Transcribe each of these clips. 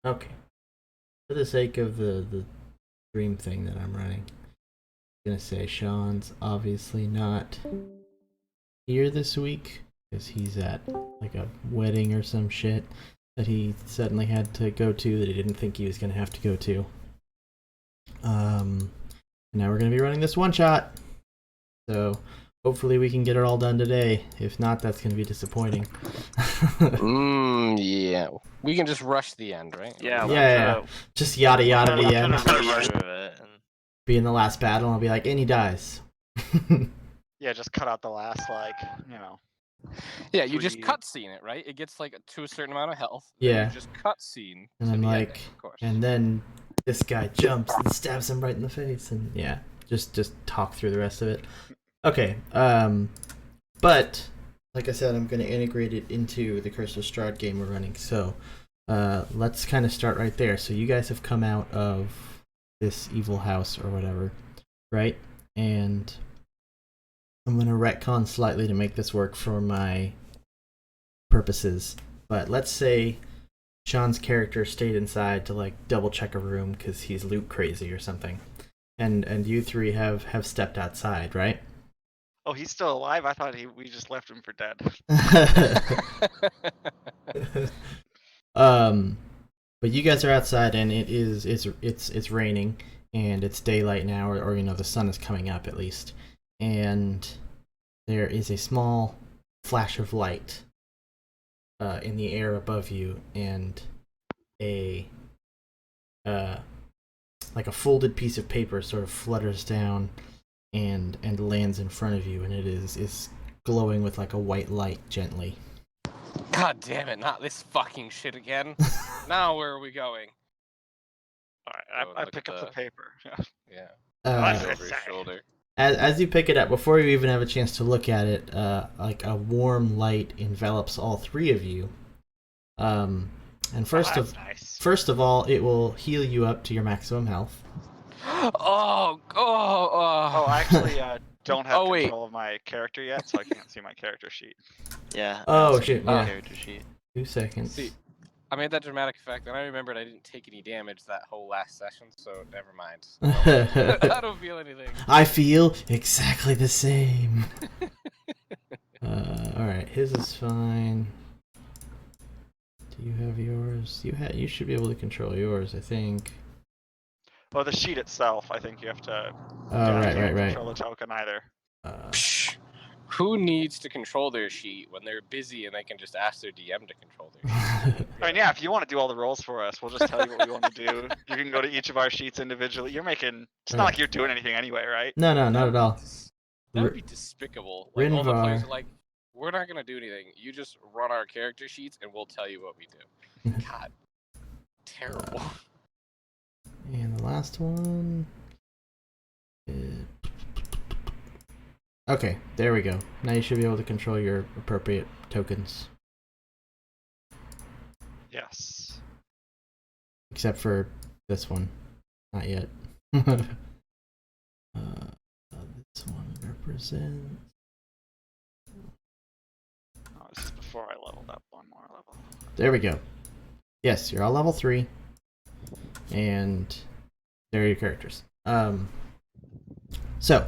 Okay. For the sake of the dream thing that I'm running, I'm gonna say Sean's obviously not here this week because he's at like a wedding or some shit that he suddenly had to go to that he didn't think he was gonna have to go to. Now we're gonna be running this one shot, so hopefully we can get it all done today. If not, that's gonna be disappointing. Yeah. We can just rush the end, right? Yeah, Yeah. Just yada yada the end. And... Be in the last battle and I'll be like, and he dies. Yeah, just cut out the last, like, you know. Yeah, you just cutscene it, right? It gets like to a certain amount of health. Yeah. You just cutscene. And I'm like, ending, of course. and then this guy jumps and stabs him right in the face, and yeah, just talk through the rest of it. Okay, but like I said, I'm going to integrate it into the Curse of Strahd game we're running. So let's kind of start right there. So you guys have come out of this evil house or whatever, right? And I'm going to retcon slightly to make this work for my purposes. But let's say Sean's character stayed inside to like double check a room because he's loot crazy or something, and you three have stepped outside, right? Oh, he's still alive? I thought we just left him for dead. But you guys are outside and it's raining and it's daylight now, or you know, the sun is coming up at least, and there is a small flash of light in the air above you, and a like a folded piece of paper sort of flutters down and lands in front of you, and it is glowing with like a white light gently. God damn it, not this fucking shit again. Now where are we going? Alright, I pick up the paper. Yeah. Over his shoulder. As you pick it up, before you even have a chance to look at it, like a warm light envelops all three of you. And first of all, it will heal you up to your maximum health. Oh, I actually don't have control of my character yet, so I can't see my character sheet. Yeah. Oh shit! Yeah. Character sheet. 2 seconds. See, I made that dramatic effect, and I remembered I didn't take any damage that whole last session, so never mind. I don't feel anything. I feel exactly the same. Alright, his is fine. Do you have yours? You should be able to control yours, I think. Well, the sheet itself, I think you have to right. control the token either. Who needs to control their sheet when they're busy and they can just ask their DM to control their sheet? I mean, yeah, if you want to do all the rolls for us, we'll just tell you what we want to do. You can go to each of our sheets individually. It's not like you're doing anything anyway, right? No, not at all. That would be despicable. Like, all the players are like, we're not going to do anything. You just run our character sheets and we'll tell you what we do. God. Terrible. And the last one is... Okay, there we go. Now you should be able to control your appropriate tokens. Yes. Except for this one. Not yet. This one represents... Oh, this is before I leveled up one more level. There we go. Yes, you're all level 3. And there are your characters. So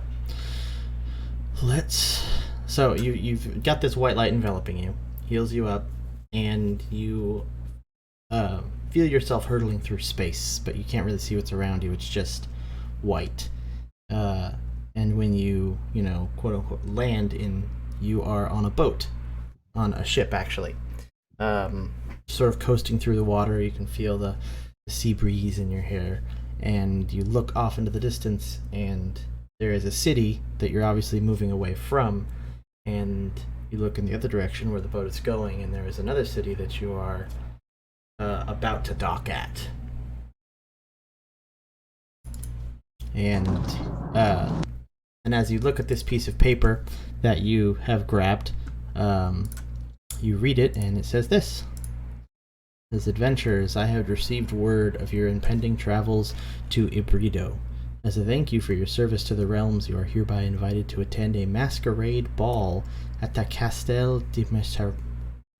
you've got this white light enveloping you, heals you up, and you feel yourself hurtling through space, but you can't really see what's around you. It's just white. And when you quote unquote land you are on a boat, on a ship actually, sort of coasting through the water. You can feel the sea breeze in your hair, and you look off into the distance, and there is a city that you're obviously moving away from, and you look in the other direction where the boat is going, and there is another city that you are about to dock at. And as you look at this piece of paper that you have grabbed, you read it, and it says this. As adventurers, I have received word of your impending travels to Ibrido. As a thank you for your service to the realms, you are hereby invited to attend a masquerade ball at the Castel de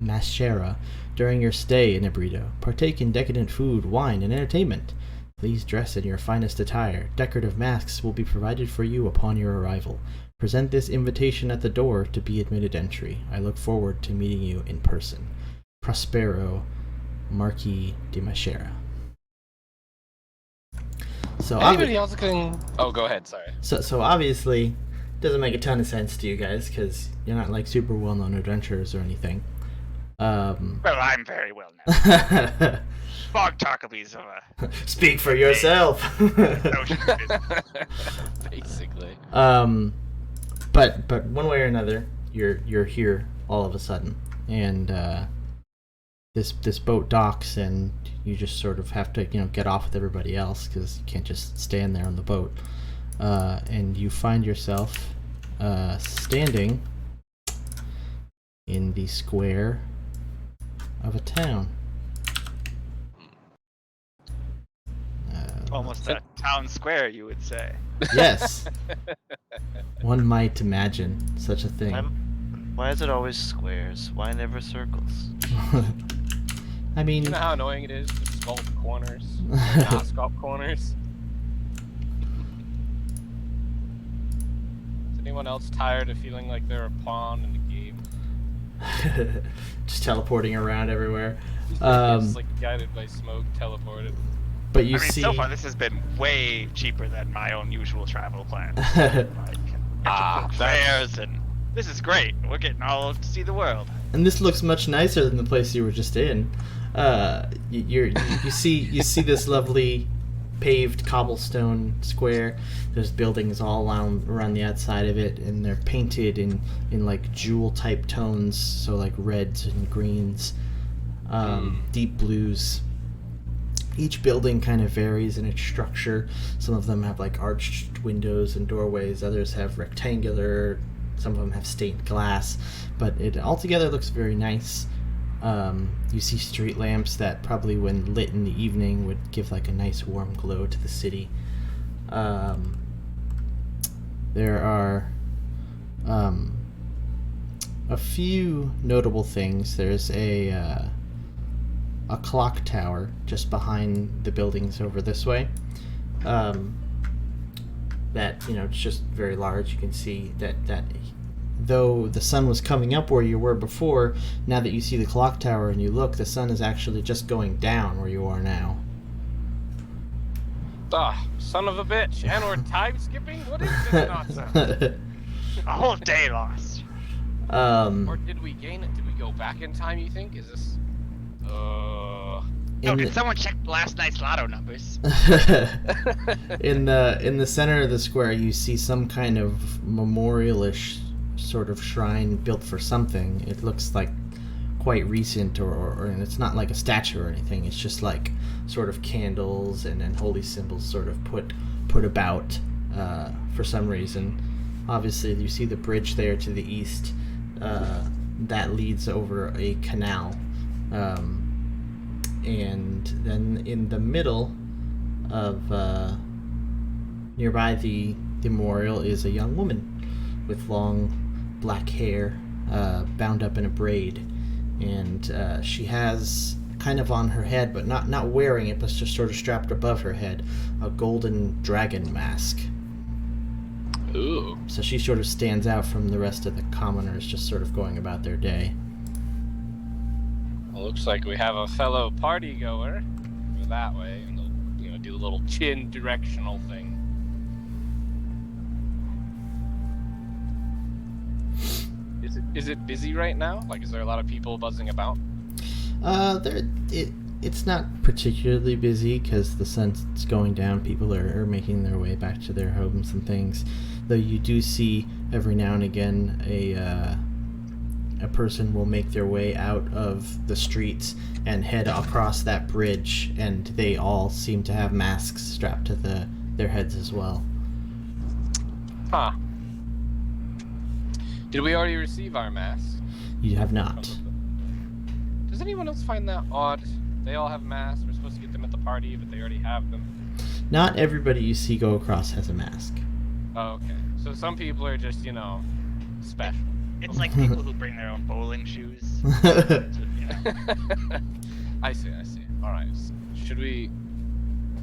Mashera during your stay in Ebrito. Partake in decadent food, wine, and entertainment. Please dress in your finest attire. Decorative masks will be provided for you upon your arrival. Present this invitation at the door to be admitted entry. I look forward to meeting you in person. Prospero, Marquis de Machera. So anybody else can... Oh, go ahead, sorry. So obviously, doesn't make a ton of sense to you guys, because you're not like super well-known adventurers or anything. Well, I'm very well known. Bog Tarkaby's of a... Speak for yourself! Basically. But one way or another, you're here all of a sudden, and this boat docks, and you just sort of have to get off with everybody else because you can't just stand there on the boat, and you find yourself standing in the square of a town. Almost a town square, you would say. Yes. One might imagine such a thing. Why is it always squares? Why never circles? I mean... You know how annoying it is to sculpt corners? Not sculpt corners? Is anyone else tired of feeling like they're a pawn in the game? Just teleporting around everywhere. It's like guided by smoke, teleported. But you I mean, see... so far this has been way cheaper than my own usual travel plans. Fares, and this is great. We're getting all to see the world. And this looks much nicer than the place you were just in. You see this lovely paved cobblestone square. There's buildings all around the outside of it, and they're painted in like jewel type tones, so like reds and greens, deep blues. Each building kind of varies in its structure. Some of them have like arched windows and doorways, others have rectangular, some of them have stained glass, but it altogether looks very nice. You see street lamps that probably when lit in the evening would give like a nice warm glow to the city. There are a few notable things. There's a clock tower just behind the buildings over this way. That it's just very large. You can see that though the sun was coming up where you were before, now that you see the clock tower and you look, the sun is actually just going down where you are now. Son of a bitch! And we're time skipping? What is this nonsense? A whole day lost. Or did we gain it? Did we go back in time, you think? Is this... Did someone check last night's lotto numbers? In the center of the square, you see some kind of memorialish sort of shrine built for something. It looks like quite recent, and it's not like a statue or anything. It's just like sort of candles and holy symbols sort of put about for some reason. Obviously, you see the bridge there to the east that leads over a canal. And then in the middle of nearby the memorial is a young woman with long black hair bound up in a braid, and she has kind of on her head, but not wearing it, but just sort of strapped above her head, a golden dragon mask. Ooh. So she sort of stands out from the rest of the commoners just sort of going about their day. Well, looks like we have a fellow party goer. Go that way, and they'll, do a little chin directional thing. Is it busy right now? Like, is there a lot of people buzzing about? It's not particularly busy because the sun's going down. People are making their way back to their homes and things. Though you do see every now and again a person will make their way out of the streets and head across that bridge, and they all seem to have masks strapped to their heads as well. Huh. Did we already receive our masks? You have not. Does anyone else find that odd? They all have masks. We're supposed to get them at the party, but they already have them. Not everybody you see go across has a mask. Oh, okay. So some people are just, special. It's like people who bring their own bowling shoes. So, you know. I see. All right. Should we?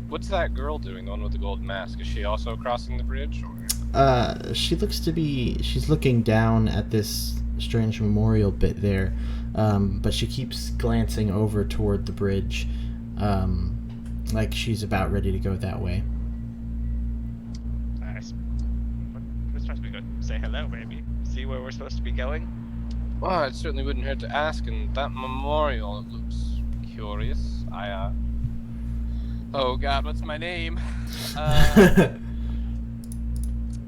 What's that girl doing? The one with the gold mask? Is she also crossing the bridge? Or? She looks to be. She's looking down at this strange memorial bit there, but she keeps glancing over toward the bridge, like she's about ready to go that way. Nice. We're supposed to be going to say hello, maybe. See where we're supposed to be going. Well, it certainly wouldn't hurt to ask. And that memorial, it looks curious. Oh God, what's my name?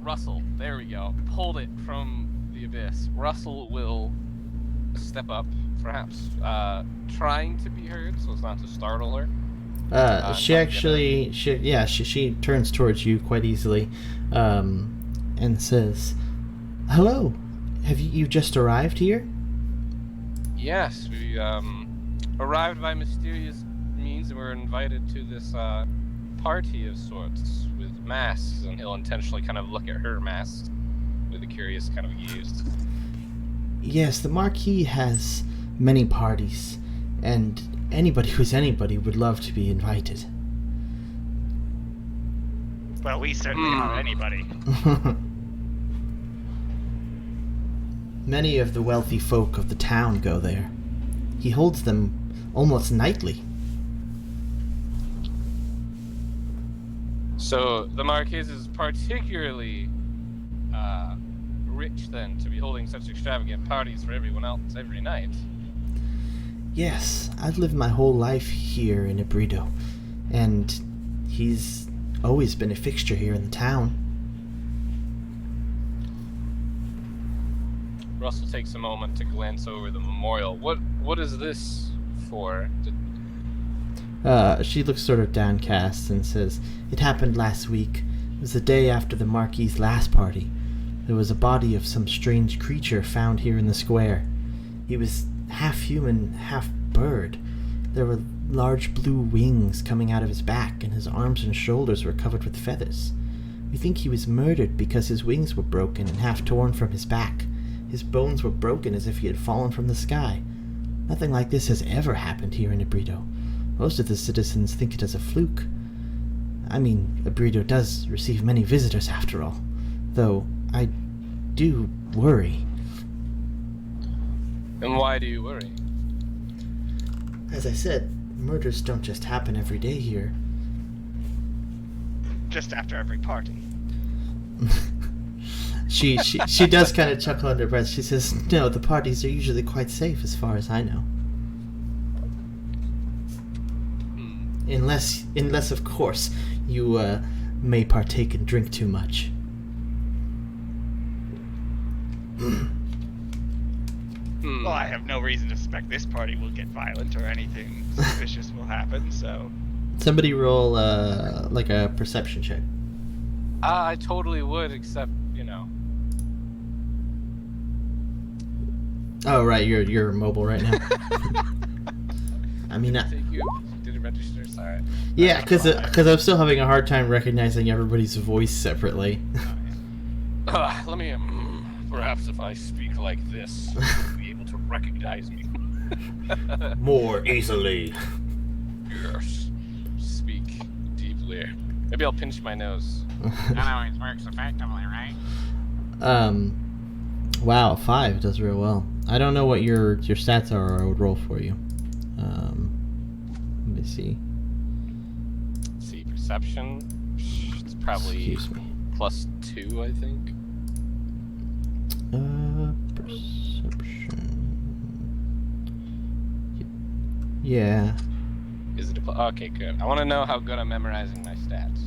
Russell. There we go. Pulled it from the abyss. Russell will step up, perhaps trying to be heard, so as not to startle her. She turns towards you quite easily, and says, "Hello, have you just arrived here?" Yes, we arrived by mysterious means and were invited to this party of sorts with masks, and he'll intentionally kind of look at her mask with a curious kind of gaze. Yes, the Marquis has many parties, and anybody who's anybody would love to be invited. Well, we certainly are anybody. Many of the wealthy folk of the town go there. He holds them almost nightly. So the Marquise is particularly rich then to be holding such extravagant parties for everyone else every night. Yes, I've lived my whole life here in Ibrido, and he's always been a fixture here in the town. Russell takes a moment to glance over the memorial. What is this for? She looks sort of downcast and says, "It happened last week. It was the day after the Marquis's last party. There was a body of some strange creature found here in the square. He was half human, half bird. There were large blue wings coming out of his back, and his arms and shoulders were covered with feathers. We think he was murdered because his wings were broken and half torn from his back. His bones were broken as if he had fallen from the sky. Nothing like this has ever happened here in Ibrido. Most of the citizens think it as a fluke. I mean, Ibrido does receive many visitors after all, though I do worry." And why do you worry? As I said, murders don't just happen every day here. Just after every party. She does kind of chuckle under her breath. She says, "No, the parties are usually quite safe as far as I know. Unless of course, you may partake and drink too much." Well, I have no reason to suspect this party will get violent or anything suspicious will happen, so... Somebody roll like a perception check. I totally would, except, Oh, right, you're mobile right now. I mean, Did it register? Sorry. yeah, because I'm still having a hard time recognizing everybody's voice separately. Let me. Perhaps if I speak like this, you'll be able to recognize me. More easily. Yes. Speak deeply. Maybe I'll pinch my nose. That always works effectively, right? Wow, 5 does real well. I don't know what your stats are, or I would roll for you. Let me see. Let's see, perception. It's probably Excuse me. +2, I think. Perception. Yeah. Is it okay, good. I want to know how good I'm memorizing my stats.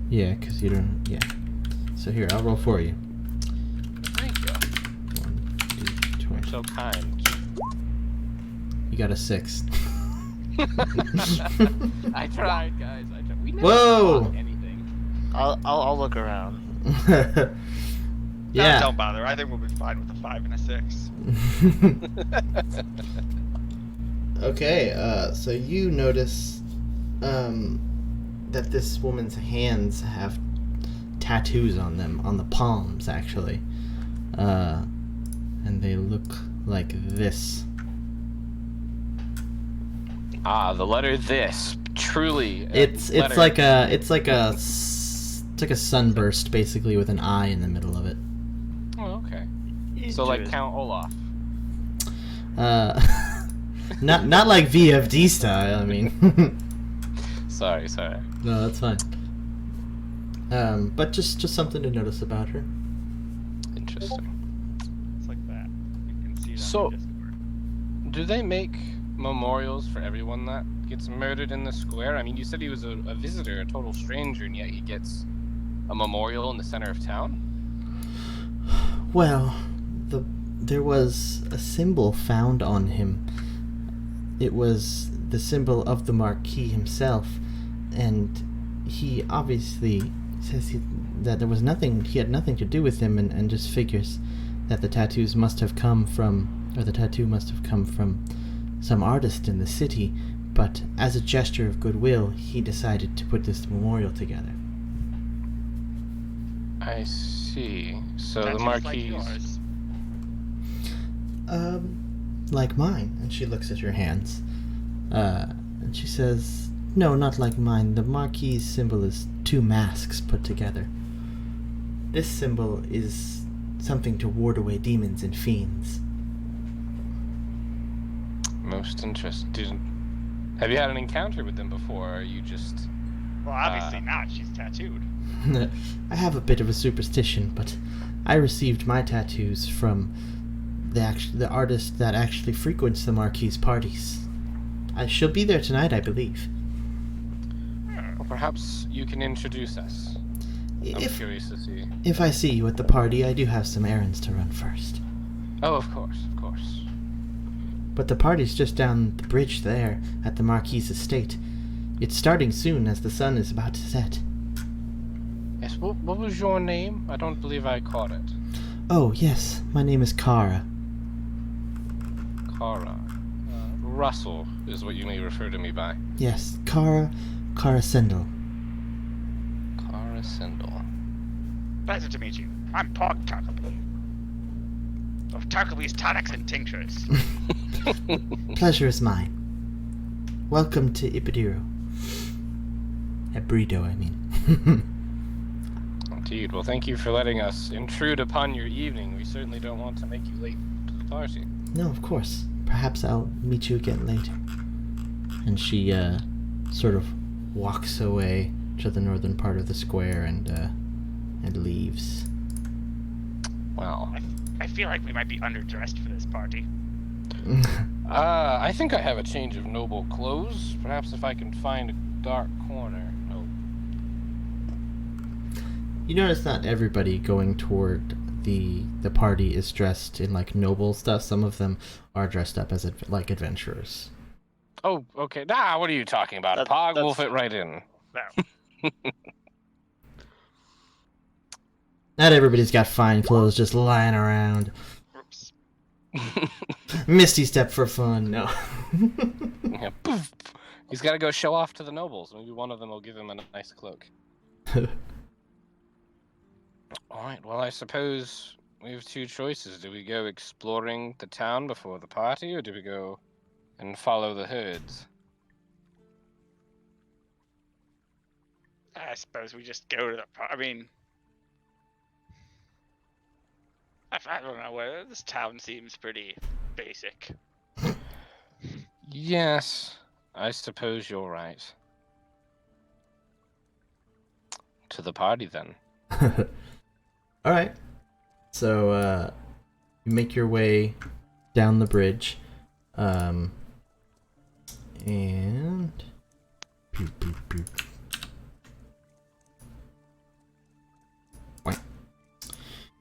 Yeah, because you don't. Yeah. So here, I'll roll for you. Thank you. 1, 2, You're so kind. You got a 6. I tried, guys. We never Whoa! fought anything. I'll look around. Yeah. No, don't bother. I think we'll be fine with a 5 and a 6. Okay, so you notice that this woman's hands have tattoos on them, on the palms, actually. and they look like this. Ah, the letter this. Truly. It's like a sunburst basically with an eye in the middle of it. Oh, okay. So like Count Olaf. Not like VFD style. I mean. Sorry. No, that's fine. But just something to notice about her. Interesting. It's like that. You can see that So- on Discord. Do they make memorials for everyone that gets murdered in the square? I mean, you said he was a visitor, a total stranger, and yet he gets a memorial in the center of town? Well, there was a symbol found on him. It was the symbol of the Marquis himself, and he obviously says that there was nothing. He had nothing to do with him, and just figures that the tattoo must have come from some artist in the city. But as a gesture of goodwill, he decided to put this memorial together. I see. So the Tattoos like Marquis. yours. Like mine. And she looks at your hands. And she says, no, not like mine. The Marquis symbol is two masks put together. This symbol is something to ward away demons and fiends. Most interesting. Have you had an encounter with them before, or are you just... Well, obviously not. She's tattooed. I have a bit of a superstition, but I received my tattoos from the artist that actually frequents the Marquis' parties. She'll be there tonight, I believe. Well, perhaps you can introduce us. I'm If curious to see. if I see you at the party, I do have some errands to run first. Oh, of course. But the party's just down the bridge there at the Marquis' estate. It's starting soon as the sun is about to set. Yes, what was your name? I don't believe I caught it. Oh, yes, my name is Kara. Kara. Russell is what you may refer to me by. Yes, Kara Sendel. Kara Sindel. Pleasure to meet you. I'm Pog Tarkaby. Of Tarkaby's Tonics and Tinctures. Pleasure is mine. Welcome to Ibidiro. Ebrido, I mean. Indeed. Well, thank you for letting us intrude upon your evening. We certainly don't want to make you late to the party. No, of course. Perhaps I'll meet you again later. And she sort of walks away to the northern part of the square and leaves. Wow. I feel like we might be underdressed for this party. I think I have a change of noble clothes. Perhaps if I can find a dark corner. Oh. You notice not everybody going toward the party is dressed in like noble stuff. Some of them are dressed up as like adventurers. Oh, okay. Nah, what are you talking about? That- Pog will that's- fit right in. No. Not everybody's got fine clothes just lying around. Oops. Misty step for fun. No. Yeah, poof. He's got to go show off to the nobles. Maybe one of them will give him a nice cloak. All right. Well, I suppose we have two choices. Do we go exploring the town before the party, or do we go and follow the herds? I suppose we just go to the I mean... I don't know, this town seems pretty basic. Yes, I suppose you're right. To the party, then. All right. So you make your way down the bridge, and boop, boop, boop. Wait.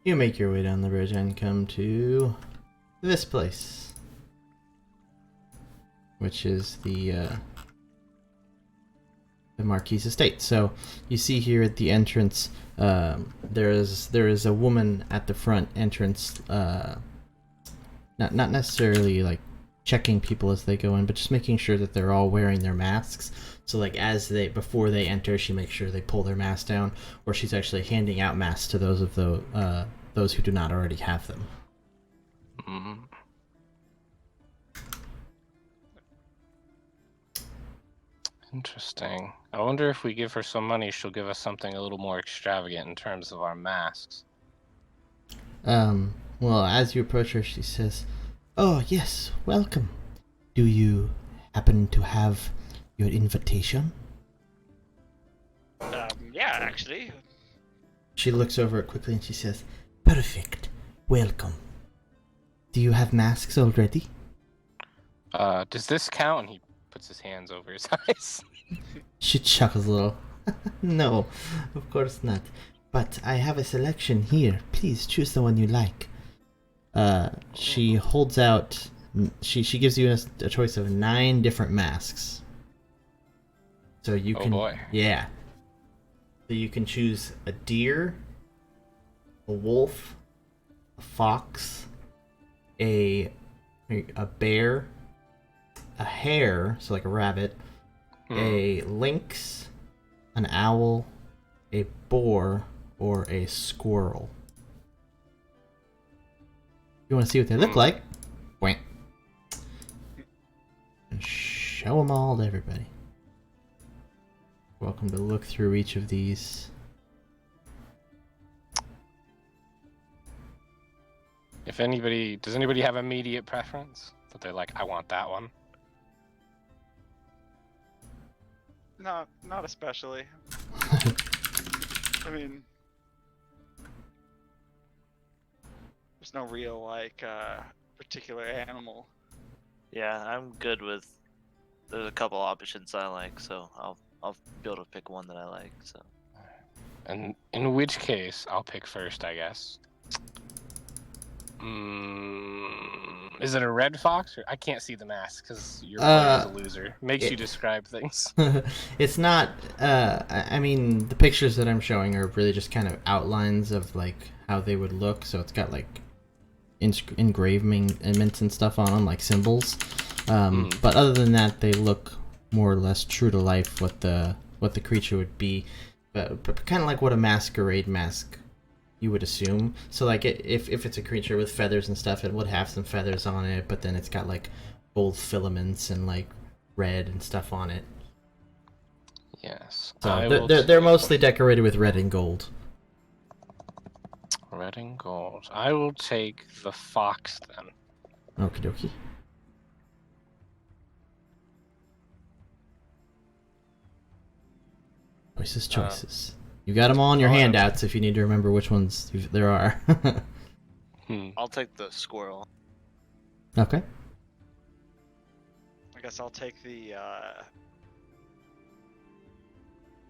You make your way down the bridge and come to this place, which is the Marquis estate. So you see here at the entrance, there is a woman at the front entrance, not necessarily like checking people as they go in, but just making sure that they're all wearing their masks. So like before they enter, she makes sure they pull their mask down, or she's actually handing out masks to those who do not already have them. Mm. Interesting. I wonder if we give her some money, she'll give us something a little more extravagant in terms of our masks. Well, as you approach her, she says, "Oh, yes, welcome. Do you happen to have your invitation?" Yeah, actually. She looks over it quickly and she says, "Perfect. Welcome. Do you have masks already?" Does this count? And he puts his hands over his eyes. She chuckles a little. "No, of course not. But I have a selection here. Please choose the one you like." She holds out. She gives you a choice of 9 different masks. So you can. Oh boy. Yeah. So you can choose a deer, a wolf, a fox, a bear, a hare, so like a rabbit, a lynx, an owl, a boar, or a squirrel. You want to see what they look like? Wait. And show them all to everybody. Welcome to look through each of these. If anybody, does anybody have immediate preference? That they're like, I want that one. No, not especially. I mean, there's no real like particular animal. Yeah, I'm good with. There's a couple options I like, so I'll be able to pick one that I like. So. And in which case, I'll pick first, I guess. Is it a red fox? Or I can't see the mask because your player's a loser. Makes you describe things. It's not. I mean, the pictures that I'm showing are really just kind of outlines of like how they would look. So it's got like engravements and stuff on them, like symbols. But other than that, they look more or less true to life what the creature would be, but kind of like what a masquerade mask you would assume. So like if it's a creature with feathers and stuff, it would have some feathers on it, but then it's got like gold filaments and like red and stuff on it. Yes. So they're mostly decorated with red and gold. Red and gold. I will take the fox then. Okie dokie. Choices. You got them all in your handouts if you need to remember which ones there are. I'll take the squirrel. Okay. I guess I'll take the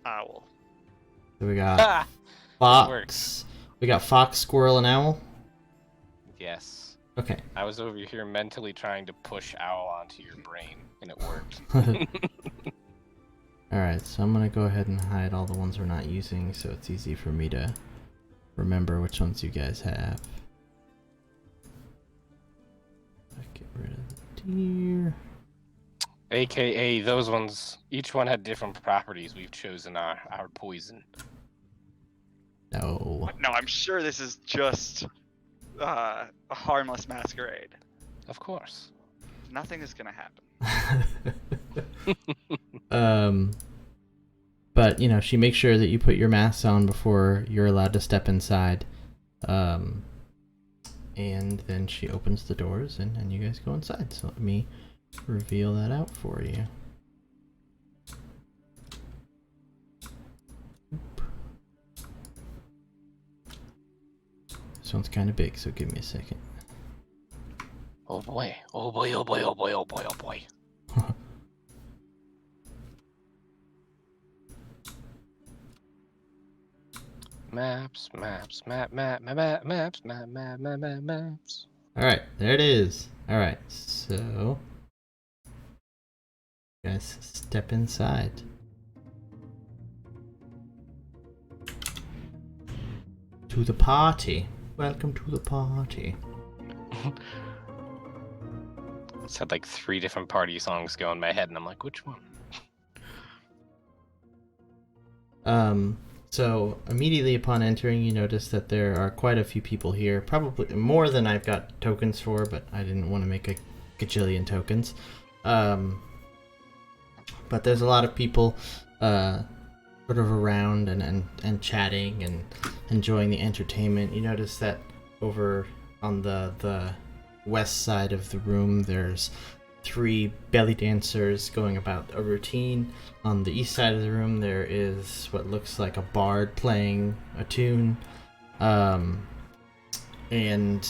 owl. So we got fox. We got fox, squirrel, and owl. Yes. Okay. I was over here mentally trying to push owl onto your brain, and it worked. Alright, so I'm gonna go ahead and hide all the ones we're not using so it's easy for me to remember which ones you guys have. Get rid of the deer. AKA those ones, each one had different properties. We've chosen our poison. No. No, I'm sure this is just a harmless masquerade. Of course. Nothing is gonna happen. But you know, she makes sure that you put your masks on before you're allowed to step inside. And then she opens the doors and you guys go inside. So let me reveal that out for you. This one's kind of big, so give me a second. Oh boy. Oh boy, oh boy, oh boy, oh boy, oh boy. Maps. Maps. Alright, there it is. Alright, so you guys step inside. To the party. Welcome to the party. It's had like 3 different party songs go in my head, and I'm like, which one? So immediately upon entering, you notice that there are quite a few people here. Probably more than I've got tokens for, but I didn't want to make a gajillion tokens. But there's a lot of people sort of around and chatting and enjoying the entertainment. You notice that over on the west side of the room, there's 3 belly dancers going about a routine. On the east side of the room, there is what looks like a bard playing a tune. And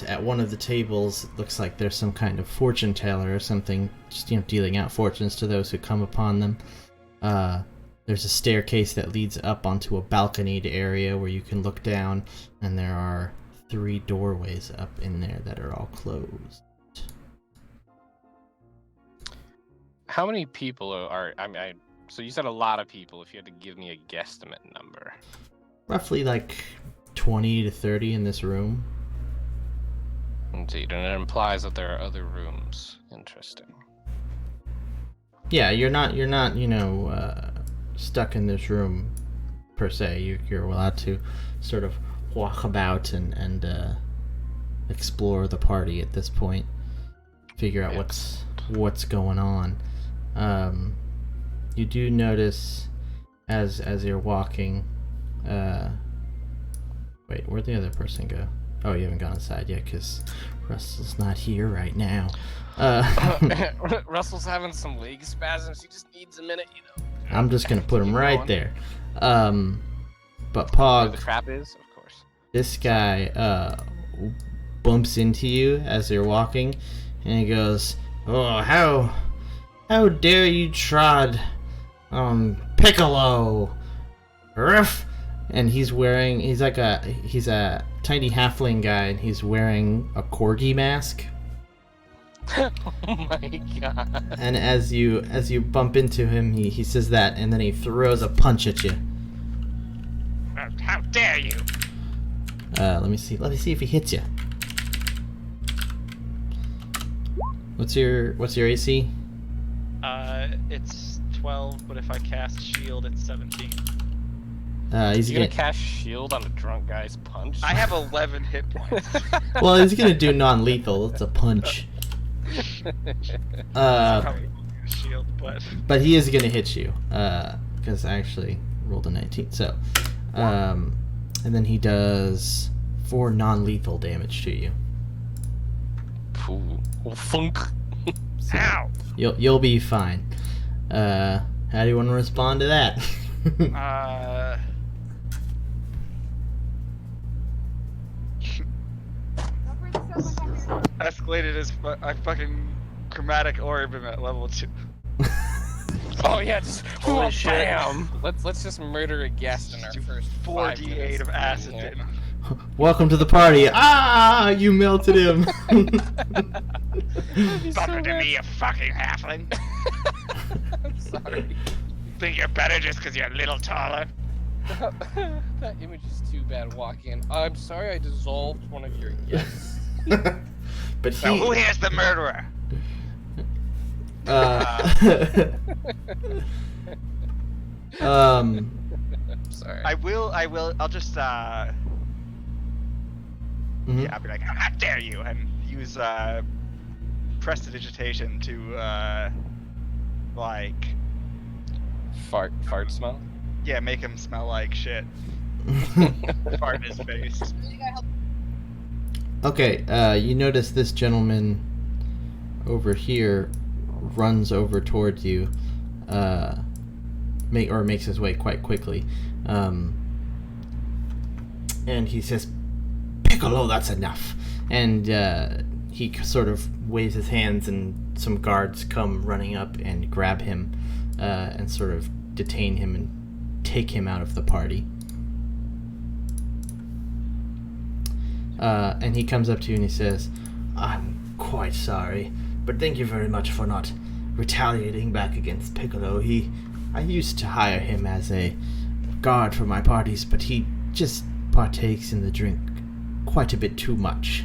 at one of the tables, it looks like there's some kind of fortune teller or something, just, dealing out fortunes to those who come upon them. There's a staircase that leads up onto a balconied area where you can look down, and there are 3 doorways up in there that are all closed. How many people are? So you said a lot of people. If you had to give me a guesstimate number, Roughly like 20 to 30 in this room. indeed, and it implies that there are other rooms. Interesting. Yeah, you're not stuck in this room per se. You're allowed to sort of walk about and explore the party at this point. Figure out what's going on. You do notice as you're walking. Wait, where'd the other person go? Oh, you haven't gone inside yet because Russell's not here right now. Russell's having some leg spasms. He just needs a minute, I'm just gonna put him Keep right going. there. But Where Pog, the trap is, of course. this guy bumps into you as you're walking, and he goes, "Oh, how dare you trod on Piccolo, Ruff!" And he's a tiny halfling guy, and he's wearing a corgi mask. Oh my god. And as you bump into him, he says that, and then he throws a punch at you. How dare you? Let me see if he hits you. What's your AC? It's 12, but if I cast shield, it's 17. He's You gonna gonna cast shield on a drunk guy's punch? I have 11 hit points. well, he's gonna do non-lethal. It's a punch. Probably shield, But he is gonna hit you. Because I actually rolled a 19. So, and then he does 4 non-lethal damage to you. Ooh. Oh, funk. So Ow! you'll be fine. How do you want to respond to that? Escalated as I fucking chromatic orb him at level 2. Oh yeah, just Holy shit. bam! Let's just murder a guest in our first 5 4d8 minutes of being acid here. in him. Welcome to the party. Ah, you melted him. Bumper to me, you fucking halfling. I'm sorry. Think you're better just because you're a little taller? That image is too bad walking. I'm sorry I dissolved one of your guests. But Now who he. here's the murderer? I'm sorry. I'll just mhm. yeah, I'll be like, how dare you, and use prestidigitation to like, Fart smell? yeah, make him smell like shit. Fart in his face. Okay, you notice this gentleman over here runs over towards you, makes his way quite quickly, and he says, "Piccolo, that's enough." And he sort of waves his hands, and some guards come running up and grab him, and sort of detain him and take him out of the party. And he comes up to you and he says, "I'm quite sorry, but thank you very much for not retaliating back against Piccolo. I used to hire him as a guard for my parties, but he just partakes in the drink quite a bit too much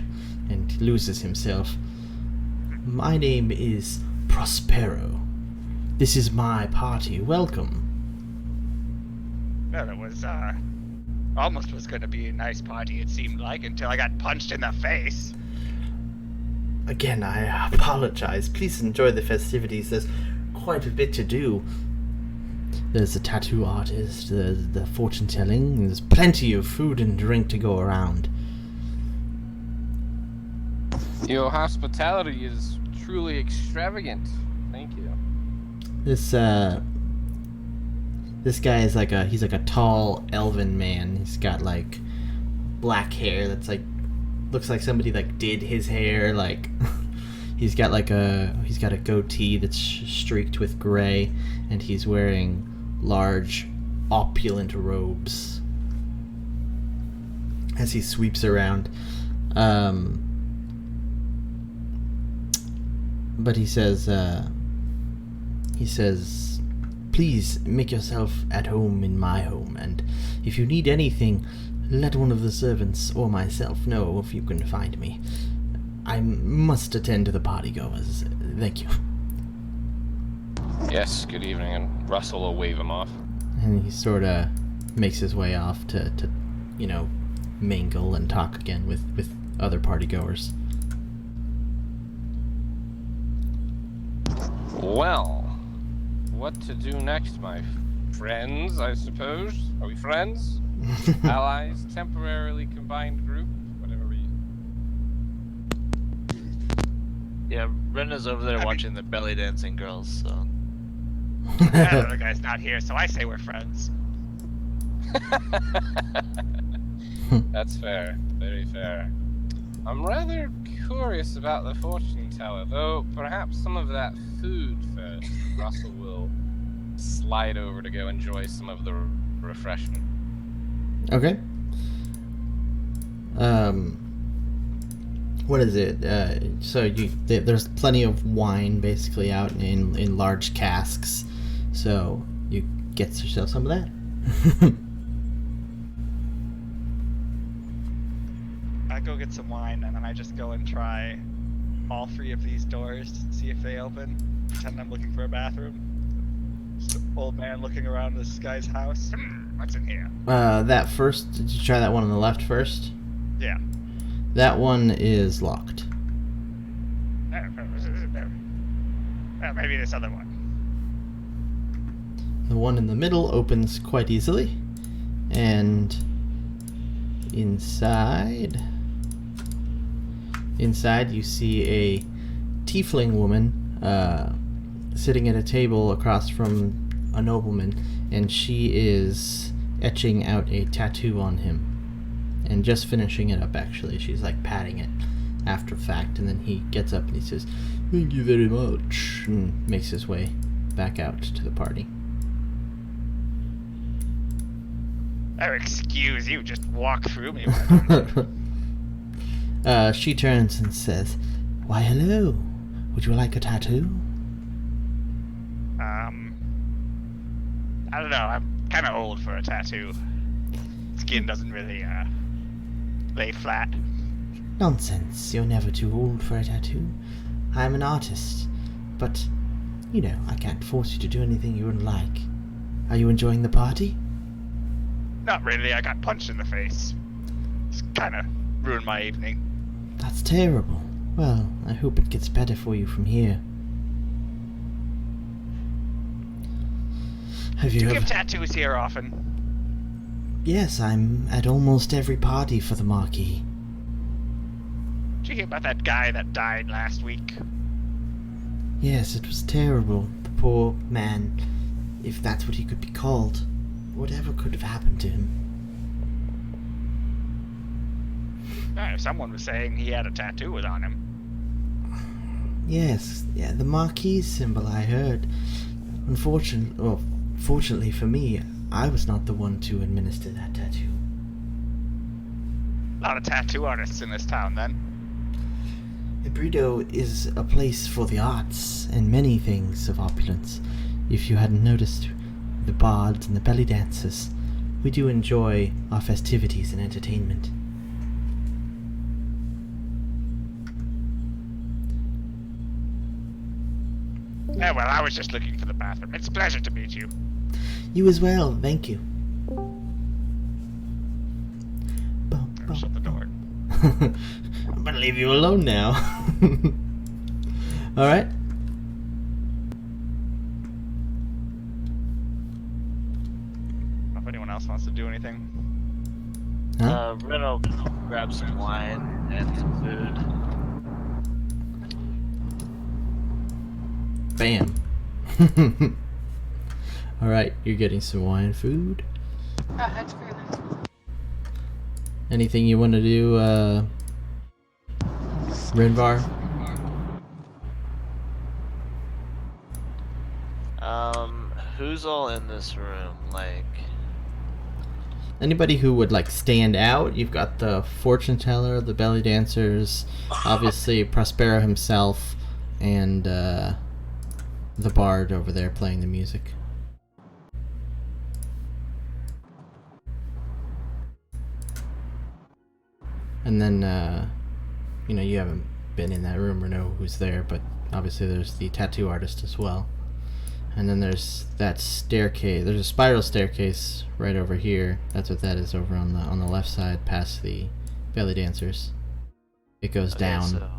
and loses himself. My name is Prospero. This is my party. Welcome." Well, it was Almost was going to be a nice party, it seemed like, until I got punched in the face. Again, I apologize. Please enjoy the festivities. There's quite a bit to do. There's the tattoo artist, there's the fortune telling, there's plenty of food and drink to go around. Your hospitality is truly extravagant. Thank you. This guy is he's like a tall elven man. He's got like black hair that's like looks like somebody like did his hair. Like he's got a goatee that's streaked with gray, and he's wearing large opulent robes as he sweeps around. But he says, please make yourself at home in my home, and if you need anything, let one of the servants or myself know if you can find me. I must attend to the partygoers. Thank you. Yes, good evening, and Russell will wave him off. And he sort of makes his way off to mingle and talk again with other partygoers. Well, what to do next, my friends, I suppose? Are we friends? Allies? Temporarily combined group? Whatever we... Yeah, Brenda's over there watching the belly dancing girls, so... That other guy's not here, so I say we're friends. That's fair. Very fair. I'm rather curious about the fortune teller, though perhaps some of that food first. Russell will slide over to go enjoy some of the refreshment. Okay. What is it? There's plenty of wine basically out in large casks, so you get yourself some of that. I go get some wine, and then I just go and try all 3 of these doors to see if they open. Pretend I'm looking for a bathroom. Just an old man looking around this guy's house. What's in here? That first, did you try that one on the left first? Yeah. That one is locked. Maybe this other one. The one in the middle opens quite easily, and inside you see a tiefling woman sitting at a table across from a nobleman, and she is etching out a tattoo on him, and just finishing it up. Actually, she's like patting it after fact, and then he gets up and he says, "Thank you very much," and makes his way back out to the party. Oh, excuse you, just walk through me. She turns and says, "Why, hello. Would you like a tattoo?" I don't know, I'm kind of old for a tattoo. Skin doesn't really, lay flat. Nonsense. You're never too old for a tattoo. I'm an artist, but, I can't force you to do anything you wouldn't like. Are you enjoying the party? Not really, I got punched in the face. It's kind of ruined my evening. That's terrible. Well, I hope it gets better for you from here. Have you Do you ever... give tattoos here often? Yes, I'm at almost every party for the Marquis. Did you hear about that guy that died last week? Yes, it was terrible. The poor man, if that's what he could be called. Whatever could have happened to him? Someone was saying he had a tattoo on him. Yes, yeah, the Marquis symbol I heard. Fortunately for me, I was not the one to administer that tattoo. A lot of tattoo artists in this town, then. Ebrido is a place for the arts and many things of opulence. If you hadn't noticed, the bards and the belly dancers, we do enjoy our festivities and entertainment. Yeah, well, I was just looking for the bathroom. It's a pleasure to meet you. You as well, thank you. and shut the door. I'm gonna leave you alone now. All right. If anyone else wants to do anything. Huh? Ren will grab some wine and some food. Bam. All right, you're getting some wine and food. Oh, that's fair then. Anything you want to do, Rinvar? Who's all in this room? Like, Anybody who would like stand out? You've got the fortune teller, the belly dancers, obviously Prospero himself, and the bard over there playing the music. And then, you haven't been in that room or know who's there, but obviously there's the tattoo artist as well. And then there's that staircase. There's a spiral staircase right over here. That's what that is over on the left side, past the belly dancers. It goes down. So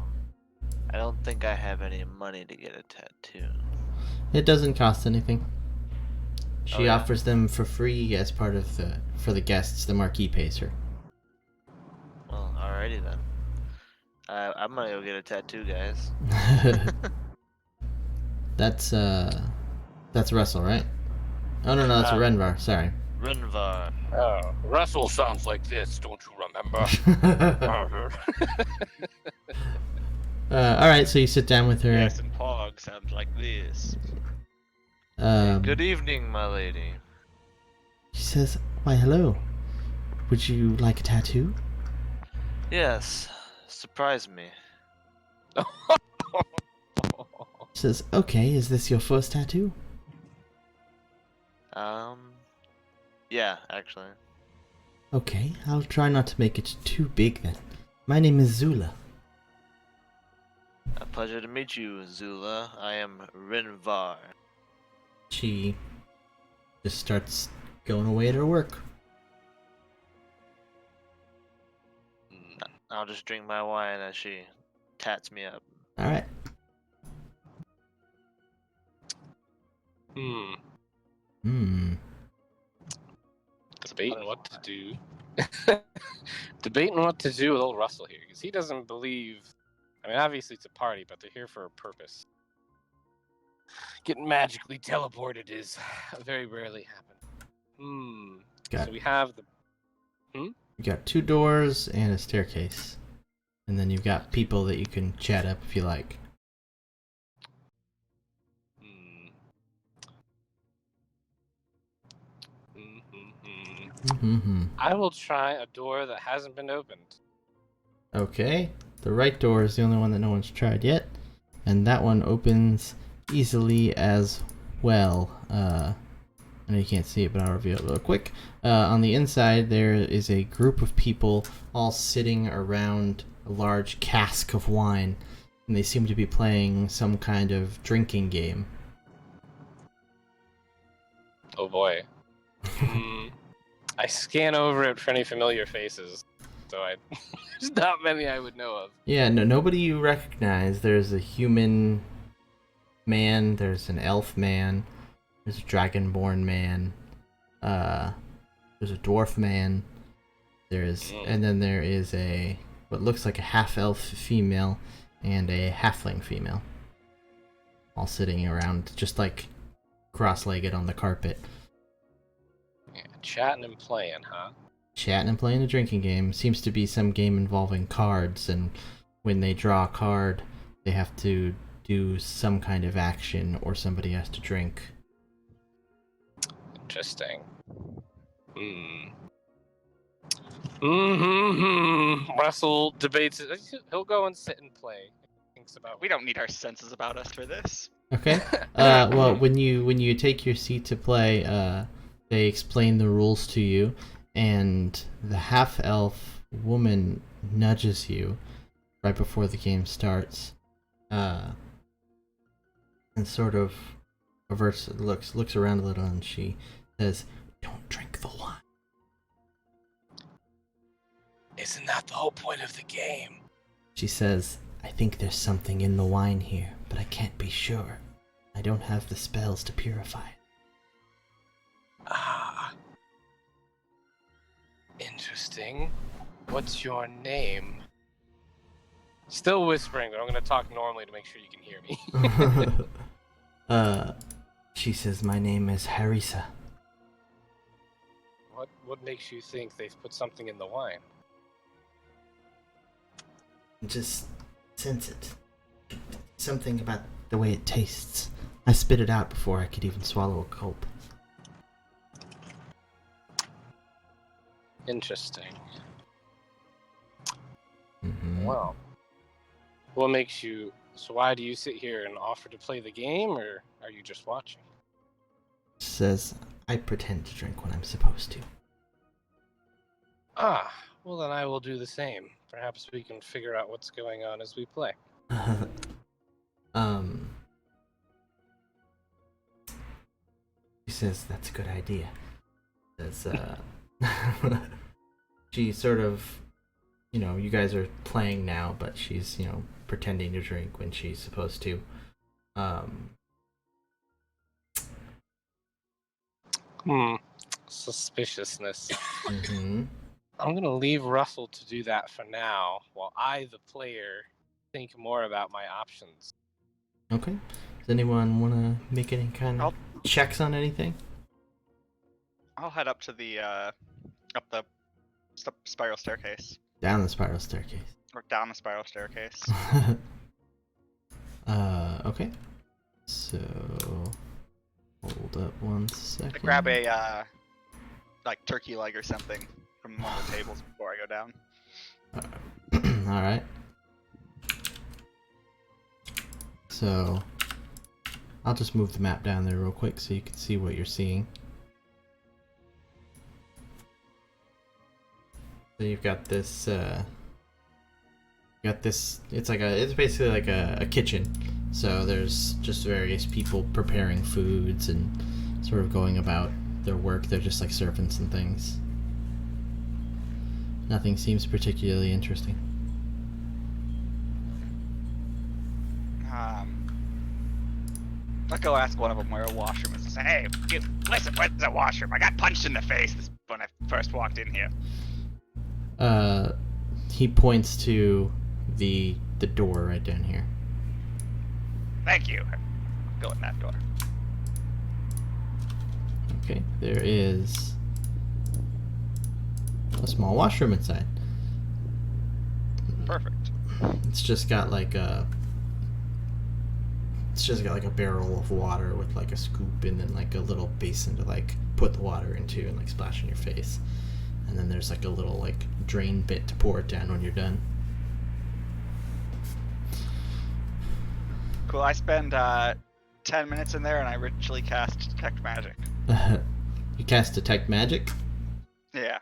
I don't think I have any money to get a tattoo. It doesn't cost anything. She yeah? offers them for free as part of for the guests. The marquee pays her. Well, alrighty then. I'm gonna go get a tattoo, guys. That's Russell, right? Oh no, that's Renvar. Sorry. Renvar. Oh, Russell sounds like this, don't you remember? All right, so you sit down with her. Yes, and Pog sounds like this. Good evening, my lady. She says, "Why, hello. Would you like a tattoo?" Yes. Surprise me. She says, "Okay, is this your first tattoo?" Yeah, actually. Okay, I'll try not to make it too big then. My name is Zula. A pleasure to meet you, Zula. I am Renvar. She just starts going away at her work. I'll just drink my wine as she tats me up. All right. Hmm. Debating what to do. Debating what to do with old Russell here, because he doesn't believe. I mean, obviously it's a party, but they're here for a purpose. Getting magically teleported is very rarely happen. Got So we have the. You got 2 doors and a staircase, and then you've got people that you can chat up if you like. I will try a door that hasn't been opened. Okay, the right door is the only one that no one's tried yet, and that one opens easily as well. I know you can't see it, but I'll reveal it real quick. On the inside, there is a group of people all sitting around a large cask of wine, and they seem to be playing some kind of drinking game. Oh boy. I scan over it for any familiar faces, so there's not many I would know of. Yeah, no, nobody you recognize. There's a human man, there's an elf man, there's a dragonborn man, there's a dwarf man, and then there is what looks like a half-elf female and a halfling female, all sitting around just like cross-legged on the carpet. Yeah, chatting and playing, huh? Chatting and playing a drinking game. Seems to be some game involving cards, and when they draw a card, they have to do some kind of action, or somebody has to drink. Interesting. Russell debates it. He'll go and sit and play. Thinks about. We don't need our senses about us for this. Okay. Well, when you take your seat to play, they explain the rules to you, and the half-elf woman nudges you right before the game starts, and sort of looks around a little, and she says, "Don't drink the wine." Isn't that the whole point of the game? She says, I think there's something in the wine here, but I can't be sure. I don't have the spells to purify it. Ah. Interesting. What's your name? Still whispering, but I'm going to talk normally to make sure you can hear me. She says, my name is Harisa. What makes you think they've put something in the wine? Just sense it. Something about the way it tastes. I spit it out before I could even swallow a gulp. Interesting. Mm-hmm. Well, what makes you... So why do you sit here and offer to play the game, or are you just watching? Says, I pretend to drink when I'm supposed to. Ah, well then I will do the same. Perhaps we can figure out what's going on as we play. She says, that's a good idea. Says, she sort of, you guys are playing now, but she's, pretending to drink when she's supposed to. Suspiciousness. Mm-hmm. I'm gonna leave Russell to do that for now, while I, the player, think more about my options. Okay. Does anyone want to make any kind of checks on anything? I'll head up to the spiral staircase. Down the spiral staircase. Or down the spiral staircase. Okay. So, hold up one second. I grab a like turkey leg or something from one of the tables before I go down. All right. So, I'll just move the map down there real quick so you can see what you're seeing. So you've got this. It's basically like a kitchen. So there's just various people preparing foods and sort of going about their work. They're just like servants and things. Nothing seems particularly interesting. I'll go ask one of them where a washroom is. Say, hey, listen, where's the washroom? I got punched in the face when I first walked in here. He points to the door right down here. Thank you. Go in that door. Okay, there is a small washroom inside. Perfect. It's just got like a barrel of water with like a scoop and then like a little basin to like put the water into and like splash in your face. And then there's like a little like drain bit to pour it down when you're done. Cool. I spend 10 minutes in there and I ritually cast Detect Magic. You cast Detect Magic. Yeah.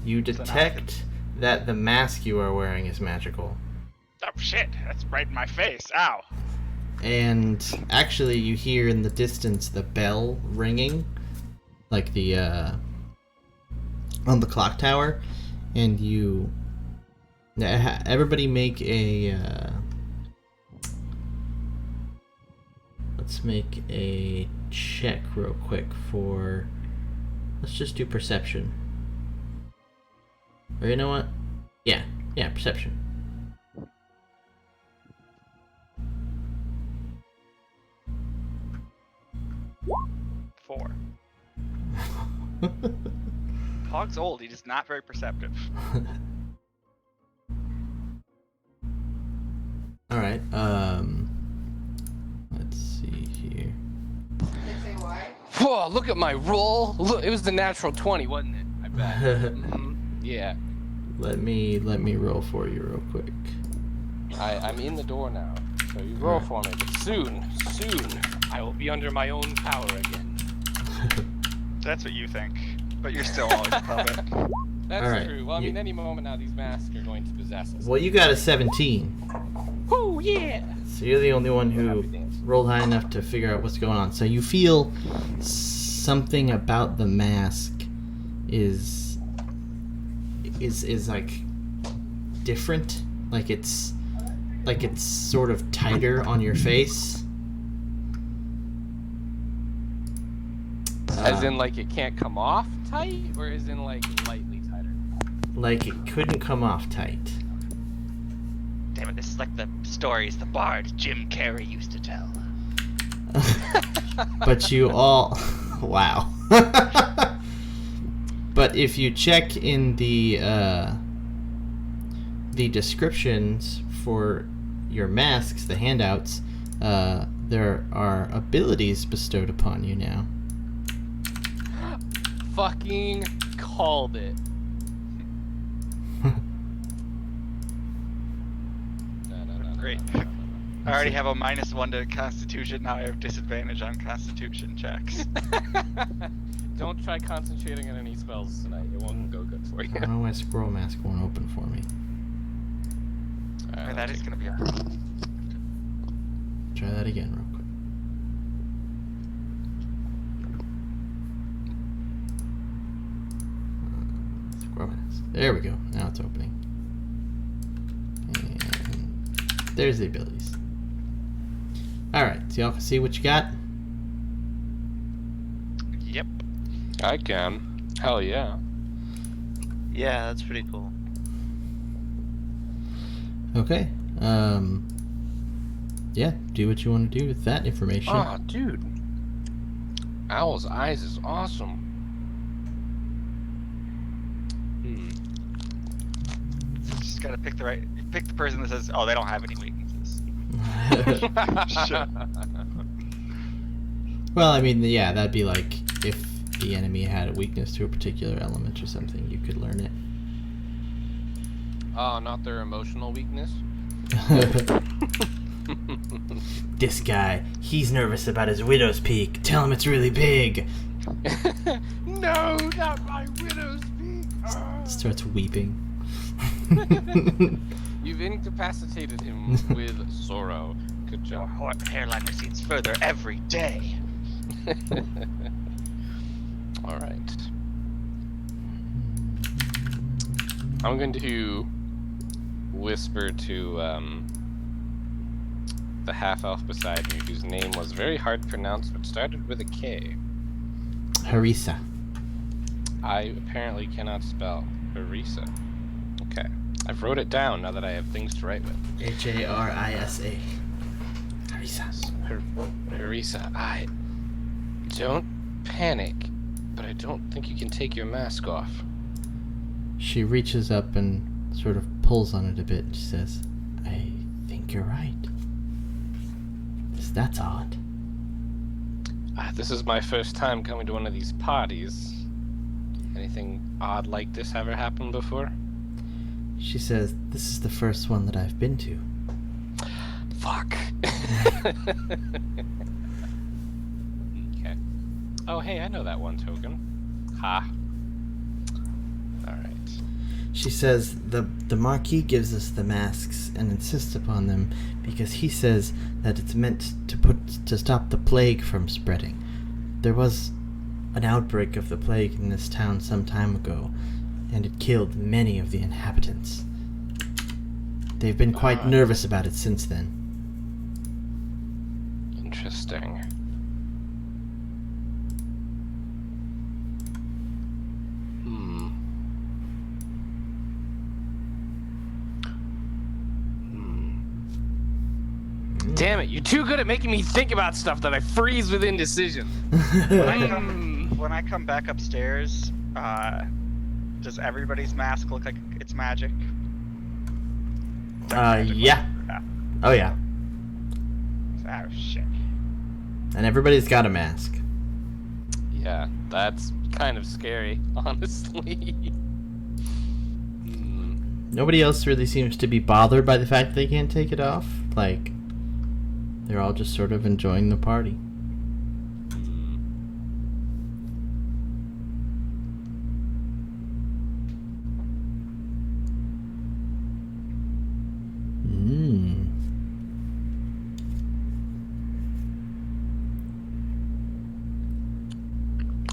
You detect that the mask you are wearing is magical. Oh shit, that's right in my face. Ow. And actually you hear in the distance the bell ringing, like the on the clock tower, and you everybody make a let's make a check real quick for, let's just do perception. Or you know what? Yeah, perception. Four. Hog's old, he is not very perceptive. Alright, let's see here. They say why? Whoa, look at my roll. Look, it was the natural 20, wasn't it? I bet. Yeah. Let me roll for you real quick. I'm in the door now, so you roll for me. But soon, I will be under my own power again. That's what you think, but you're still always above it. That's All right, true. Well, I mean, any moment now, these masks are going to possess us. Well, you got a 17. Woo, yeah! So you're the only one who rolled high enough to figure out what's going on. So you feel something about the mask is like different. Like it's sort of tighter on your face. As in, like, it can't come off tight, or as in, like, lightly tighter? Like it couldn't come off tight. Damn it, this is like the stories the bard Jim Carrey used to tell. But you all... Wow. But if you check in the descriptions for your masks, the handouts, there are abilities bestowed upon you now. Fucking called it. Great. I already have a -1 to Constitution. Now I have disadvantage on Constitution checks. Don't try concentrating on any spells tonight. It won't go good for you. I don't know why Squirrel Mask won't open for me. Alright, That is gonna be a problem. Try that again real quick. Squirrel Mask. There we go. Now it's opening. And there's the abilities. Alright, so y'all can see what you got? Yep. I can. Hell yeah. Yeah, that's pretty cool. Okay. Yeah, do what you want to do with that information. Oh, dude. Owl's Eyes is awesome. Just gotta pick the person that says, oh, they don't have any weaknesses. Sure. Well, I mean, yeah, that'd be like if the enemy had a weakness to a particular element or something, you could learn it. Oh, not their emotional weakness? This guy, he's nervous about his widow's peak. Tell him it's really big. No, not my widow's peak. Starts weeping. You've incapacitated him with sorrow. Good Your job. hairline recedes further every day. Alright. I'm going to whisper to the half-elf beside me, whose name was very hard to pronounce but started with a K. Harissa. I apparently cannot spell Harissa. Okay. I've wrote it down now that I have things to write with. Harisa. Harissa. Harissa, I... Don't panic, but I don't think you can take your mask off. She reaches up and sort of pulls on it a bit. She says, I think you're right. That's odd. This is my first time coming to one of these parties. Anything odd like this ever happened before? She says, this is the first one that I've been to. Fuck. Okay. Oh, hey, I know that one token. Ha. Alright. She says, the Marquis gives us the masks and insists upon them because he says that it's meant to stop the plague from spreading. There was an outbreak of the plague in this town some time ago, and it killed many of the inhabitants. They've been quite nervous about it since then. Interesting. Damn it, you're too good at making me think about stuff that I freeze with indecision. When I come back upstairs, does everybody's mask look like it's magic? Yeah. Oh, yeah. Oh, shit. And everybody's got a mask. Yeah, that's kind of scary, honestly. Nobody else really seems to be bothered by the fact they can't take it off. Like, they're all just sort of enjoying the party.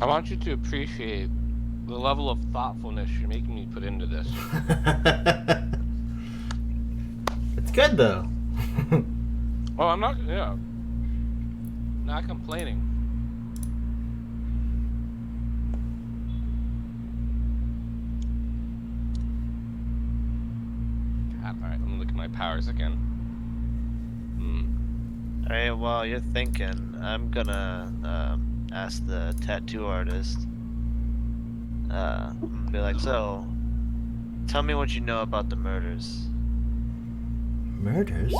I want you to appreciate the level of thoughtfulness you're making me put into this. good though. Oh, I'm not. Yeah. Not complaining. God, all right. Let me look at my powers again. Alright, while you're thinking, I'm gonna ask the tattoo artist. I'm gonna be like, so, tell me what you know about the murders. Murders?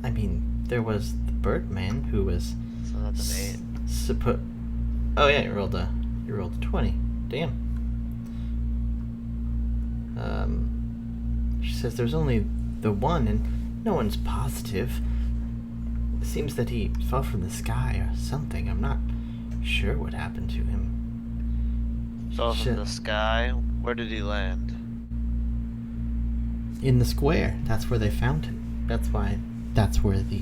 I mean, there was the Birdman who was So that's an 8. Oh yeah, you rolled a 20. Damn. She says there's only the one, and no one's positive. It seems that he fell from the sky or something. I'm not sure what happened to him. Fell from the sky. Where did he land? In the square. That's where they found him. That's where the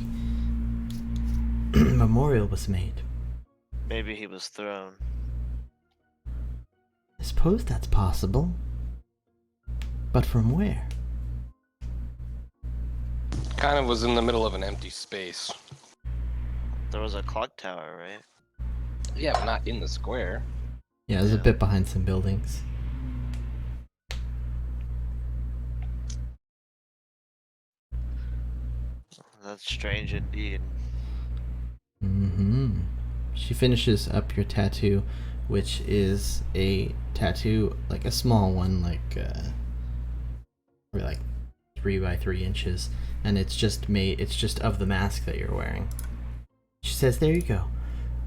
memorial was made. Maybe he was thrown. I suppose that's possible. But from where? Kind of was in the middle of an empty space. There was a clock tower, right? Yeah, but not in the square. Yeah, it was a Yeah. bit behind some buildings. That's strange indeed. Mm-hmm. She finishes up your tattoo, which is a tattoo, like a small one, probably like 3 by 3 inches, and it's just of the mask that you're wearing. She says, there you go.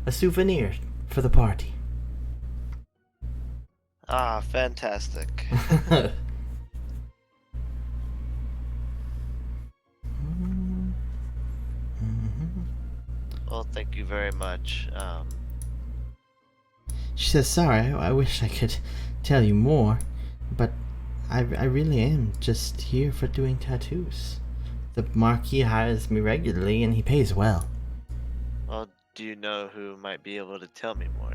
A souvenir for the party. Ah, fantastic. Well, thank you very much. She says, sorry, I wish I could tell you more, but I really am just here for doing tattoos. The Marquis hires me regularly and he pays well. Well, do you know who might be able to tell me more?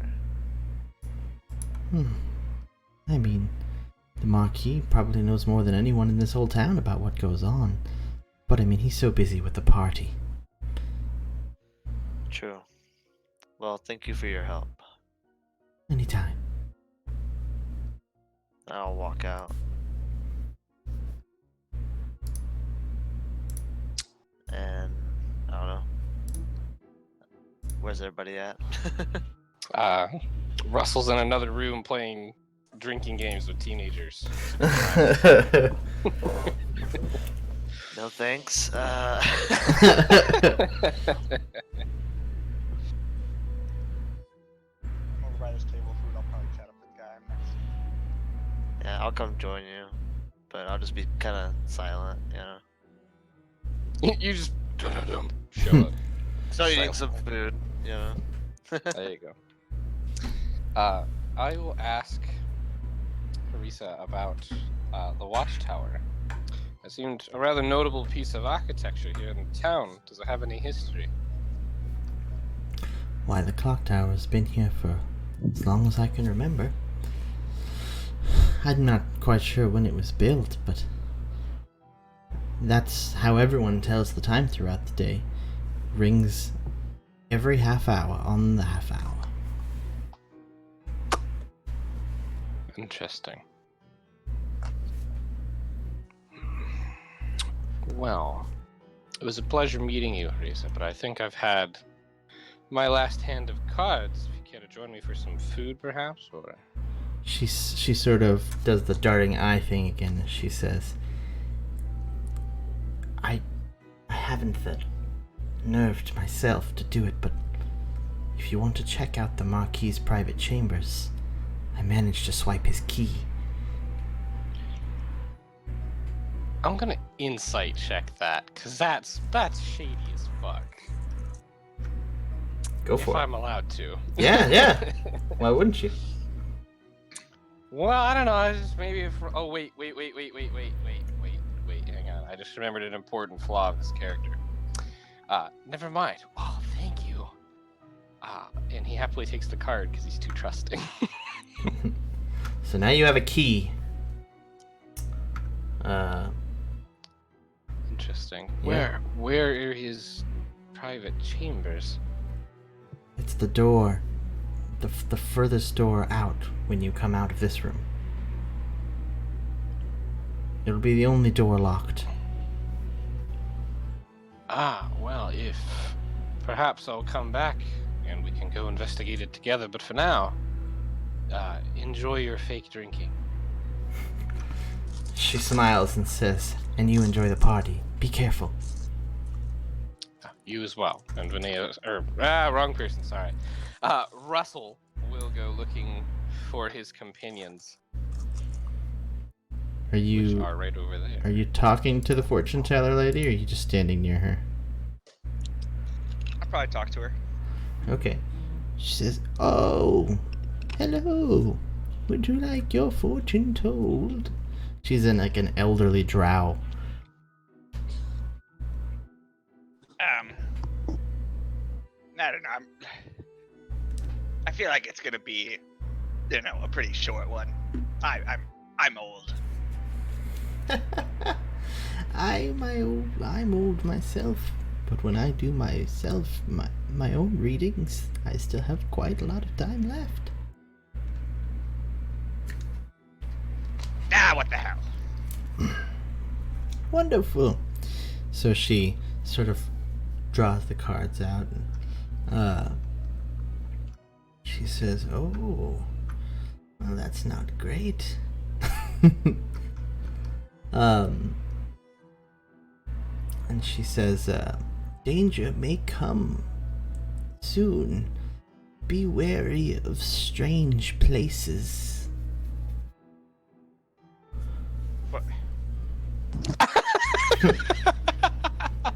I mean, the Marquis probably knows more than anyone in this whole town about what goes on. But I mean, he's so busy with the party. True. Well, thank you for your help. Anytime. I'll walk out. And I don't know. Where's everybody at? Russell's in another room playing drinking games with teenagers. No thanks. I'm over by this table of food. I'll probably chat up with the guy I'm next to. Yeah, I'll come join you, but I'll just be kind of silent, you know. You just show up. Start eating Silent. some food, you know. There you go. I will ask Harissa about the watchtower. It seemed a rather notable piece of architecture here in town. Does it have any history? Why, the clock tower's been here for as long as I can remember. I'm not quite sure when it was built, but that's how everyone tells the time throughout the day. Rings every half hour on the half hour. Interesting. Well, it was a pleasure meeting you, Harissa, but I think I've had my last hand of cards. If you care to join me for some food, perhaps, or... She sort of does the darting eye thing again, and she says, I haven't the nerve to myself to do it, but if you want to check out the Marquis's private chambers, I managed to swipe his key. I'm gonna insight check that, because that's shady as fuck. Go If for it. I'm allowed to. Yeah. Why wouldn't you? Well, I don't know. I just maybe if. Oh wait. Hang on. I just remembered an important flaw of this character. Never mind. Oh, thank you. And he happily takes the card because he's too trusting. So now you have a key. interesting. Yeah. Where are his private chambers? It's the door. The furthest door out when you come out of this room. It'll be the only door locked. Ah, well, if perhaps I'll come back and we can go investigate it together. But for now, enjoy your fake drinking. She smiles and says, "And you enjoy the party. Be careful." You as well. And Vinay, wrong person. Sorry. Russell will go looking for his companions, Are which you are right over there. are you talking to the fortune teller lady, or are you just standing near her? I'll probably talk to her. Okay. She says, "Oh, hello. Would you like your fortune told?" She's in like an elderly drow. I don't know. I feel like it's gonna be, a pretty short one. I'm old. I'm old myself, but when I do my own readings, I still have quite a lot of time left. Ah, what the hell? Wonderful. So she sort of draws the cards out and she says, "Oh, well, that's not great." And she says, "Danger may come soon. Be wary of strange places." What?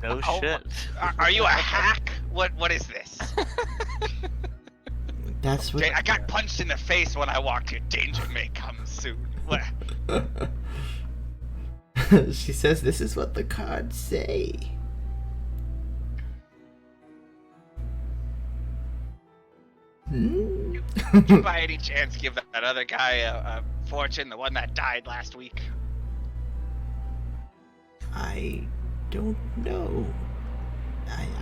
No Oh, shit. Are you a hack? What is this? That's what. I got punched in the face when I walked here. Danger may come soon. What? She says, "This is what the cards say." Hmm? Did you by any chance give that other guy a fortune, the one that died last week? I don't know.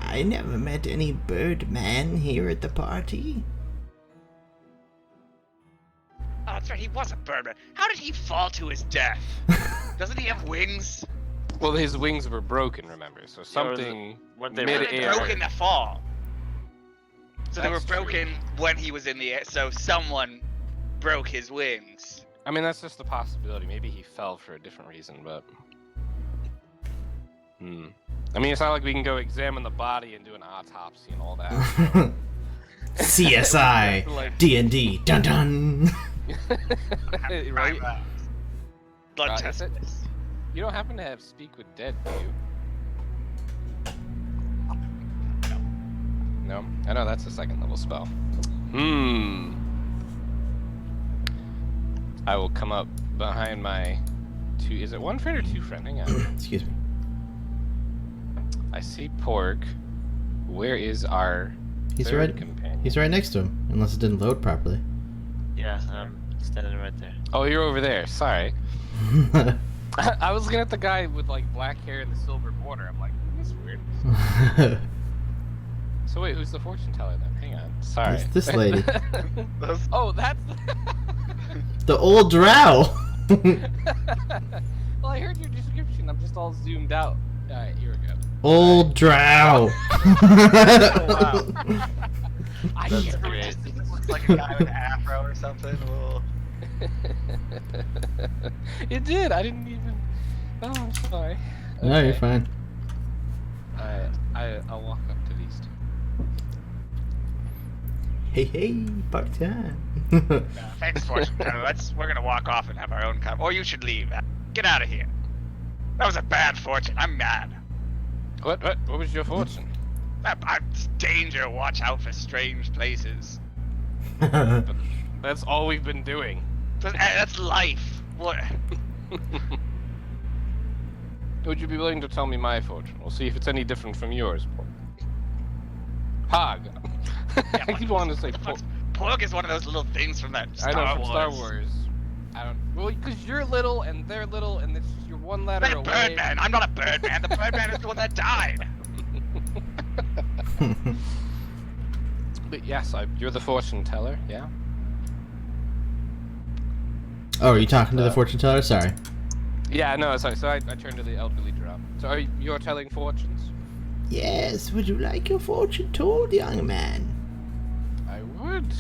I never met any Birdman here at the party. Oh, that's right. He was a birdman. How did he fall to his death? Doesn't he have wings? Well, his wings were broken, remember? So something what they How did they mid-air. broke in the fall? So they were That's true. broken when he was in the air. So someone broke his wings. I mean, that's just a possibility. Maybe he fell for a different reason, but. I mean, it's not like we can go examine the body and do an autopsy and all that. CSI Like- D&D dun dun. Right? Blood Is test it- this. You don't happen to have Speak with Dead, do you? No? I know that's a second level spell. I will come up behind my two. Is it one friend or two friend? Hang on. Excuse me. I see Pork. Where is our He's third right. companion? He's right next to him, unless it didn't load properly. Yeah, I'm standing right there. Oh, you're over there. Sorry. I was looking at the guy with like black hair and the silver border. I'm like, that's weird. So wait, who's the fortune teller then? Hang on. Sorry. It's this lady. Oh, that's. The old drow. Well, I heard your description. I'm just all zoomed out. Here we go. Old drow. I That's hear great. it. This looks like a guy with an afro or something. Well, It did. I didn't even. Oh, I'm sorry. No, you're Okay. fine. I'll walk up to these two. Hey, party time. thanks, fortune teller. We're gonna walk off and have our own Or you should leave. Get out of here. That was a bad fortune. I'm mad. What was your fortune? Danger. Watch out for strange places. That's all we've been doing. That's life. What? Would you be willing to tell me my fortune? We'll see if it's any different from yours. Pog. I keep wanting to say Pork. Pork is one of those little things from that I know Star from Wars. Star Wars. I don't. Well, because you're little and they're little, and it's you're one letter That away. Birdman! I'm not a Birdman! The Birdman is the one that died! But yes, you're the fortune teller. Yeah. Oh, are you talking to the fortune teller? Sorry. Yeah. No. Sorry. So I turned to the elderly drum. So you're telling fortunes? Yes, would you like your fortune told, young man? I would.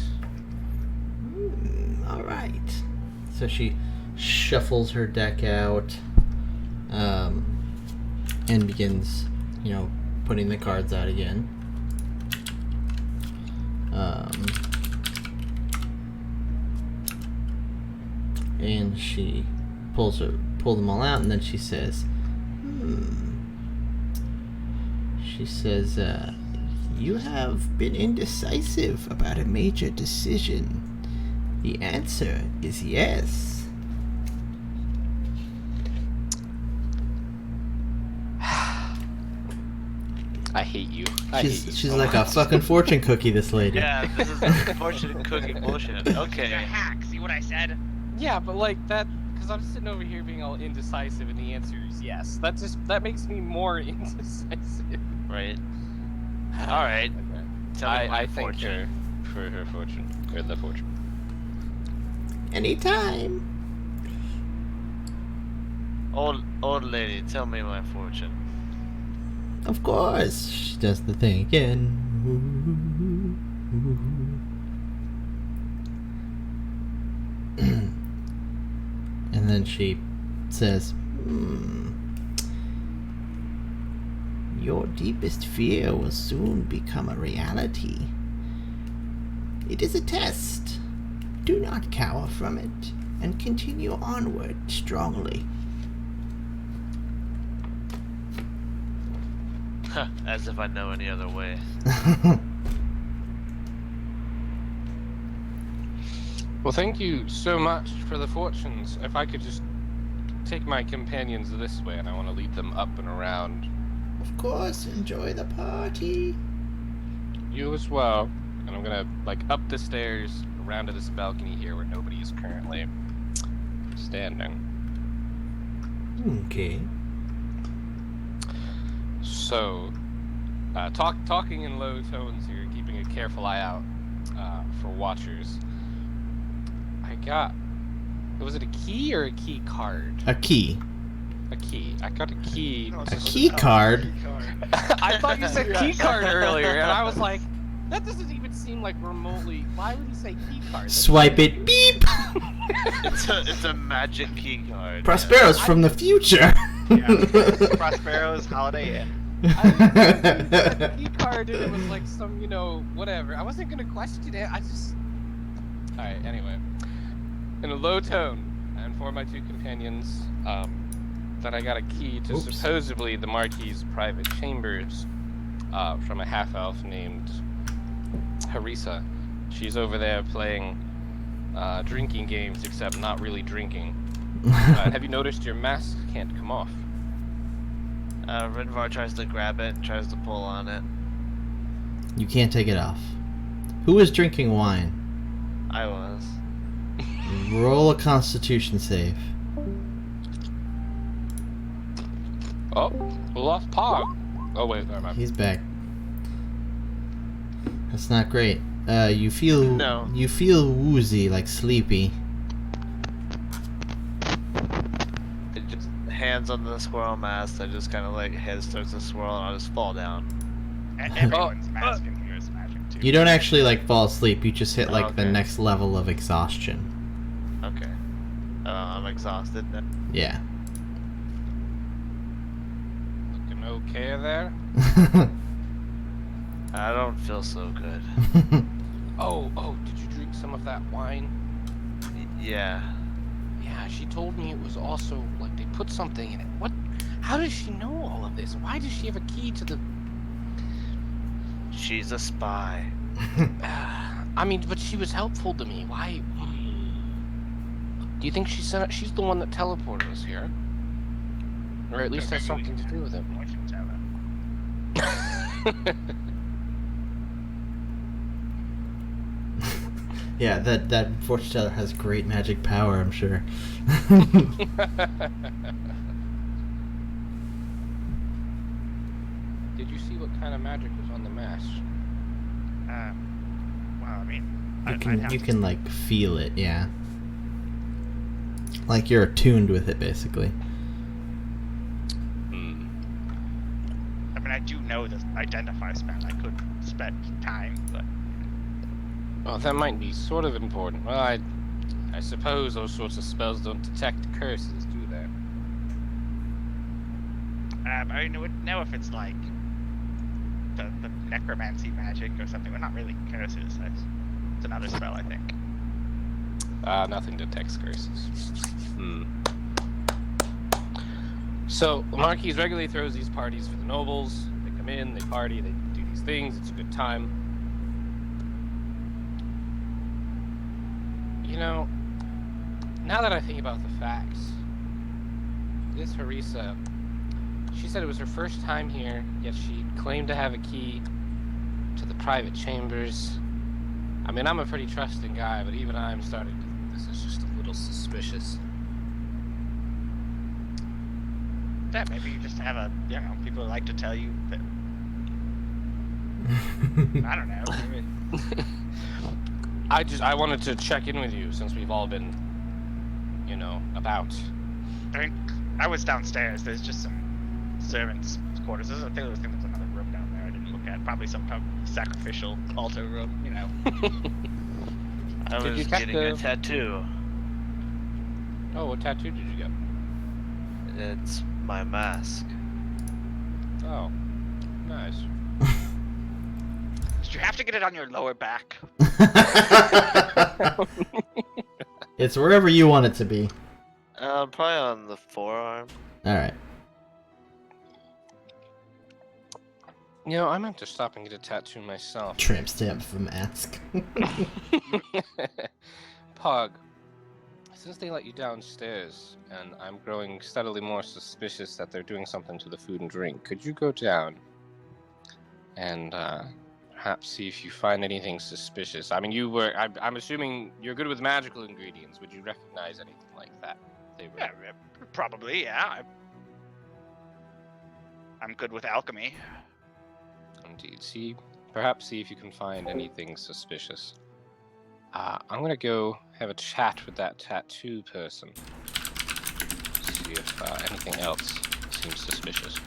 All right. So she shuffles her deck out, and begins, putting the cards out again. And she pull them all out, and then she says, She says, you have been indecisive about a major decision. The answer is yes. I hate you. She's like a fucking fortune cookie, this lady. Yeah, this is fortune cookie bullshit. You're a Okay. hack, see what I said? Yeah, but like that, because I'm sitting over here being all indecisive, and the answer is yes. That makes me more indecisive. Right. All right. Okay. Tell me my I thank fortune. her for her fortune, or the fortune. Anytime. Old lady, tell me my fortune. Of course. She does the thing again. And then she says, your deepest fear will soon become a reality. It is a test. Do not cower from it, and continue onward strongly. As if I know any other way. Well, thank you so much for the fortunes. If I could just take my companions this way, and I want to lead them up and around. Of course, enjoy the party. You as well. And I'm gonna up the stairs, around to this balcony here where nobody is currently standing. Okay. So, talking in low tones here, keeping a careful eye out for watchers. I got. Was it a key or a key card? A key. A key. I got a key. No, A it's key a card? I thought you said key card earlier, and I was like, that doesn't even seem like remotely. Why would he say key card? Swipe it. Beep. It's a magic key card. Prospero's from the future. Yeah. Prospero's Holiday Inn. I said a key card, and it was like some, whatever. I wasn't gonna question it. I just. All right. Anyway, in a low tone, I inform my two companions that I got a key to supposedly the Marquis's private chambers from a half-elf named Harissa. She's over there playing drinking games, except not really drinking. Have you noticed your mask can't come off? Rinvar tries to grab it, tries to pull on it. You can't take it off. Who is drinking wine? I was. Roll a Constitution save. Oh, we lost Pog. Oh wait, never mind. He's back. That's not great. You feel No. You feel woozy, like sleepy. It just hands on the squirrel mask. I just kind of head starts to swirl, and I just fall down. Everyone's mask in here is magic too. You don't actually fall asleep. You just hit the Okay. next level of exhaustion. Okay. I'm exhausted now. Yeah. Looking okay there? I don't feel so good. Oh, did you drink some of that wine? Yeah. Yeah, she told me it was also they put something in it. What? How does she know all of this? Why does she have a key to the? She's a spy. I mean, but she was helpful to me. Why? Do you think she's the one that teleported us here, or at least has something to do with it? Fortune teller. Yeah, that fortune teller has great magic power, I'm sure. Did you see what kind of magic was on the mask? Well, I mean, You can like feel it, yeah. Like you're attuned with it, basically. Hmm. I mean, I do know the identify spell. I could spend time, but Well, that might be sort of important. Well, I suppose those sorts of spells don't detect curses, do they? I would know if it's like the necromancy magic or something. Well, not really curses. It's another spell, I think. Nothing detects curses. Hmm. So, the Marquis regularly throws these parties for the nobles. They come in, they party, they do these things. It's a good time. You know, now that I think about the facts, this Harissa, she said it was her first time here, yet she claimed to have a key to the private chambers. I mean, I'm a pretty trusting guy, but even I'm starting to think this is just a little suspicious. Yeah, maybe you just have people who like to tell you that. I don't know. Maybe. I wanted to check in with you since we've all been, about. I mean, I was downstairs. There's just some servants' quarters. There's another room down there I didn't look at. Probably some kind of sacrificial altar room, I Did was you check getting a tattoo. Oh, what tattoo did you get? It's my mask. Oh, nice. Did you have to get it on your lower back? It's wherever you want it to be. Probably on the forearm. Alright. I meant to stop and get a tattoo myself. Tramp stamp for mask. Pog, since they let you downstairs, and I'm growing steadily more suspicious that they're doing something to the food and drink, could you go down and perhaps see if you find anything suspicious? I mean, I'm assuming you're good with magical ingredients. Would you recognize anything like that? Yeah, probably. Yeah. I'm good with alchemy. Indeed. Perhaps see if you can find anything suspicious. I'm gonna go have a chat with that tattoo person. See if anything else seems suspicious.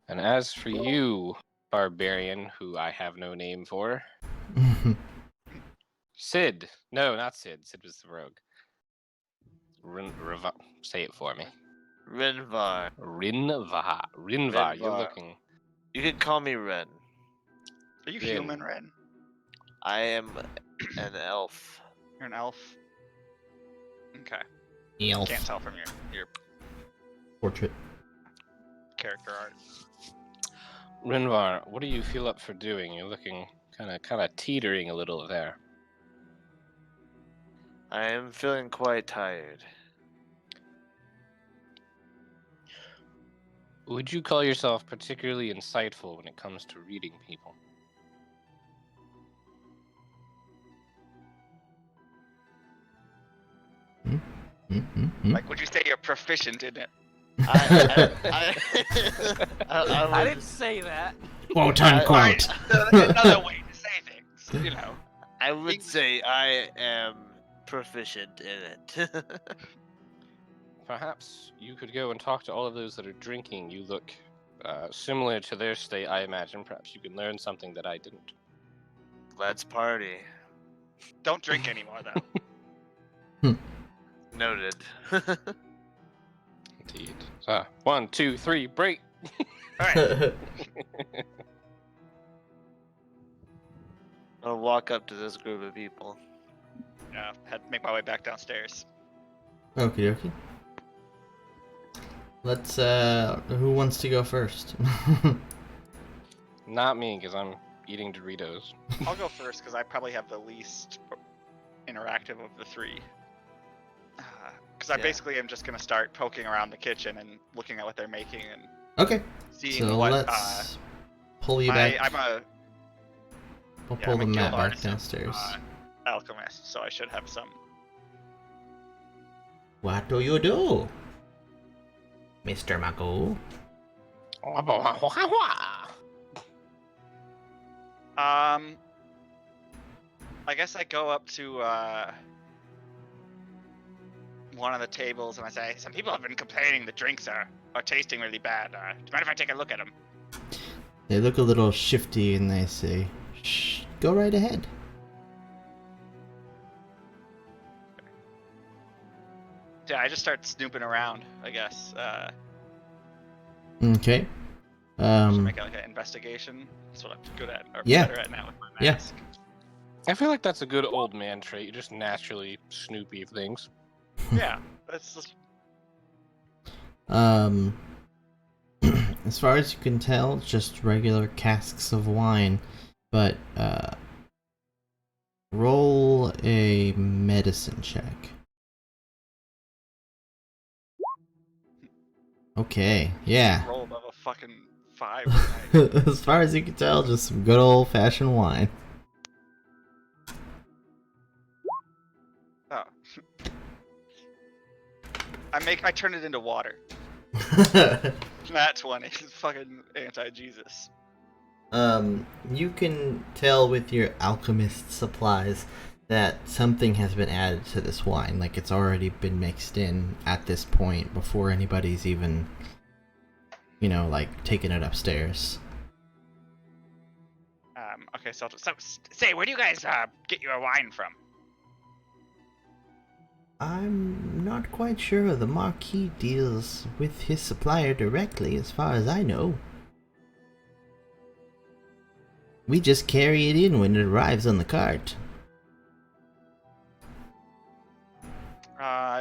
And as for you, barbarian, who I have no name for, Sid. No, not Sid. Sid was the rogue. Say it for me. Rinvar. Rinvar. You're looking. You can call me Ren. Are you Rin. human, Ren? I am an elf. You're an elf. Okay. Elf. Can't tell from your Portrait. character art. Rinvar, what do you feel up for doing? You're looking kind of teetering a little there. I am feeling quite tired. Would you call yourself particularly insightful when it comes to reading people? Like, would you say you're proficient in it? I didn't say that. Quote unquote. Another way to say things, I would say I am proficient in it. Perhaps you could go and talk to all of those that are drinking. You look similar to their state, I imagine. Perhaps you can learn something that I didn't. Let's party. Don't drink anymore, though. Noted. Indeed. 1, 2, 3, break! Alright. I'll walk up to this group of people. Had to make my way back downstairs. Okie dokie. Let's, who wants to go first? Not me, because I'm eating Doritos. I'll go first, because I probably have the least interactive of the three. Because I basically am just going to start poking around the kitchen and looking at what they're making and Okay. seeing So what... let's pull you back. I'll Yeah, pull I'm the a map guild back artisan, downstairs. Alchemist, so I should have some. What do you do, Mr. Mako? I guess I go up to one of the tables and I say, some people have been complaining the drinks are tasting really bad. Do you mind if I take a look at them? They look a little shifty and they say, "Shh, go right ahead." Yeah, I just start snooping around, I guess. Okay. Should make like an investigation. That's what I'm good at, or Yeah. better at now with my Yeah. mask. I feel like that's a good old man trait. You're just naturally snoopy of things. Yeah, that's just... As far as you can tell, just regular casks of wine, but roll a medicine check. Okay, yeah. roll above a fucking 5 tonight. As far as you can tell, just some good old-fashioned wine. Oh. I turn it into water. Nat 20. Fucking anti-Jesus. You can tell with your alchemist supplies that something has been added to this wine, like it's already been mixed in at this point before anybody's even, like taking it upstairs. Okay, so say, where do you guys get your wine from? I'm not quite sure. The Marquis deals with his supplier directly, as far as I know. We just carry it in when it arrives on the cart.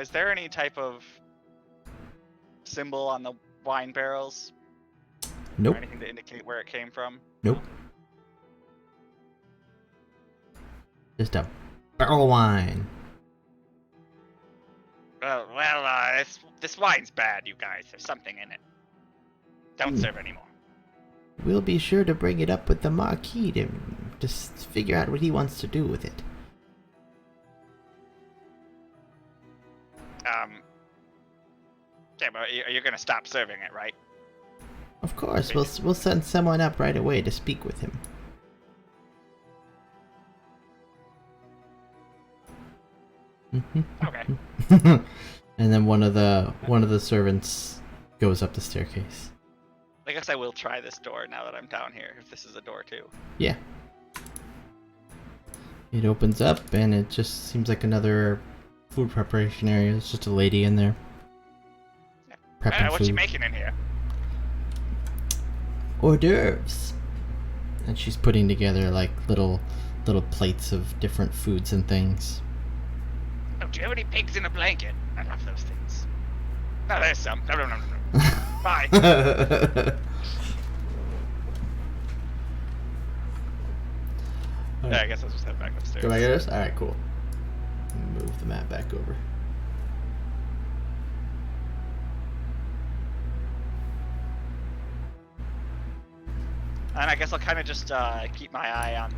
Is there any type of symbol on the wine barrels? Nope. Or anything to indicate where it came from? Nope. Just a barrel of wine. This wine's bad, you guys. There's something in it. Don't serve anymore. We'll be sure to bring it up with the Marquis to just figure out what he wants to do with it. Yeah, but you're gonna stop serving it, right? Of course, we'll send someone up right away to speak with him. Okay. And then one of the servants goes up the staircase. I guess I will try this door now that I'm down here, if this is a door too. Yeah. It opens up and it just seems like another food preparation area. It's just a lady in there. Prepping What you food. making in here? Hors d'oeuvres. And she's putting together like little plates of different foods and things. Oh, do you have any pigs in a blanket? I love those things. No, there's some. No. Bye. Yeah, I guess I'll just head back upstairs. Go back at us? Alright, cool. Move the map back over. And I guess I'll kind of just keep my eye on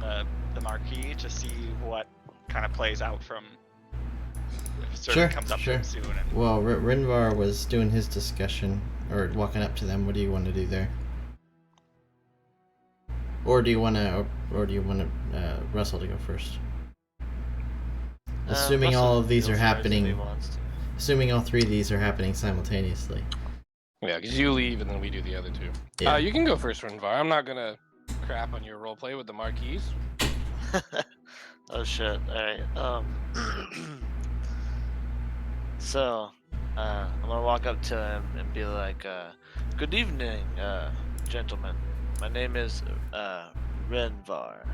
the marquee to see what kind of plays out from if a servant comes up to him soon. And... Well, Rinvar was doing his discussion, or walking up to them. What do you want to do there? Or do you want to Russell to go first? Assuming Russell all of these can are go first if he happening, wants to. assuming all three of these are happening simultaneously. Yeah, because you leave and then we do the other two. Yeah. You can go first, Rinvar. I'm not gonna crap on your roleplay with the Marquis. Oh shit! All right. So, I'm gonna walk up to him and be like, "Good evening, gentlemen. My name is Renvar."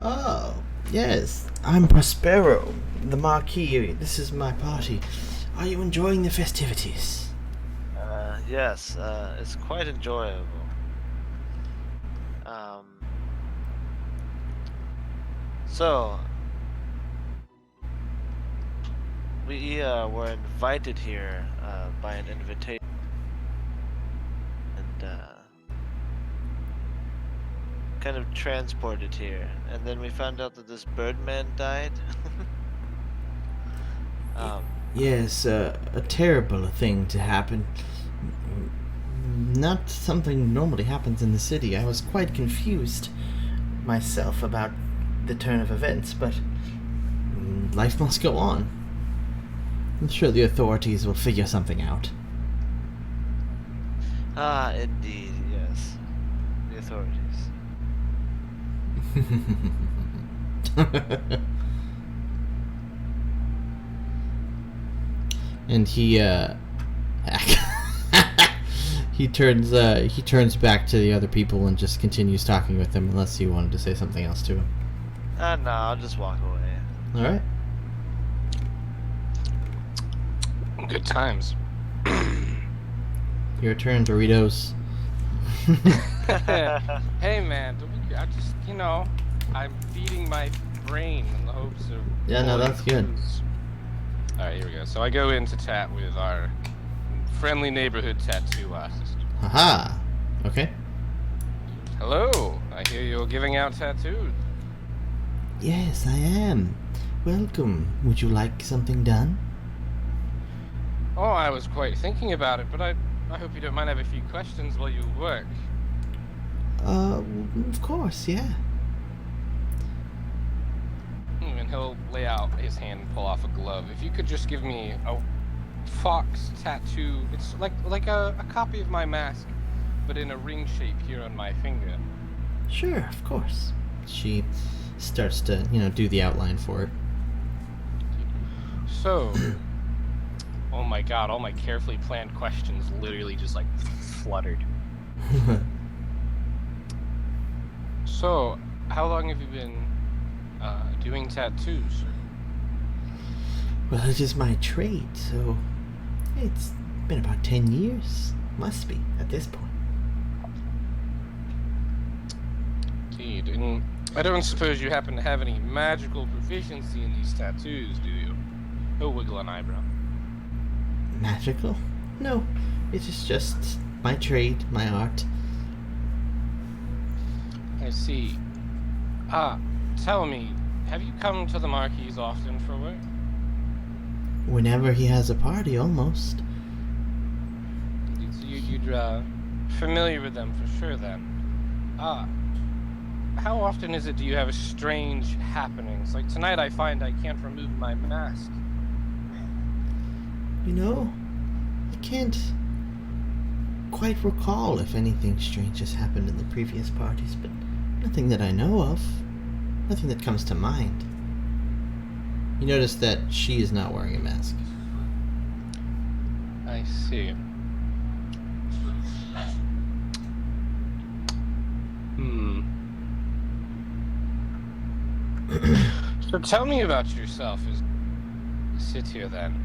Oh, yes. I'm Prospero, the Marquis. This is my party. Are you enjoying the festivities? Yes. It's quite enjoyable. So, we were invited here by an invitation, and kind of transported here, and then we found out that this Birdman died. Yes, a terrible thing to happen. Not something normally happens in the city. I was quite confused myself about the turn of events, but life must go on. I'm sure the authorities will figure something out. Ah, indeed, yes. The authorities. And he he turns back to the other people and just continues talking with them, unless you wanted to say something else to him. No, I'll just walk away. All right. Good times. Your turn, Doritos. Hey man, I just, I'm feeding my brain in the hopes of. Yeah, no, that's good. Alright, here we go. So I go in to chat with our friendly neighborhood tattoo artist. Haha. Okay. Hello, I hear you're giving out tattoos. Yes, I am. Welcome. Would you like something done? Oh, I was quite thinking about it, but I hope you don't mind. I have a few questions while you work. Of course, yeah. And he'll lay out his hand and pull off a glove. If you could just give me a fox tattoo. It's like a copy of my mask, but in a ring shape here on my finger. Sure, of course. She starts to, do the outline for it. So, oh my god, all my carefully planned questions literally just fluttered. So, how long have you been doing tattoos? Well, it is my trade, so it's been about 10 years. Must be, at this point. Indeed. And I don't suppose you happen to have any magical proficiency in these tattoos, do you? He'll wiggle an eyebrow. Magical? No, it is just my trade, my art. I see. Tell me, have you come to the Marquis often for work? Whenever he has a party, almost. So you're familiar with them for sure then. How often is it do you have strange happenings? Like tonight I find I can't remove my mask. I can't quite recall if anything strange has happened in the previous parties, but nothing that I know of. Nothing that comes to mind. You notice that she is not wearing a mask. I see. So tell me about yourself as you sit here then.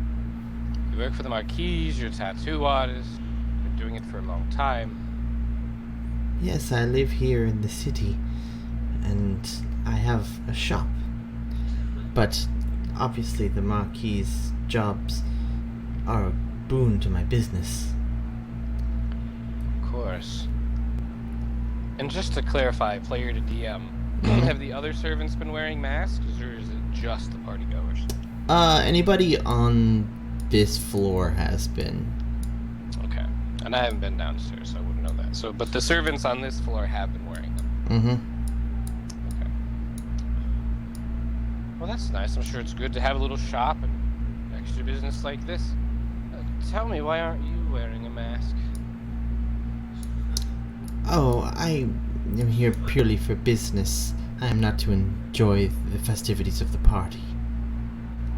You work for the Marquis, you're a tattoo artist, been doing it for a long time. Yes, I live here in the city, and I have a shop. But obviously the Marquis' jobs are a boon to my business. Of course. And just to clarify, player to DM, have the other servants been wearing masks, or is it just the partygoers? Anybody on this floor has been. Okay. And I haven't been downstairs, so I wouldn't know that. So, but the servants on this floor have been wearing them. Mm-hmm. Okay. Well, that's nice. I'm sure it's good to have a little shop and extra business like this. Tell me, why aren't you wearing a mask? Oh, I am here purely for business. I am not to enjoy the festivities of the party.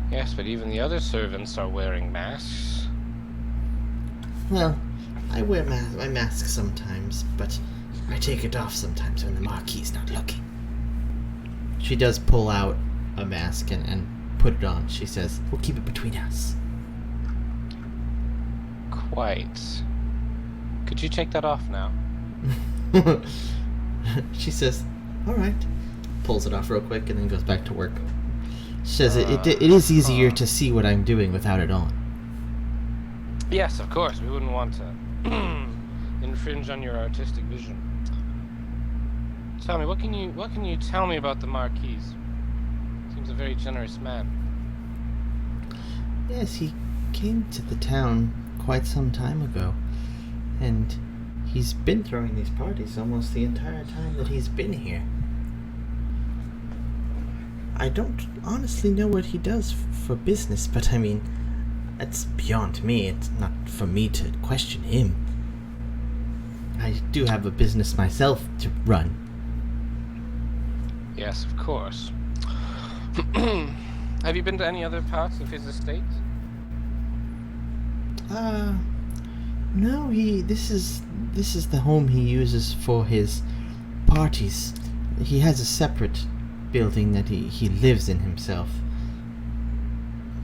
Yes, but even the other servants are wearing masks. Well, I wear my mask sometimes, but I take it off sometimes when the Marquis is not looking. She does pull out a mask and put it on. She says, "We'll keep it between us." Quite. Could you take that off now? She says, "All right." Pulls it off real quick and then goes back to work. She says, it is easier to see what I'm doing without it on. Yes, of course. We wouldn't want to infringe on your artistic vision. Tell me, what can you tell me about the Marquis? Seems a very generous man. Yes, he came to the town quite some time ago, and he's been throwing these parties almost the entire time that he's been here. I don't honestly know what he does for business, but I mean, that's beyond me. It's not for me to question him. I do have a business myself to run. Yes, of course. Have you been to any other parts of his estate? No, this is the home he uses for his parties. He has a separate building that he lives in himself.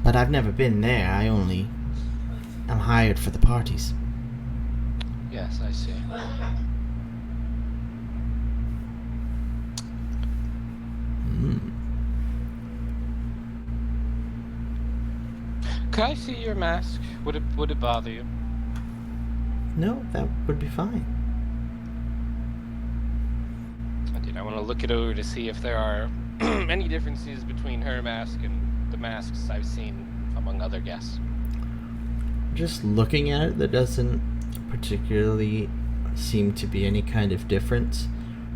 But I've never been there. I only am hired for the parties. Yes, I see. Could I see your mask? Would it bother you? No, that would be fine. I want to look it over to see if there are any differences between her mask and the masks I've seen among other guests. Just looking at it, there doesn't particularly seem to be any kind of difference.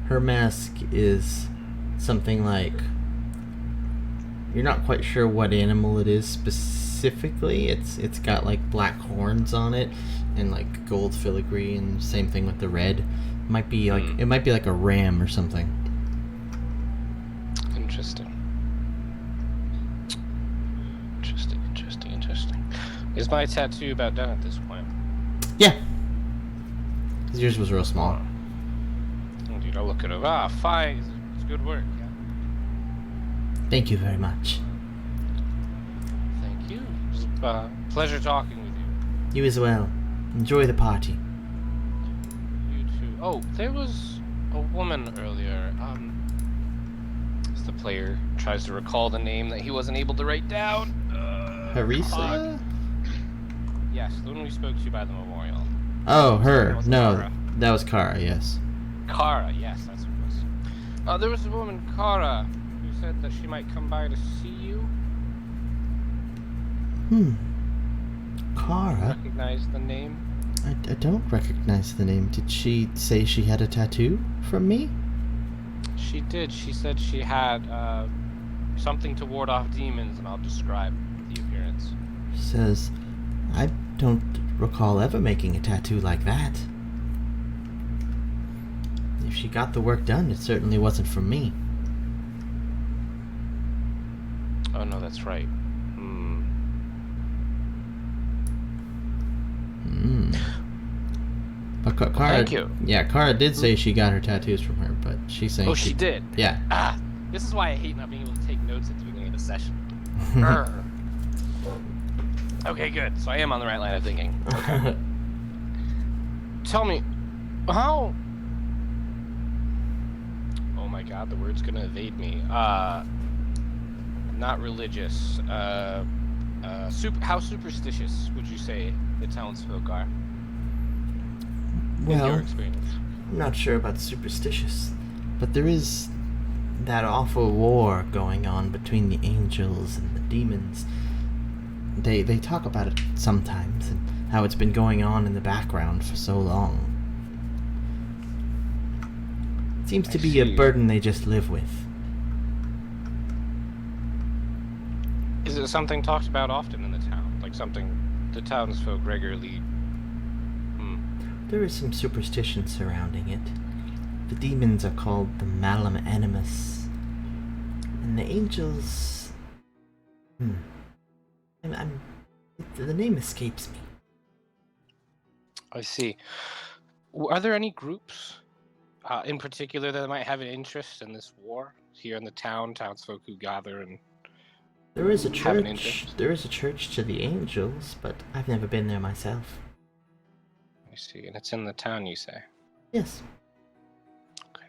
Her mask is something like, you're not quite sure what animal it is specifically. It's got like black horns on it and like gold filigree, and same thing with the red. Might be like it might be like a ram or something. Interesting. Is my tattoo about done at this point? Yeah. 'Cause yours was real small. Oh, dude, I'll look it over. Fine. It's good work. Yeah. Thank you very much. Thank you. It was a pleasure talking with you. You as well. Enjoy the party. You too. Oh, there was a woman earlier. As the player tries to recall the name that he wasn't able to write down. Harissa? Yes, the one we spoke to by the memorial. Oh, her. That was No, Kara. that was Kara, yes. Kara, yes, that's what it was. There was a woman, Kara, who said that she might come by to see you. Kara? Recognize the name? I don't recognize the name. Did she say she had a tattoo from me? She did. She said she had something to ward off demons, and I'll describe the appearance. Says, I don't recall ever making a tattoo like that. If she got the work done, it certainly wasn't from me. Oh no, that's right. But Kara, thank you. Yeah, Kara did say she got her tattoos from her, but she's saying Oh, she did? Yeah. This is why I hate not being able to take notes at the beginning of the session. Urgh. Okay, good. So I am on the right line of thinking. Okay. Tell me, how... Oh my god, the word's gonna evade me. Not religious. How superstitious would you say the townsfolk are? In your Well, experience. I'm not sure about superstitious, but there is that awful war going on between the angels and the demons. They talk about it sometimes, and how it's been going on in the background for so long. It seems to be a burden they just live with. Is it something talked about often in the town? Like something the townsfolk regularly... There is some superstition surrounding it. The demons are called the Malum Animus. And the angels... The name escapes me. I see. Are there any groups in particular that might have an interest in this war here in the town? Townsfolk who gather and There is a have an church. interest? There is a church to the angels, but I've never been there myself. I see. And it's in the town, you say? Yes. Okay.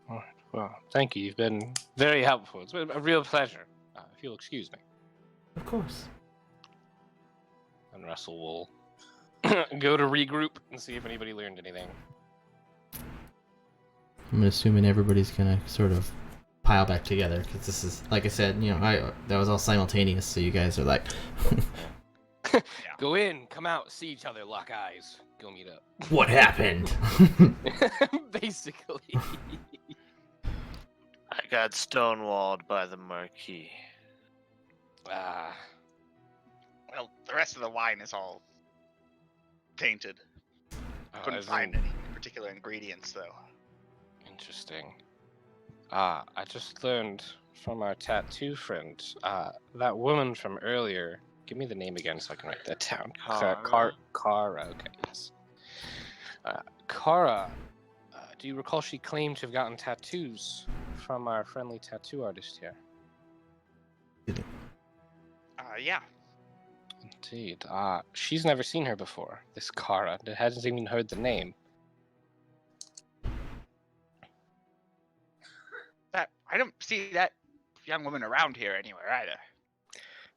All right. Well, thank you. You've been very helpful. It's been a real pleasure. If you'll excuse me. Of course. And Russell will go to regroup and see if anybody learned anything. I'm assuming everybody's gonna sort of pile back together because this is, like I said, that was all simultaneous. So you guys are like, Go in, come out, see each other, lock eyes, go meet up. what happened? Basically. I got stonewalled by the Marquis. Ah, Well, the rest of the wine is all tainted. Couldn't as find in- any particular ingredients, though. Interesting. I just learned from our tattoo friend, that woman from earlier. Give me the name again so I can write that down. Kara? Kara. Okay, yes. Kara. Do you recall she claimed to have gotten tattoos from our friendly tattoo artist here? Yeah. Indeed. She's never seen her before. This Kara hasn't even heard the name. I don't see that young woman around here anywhere either.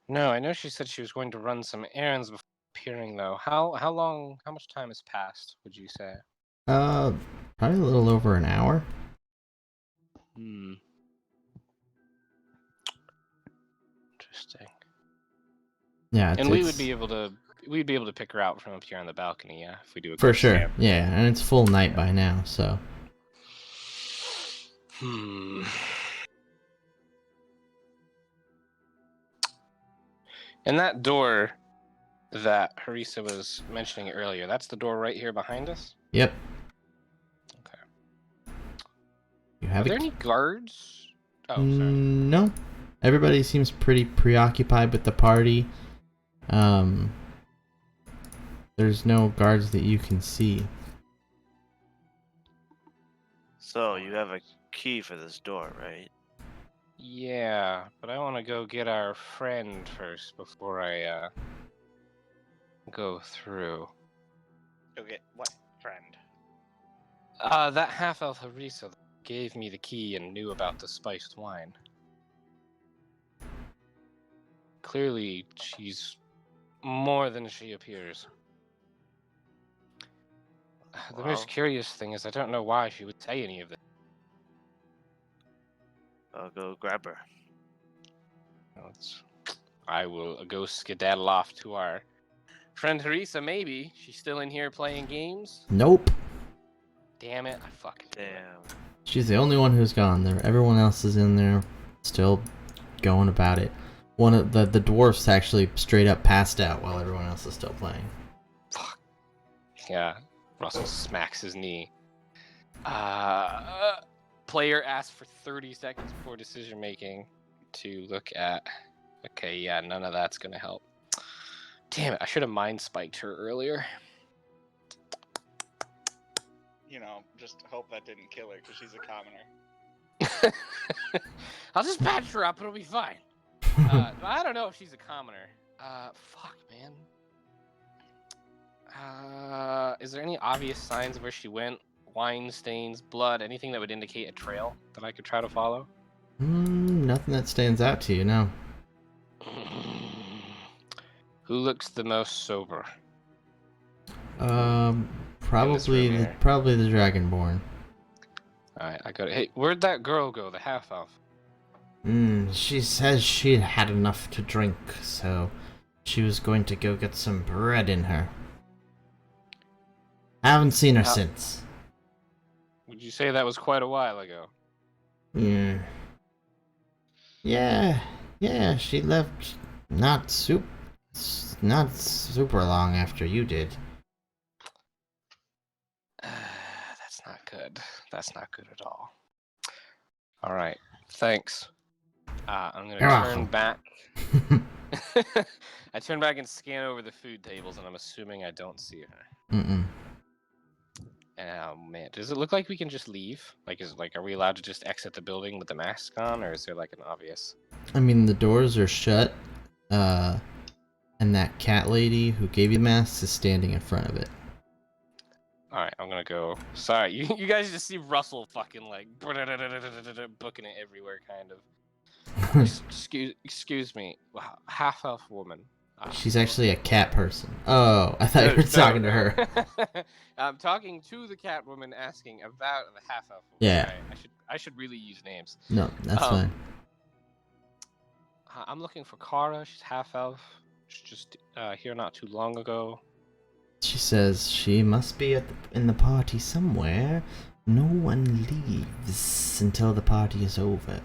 No, I know she said she was going to run some errands before appearing, though. How much time has passed, would you say? Probably a little over an hour. Hmm. Interesting. Yeah, And we would be able to pick her out from up here on the balcony, yeah, if we do a for quick sure. scan. Yeah, and it's full night by now, so. And that door that Harissa was mentioning earlier, that's the door right here behind us? Yep. Okay. You Are have there a any guards? Oh, sorry. No. Everybody seems pretty preoccupied with the party. There's no guards that you can see. So you have a key for this door, right? Yeah, but I want to go get our friend first before I go through. Go get what friend? That half-elf Harissa gave me the key and knew about the spiced wine. Clearly, she's more than she appears. The Well, most curious thing is I don't know why she would say any of this. I'll go grab her. I will go skedaddle off to our friend Harissa, maybe. She's still in here playing games? Nope. Damn it, I fucking knew it. Damn. She's the only one who's gone there. Everyone else is in there, still going about it. One of the dwarfs actually straight up passed out while everyone else is still playing. Fuck. Yeah, Russell smacks his knee. Player asks for 30 seconds before decision making to look at. Okay, yeah, none of that's gonna help. Damn it, I should have mind spiked her earlier. Just hope that didn't kill her because she's a commoner. I'll just patch her up, it'll be fine. I don't know if she's a commoner. Fuck, man. Is there any obvious signs of where she went? Wine stains, blood, anything that would indicate a trail that I could try to follow? Nothing that stands out to you, no. Who looks the most sober? Probably room the here. Dragonborn. Alright, I got it. Hey, where'd that girl go, the half-elf? She says she had enough to drink, so she was going to go get some bread in her. I haven't seen her since. Would you say that was quite a while ago? Yeah, she left not super long after you did. That's not good. That's not good at all. Alright, thanks. I'm gonna You're turn welcome. back. I turn back and scan over the food tables, and I'm assuming I don't see her. Oh man, does it look like we can just leave? Are we allowed to just exit the building with the mask on, or is there like an obvious? I mean, the doors are shut, and that cat lady who gave you the mask is standing in front of it. Alright, I'm gonna go. Sorry, you guys just see Russell fucking like booking it everywhere, kind of. Excuse me, half-elf woman. She's actually a cat person. Oh, I thought you were talking to her. I'm talking to the cat woman, asking about the half elf. Yeah. Right. I should really use names. No, that's fine. I'm looking for Kara. She's half elf. She's just here not too long ago. She says she must be in the party somewhere. No one leaves until the party is over.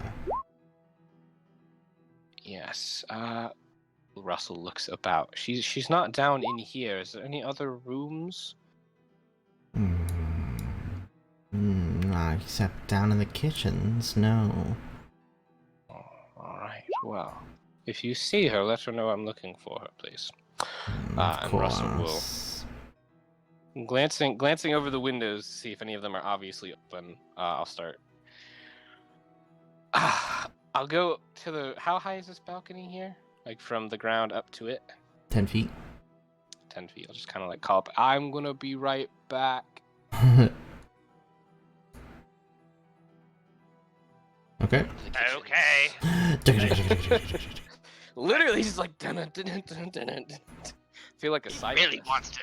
Yes. Russell looks about. She's not down in here. Is there any other rooms? Not except down in the kitchens, no. Oh, all right. Well, if you see her, let her know I'm looking for her, please. Of And Russell will, course. glancing over the windows to see if any of them are obviously open. I'll start. I'll go to the. How high is this balcony here? Like from the ground up to it? 10 feet. 10 feet. I'll just kind of like call up. I'm gonna be right back. Okay. Okay. Literally, just like. Dun, dun, dun, dun, dun. Feel like a He side. really wants to,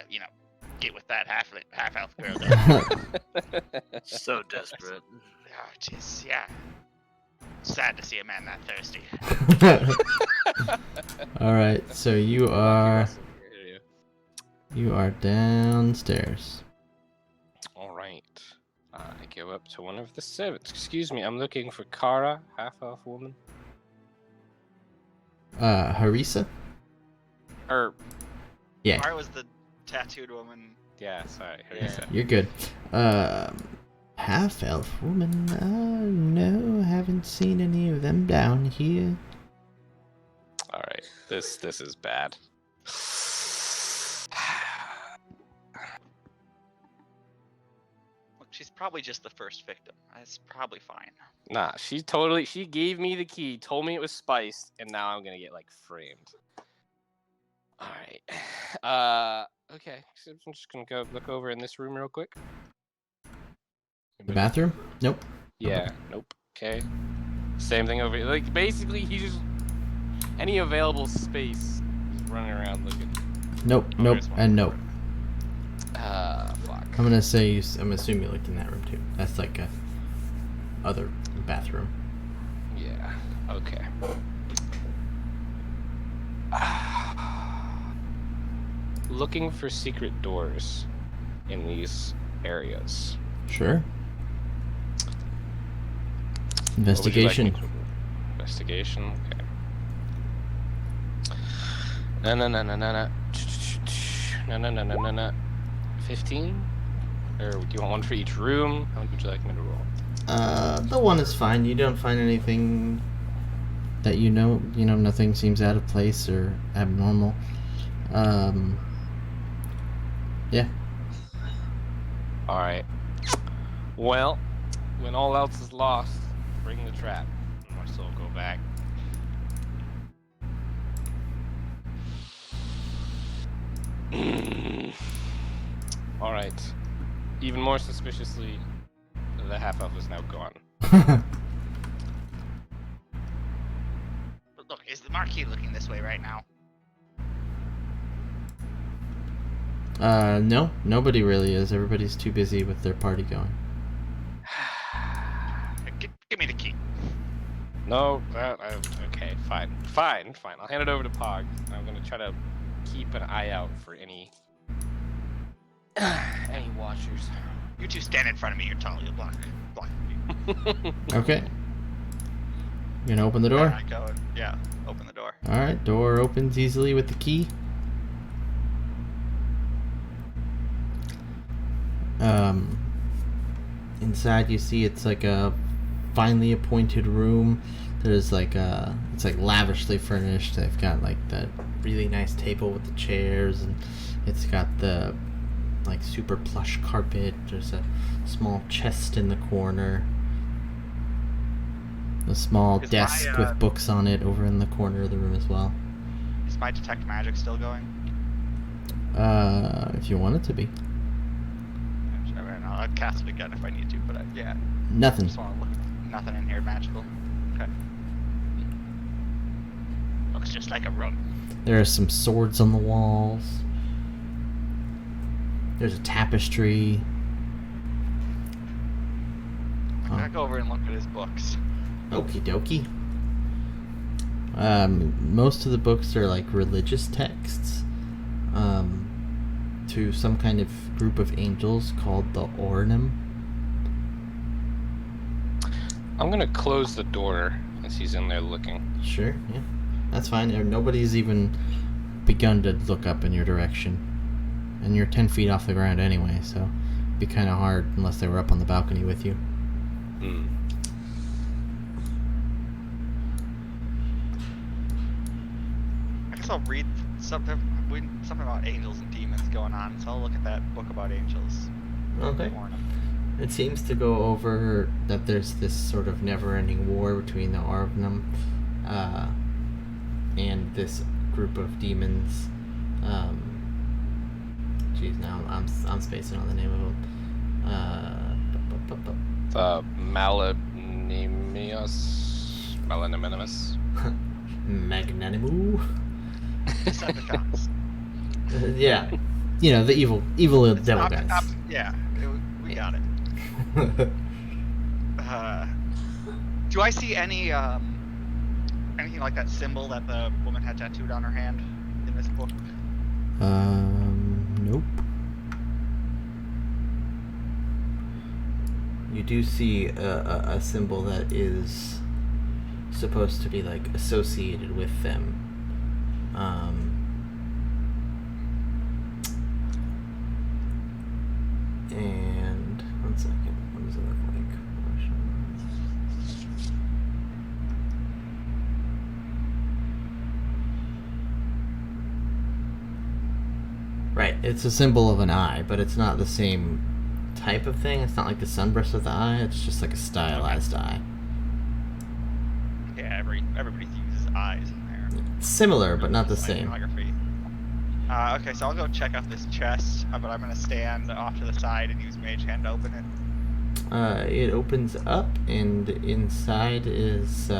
you know, get with that half elf girl. So desperate. Oh, jeez, yeah. Sad to see a man that thirsty. Alright, so you are downstairs. All right. I go up to one of the servants. Excuse me, I'm looking for Kara, half-elf woman. Harissa? Yeah. Mara was the tattooed woman. Yeah, sorry. Yeah, you're good. Half-elf woman? No, haven't seen any of them down here. All right, this is bad. Look, she's probably just the first victim. That's probably fine. Nah, she gave me the key, told me it was spiced, and now I'm gonna get like framed. All right. Okay. So I'm just gonna go look over in this room real quick. The bathroom? Nope. Yeah. Nope. Okay. Same thing over here. Like basically, he just any available space, just running around looking. Nope, Oh, nope, there's one. and nope. Fuck. I'm gonna say I'm assuming you looked in that room too. That's like a other bathroom. Yeah. Okay. Looking for secret doors in these areas. Sure. What would you like me Investigation. to do? Investigation. Okay. No. 15? Or do you want one for each room? How would you like me to roll? The one is fine. You don't find anything that you know, nothing seems out of place or abnormal. Yeah. Alright. Well, when all else is lost, bring the trap. And my soul go back. Alright. Even more suspiciously, the half-elf is now gone. But look, is the Marquis looking this way right now? No, nobody really is. Everybody's too busy with their party going. Give me the key. No, okay, fine. I'll hand it over to Pog. I'm gonna try to keep an eye out for any watchers. You two stand in front of me. You're tall. You'll block me. Okay. You gonna open the door? And I go and, yeah, open the door. Alright, door opens easily with the key. Inside you see it's like a finely appointed room. There's like it's like lavishly furnished. They've got like the really nice table with the chairs, and it's got the like super plush carpet. There's a small chest in the corner. A small Is desk my, with books on it over in the corner of the room as well. Is my detect magic still going? If you want it to be. I mean, I'll cast it again if I need to, but yeah. Nothing. Just want to look. Nothing in here magical. Okay. Looks just like a room. There are some swords on the walls. There's a tapestry. I'm gonna go over and look at his books. Okie dokie. Most of the books are like religious texts to some kind of group of angels called the Ornum. I'm gonna close the door as he's in there looking. Sure, yeah. That's fine. Nobody's even begun to look up in your direction. And you're 10 feet off the ground anyway, so it'd be kind of hard unless they were up on the balcony with you. Hmm. I guess I'll read something about angels and demons going on, so I'll look at that book about angels. Okay. It seems to go over that there's this sort of never-ending war between the Ornum and this group of demons. Geez, now I'm spacing on the name of them. Magnanimous. Magnanimu. Decepticons. Yeah, you know, the evil devil guys. Yeah, we got it. Do I see anything like that symbol that the woman had tattooed on her hand in this book? Nope. You do see a symbol that is supposed to be like associated with them. And 1 second. What does it look like? Right, it's a symbol of an eye, but it's not the same type of thing. It's not like the sunburst of the eye. It's just like a stylized eye. Yeah, everybody uses eyes in there. It's similar, but not the Like same. iconography. Okay, so I'll go check out this chest, but I'm gonna stand off to the side and use Mage Hand to open it. It opens up, and inside is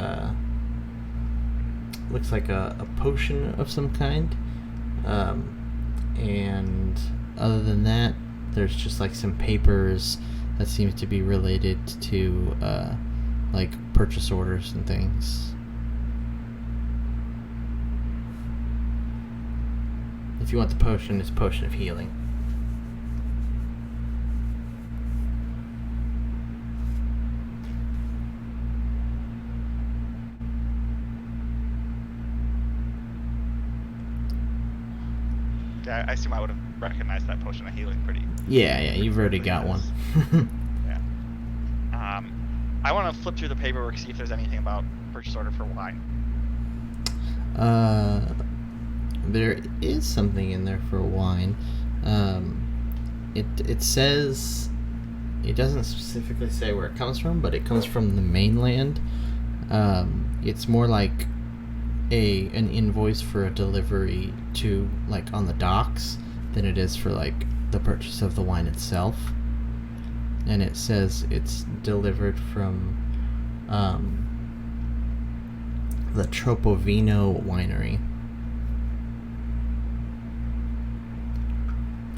looks like a potion of some kind. And other than that, there's just like some papers that seem to be related to like purchase orders and things. If you want the potion, it's Potion of Healing. Yeah, I assume I would have recognized that Potion of Healing pretty. Yeah, you've already got one. Yeah. I want to flip through the paperwork, see if there's anything about purchase order for wine. There is something in there for wine. It says, it doesn't specifically say where it comes from, but it comes from the mainland. It's more like an invoice for a delivery to like on the docks than it is for like the purchase of the wine itself. And it says it's delivered from the Tropovino winery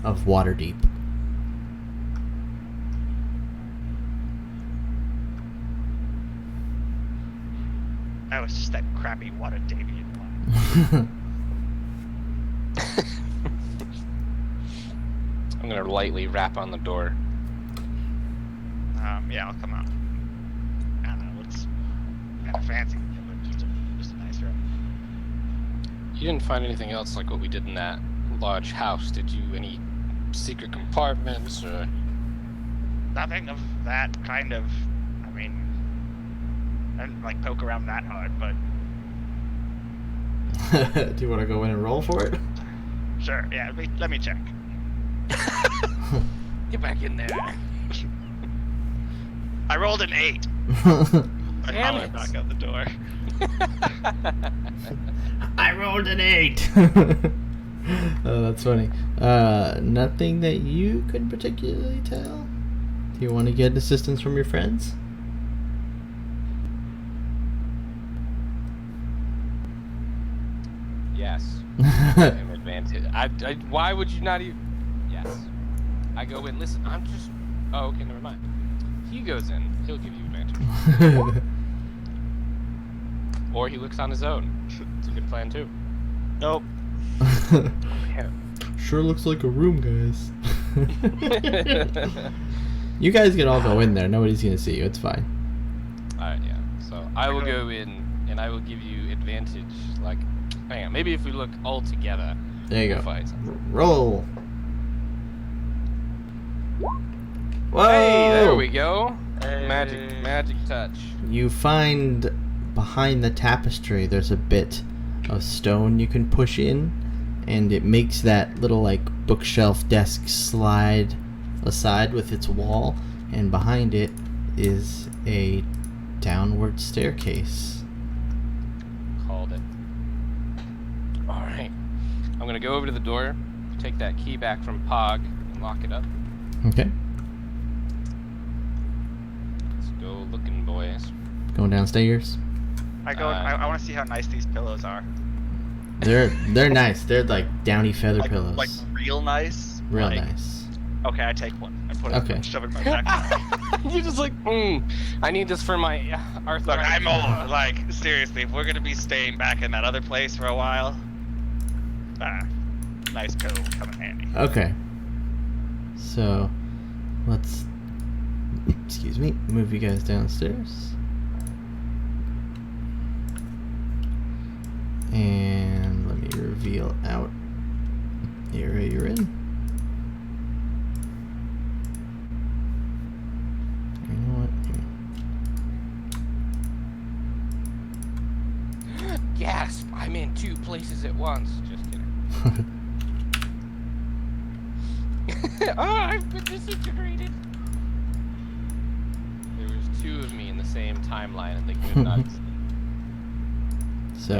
of Waterdeep. That was just that crappy Waterdeepian one. I'm gonna lightly rap on the door. Yeah, I'll come out. I don't know, looks kind of fancy, but just a nice room. You didn't find anything else like what we did in that large house, did you? Any secret compartments or? Nothing of that kind of. I mean, I didn't like poke around that hard, but Do you want to go in and roll for it? sure. Yeah, let me check. Get back in there. I rolled an 8. I Damn holler it. back out the door. I rolled an 8. Oh, that's funny. Nothing that you could particularly tell. Do you want to get assistance from your friends? Give him advantage. Why would you not even? Yes. I go in. Listen, I'm just. Oh, okay, never mind. He goes in. He'll give you advantage. Or he looks on his own. It's a good plan too. Nope. Yeah. Sure looks like a room, guys. You guys can all go in there. Nobody's gonna see you. It's fine. Alright, yeah. So I will go in and I will give you advantage. Like, hang on. Maybe if we look all together. There you we'll go. Fight. Roll. Whoa! Hey, there we go. Hey. Magic touch. You find behind the tapestry there's a bit of stone you can push in, and it makes that little like bookshelf desk slide aside with its wall, and behind it is a downward staircase. Called it. Alright. I'm gonna go over to the door, take that key back from Pog, and lock it up. Okay. Let's go looking, boys. Going downstairs. I go. I want to see how nice these pillows are. They're nice. They're like downy feather pillows. Like real nice. Real like, nice. Okay, I take one. I put Okay. it, shove it in my backpack. You're just like, I need this for my arthritis. Look, I'm old. Like, seriously, if we're gonna be staying back in that other place for a while, nice pillow will come in handy. Okay. So, let's, excuse me, move you guys downstairs. And let me reveal out the area you're in. You know what? Gasp! I'm in two places at once. Just kidding. Oh, I've been disintegrated. There was two of me in the same timeline, and they could not. So,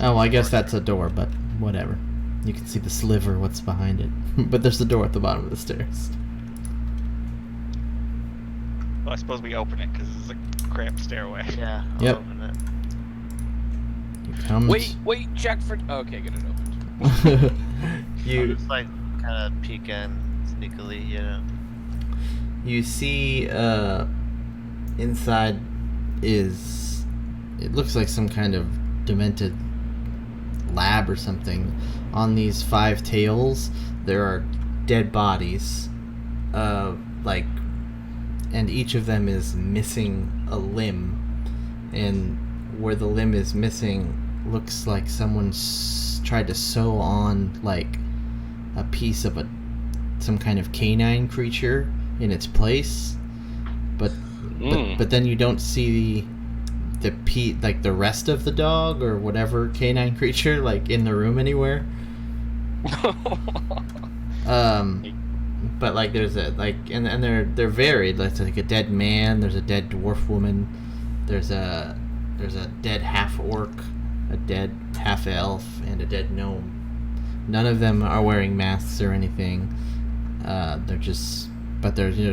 oh, well, I guess that's a door, but whatever. You can see the sliver, what's behind it. But there's the door at the bottom of the stairs. Well, I suppose we open it because this is a cramped stairway. Yeah. I'll Yep. open it. You come. Wait, check for. Okay, get it opened. I'll you just like kind of peek in sneakily, you know. you see inside is, it looks like some kind of demented lab or something. On these 5 tails there are dead bodies, like, and each of them is missing a limb, and where the limb is missing looks like someone tried to sew on like a piece of some kind of canine creature in its place, but then you don't see the rest of the dog or whatever canine creature like in the room anywhere. But like there's a and they're varied. There's like a dead man, there's a dead dwarf woman, there's a dead half orc, a dead half elf, and a dead gnome. None of them are wearing masks or anything. They're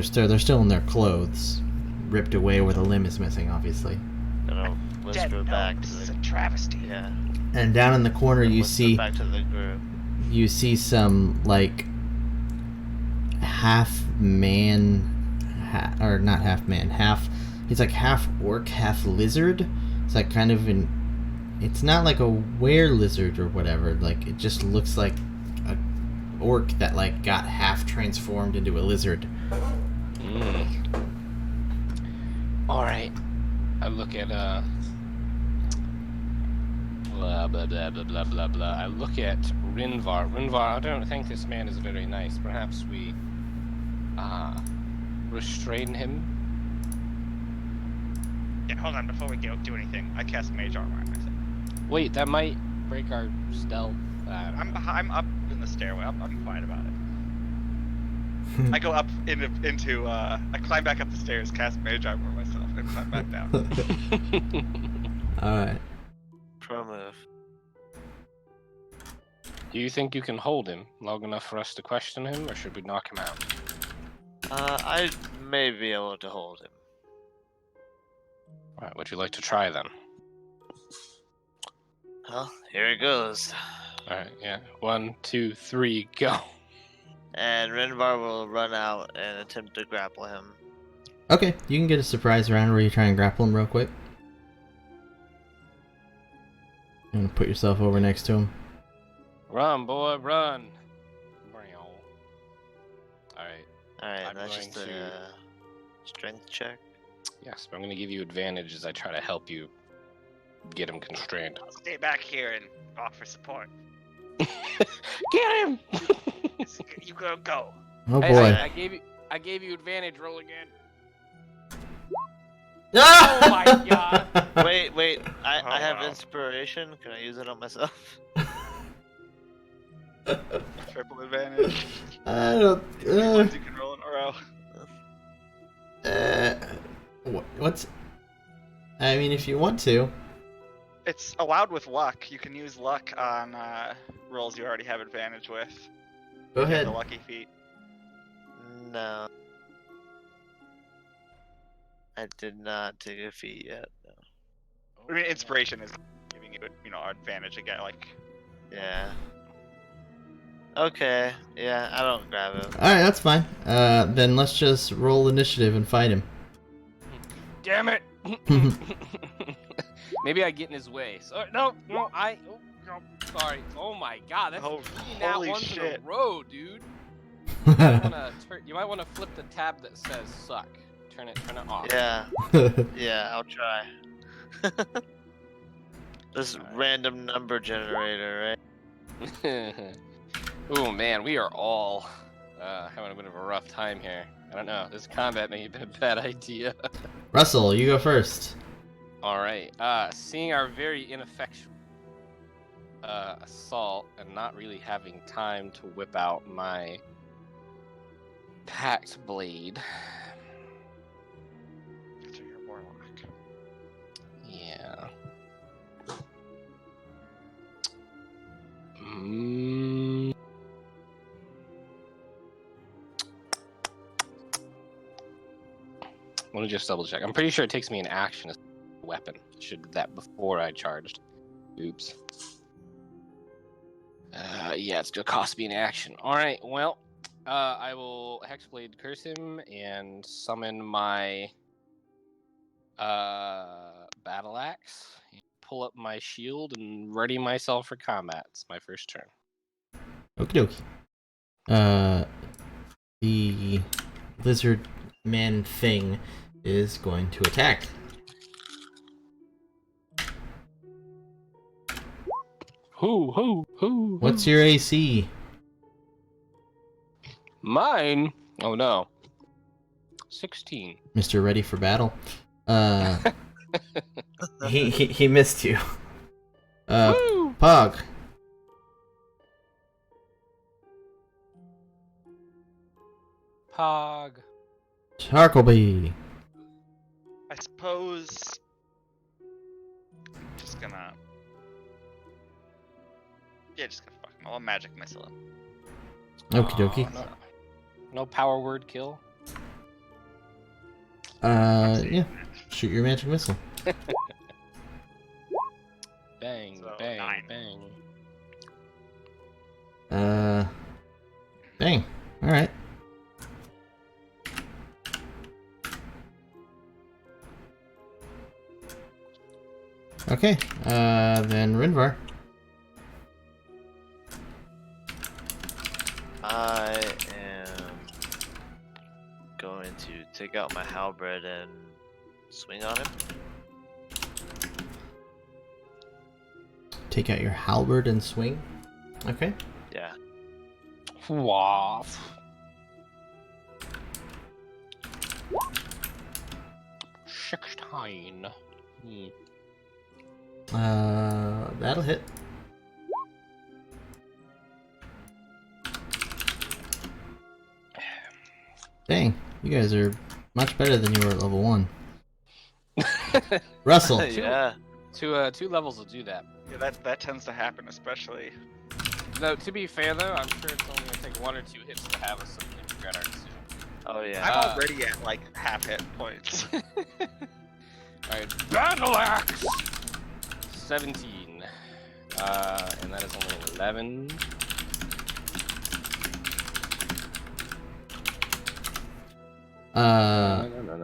still in their clothes, ripped away where the limb is missing, obviously. Gonna whisper back to This is the a travesty. yeah. And down in the corner, Gonna you whisper see back to the group. some like half man, or not half man, he's like half orc, half lizard. It's like kind of it's not like a were lizard or whatever. Like it just looks like a orc that like got half transformed into a lizard. All right. I look at blah blah blah blah blah blah blah. I look at Rinvar. I don't think this man is very nice. Perhaps we restrain him. Yeah, hold on. Before we do anything, I cast Mage Armor on myself. Wait, that might break our stealth. I'm up in the stairway. I'm fine about it. I go up into I climb back up the stairs, cast Mage Armor on myself, and climb back down. Alright. Pro move. Do you think you can hold him long enough for us to question him, or should we knock him out? I may be able to hold him. Alright, would you like to try then? Well, here it goes. Alright, yeah. 1, 2, 3, go. And Renvar will run out and attempt to grapple him. Okay, you can get a surprise round where you try and grapple him real quick. And put yourself over next to him. Run, boy, run. Alright, Alright, I'm that's going just a strength check. yes, but I'm going to give you advantage as I try to help you get him constrained. I'll stay back here and offer support. Get him! You go. Oh Hey, boy. I gave you advantage. Roll again. Oh my God. Wait, I Oh, have wow. inspiration. Can I use it on myself? Triple advantage. I don't. You can roll in a row. What's? I mean, if you want to. It's allowed with luck. You can use luck on rolls you already have advantage with. Go You have ahead. the lucky feat. No. I did not take a feat yet. No. I mean, inspiration is giving you, advantage again. Like, Yeah. Okay. Yeah, I don't grab him. Alright, that's fine. Then let's just roll initiative and fight him. Damn it! Maybe I get in his way. So, no, sorry. Oh my God, that's Oh, 3 nat holy ones in shit. a row, dude. You might want to flip the tab that says "suck." Turn it off. Yeah. Yeah, I'll try. This random number generator, right? Oh man, we are all having a bit of a rough time here. I don't know. This combat may have been a bad idea. Russell, you go first. All right. Seeing our very ineffectual assault and not really having time to whip out my packed blade. so you're a warlock. Yeah. Let me just double check. I'm pretty sure it takes me an action as a weapon. Should that before I charged. Oops. Yeah, it's gonna cost me an action. Alright, well, I will Hexblade curse him and summon my battle axe. Pull up my shield and ready myself for combat. It's my first turn. Okie dokie. The lizard man thing is going to attack. Who? What's your AC? Mine? Oh no. 16. Mr. Ready for Battle. He missed you. Woo! Pog. Pog. Charkleby. I suppose. Just gonna. Yeah, just gonna fuck him. I'll magic missile him. Okie dokie. No power word kill. Yeah. Shoot your magic missile. Bang, So, bang, 9. bang. Dang. Alright. Okay, then Rinvar. I am going to take out my halberd and swing on him. Take out your halberd and swing. Okay. Yeah. Waff. 16. That'll hit. Dang, you guys are much better than you were at level 1. Russell. Yeah. Two levels will do that. Yeah, that tends to happen, especially. Though, to be fair though, I'm sure it's only gonna take 1 or 2 hits to have us some dread arts soon. Oh yeah. I'm already at like half hit points. Alright, battle axe! 17. And that is only 11.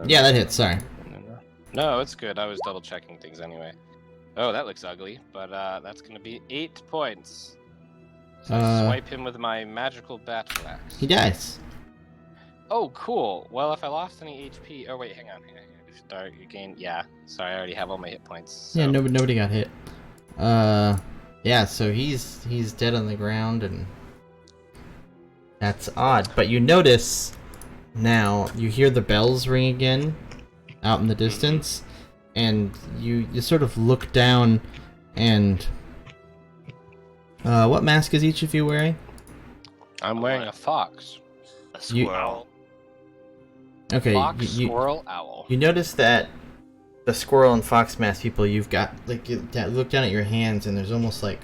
Yeah, that hits. Sorry. No, it's good. I was double checking things anyway. Oh, that looks ugly, but that's gonna be 8 points. So I swipe him with my magical battle axe. He dies. Oh, cool. Well, if I lost any HP... Oh, wait, hang on. Start, you gain... Yeah, sorry, I already have all my hit points. So. Yeah, nobody got hit. Yeah, so he's dead on the ground, and that's odd. But you notice now, you hear the bells ring again out in the distance, and you sort of look down, and what mask is each of you wearing? I'm wearing a fox. A squirrel. Okay, Fox, squirrel, owl. You notice that the squirrel and fox mask people you've got, like, you look down at your hands, and there's almost like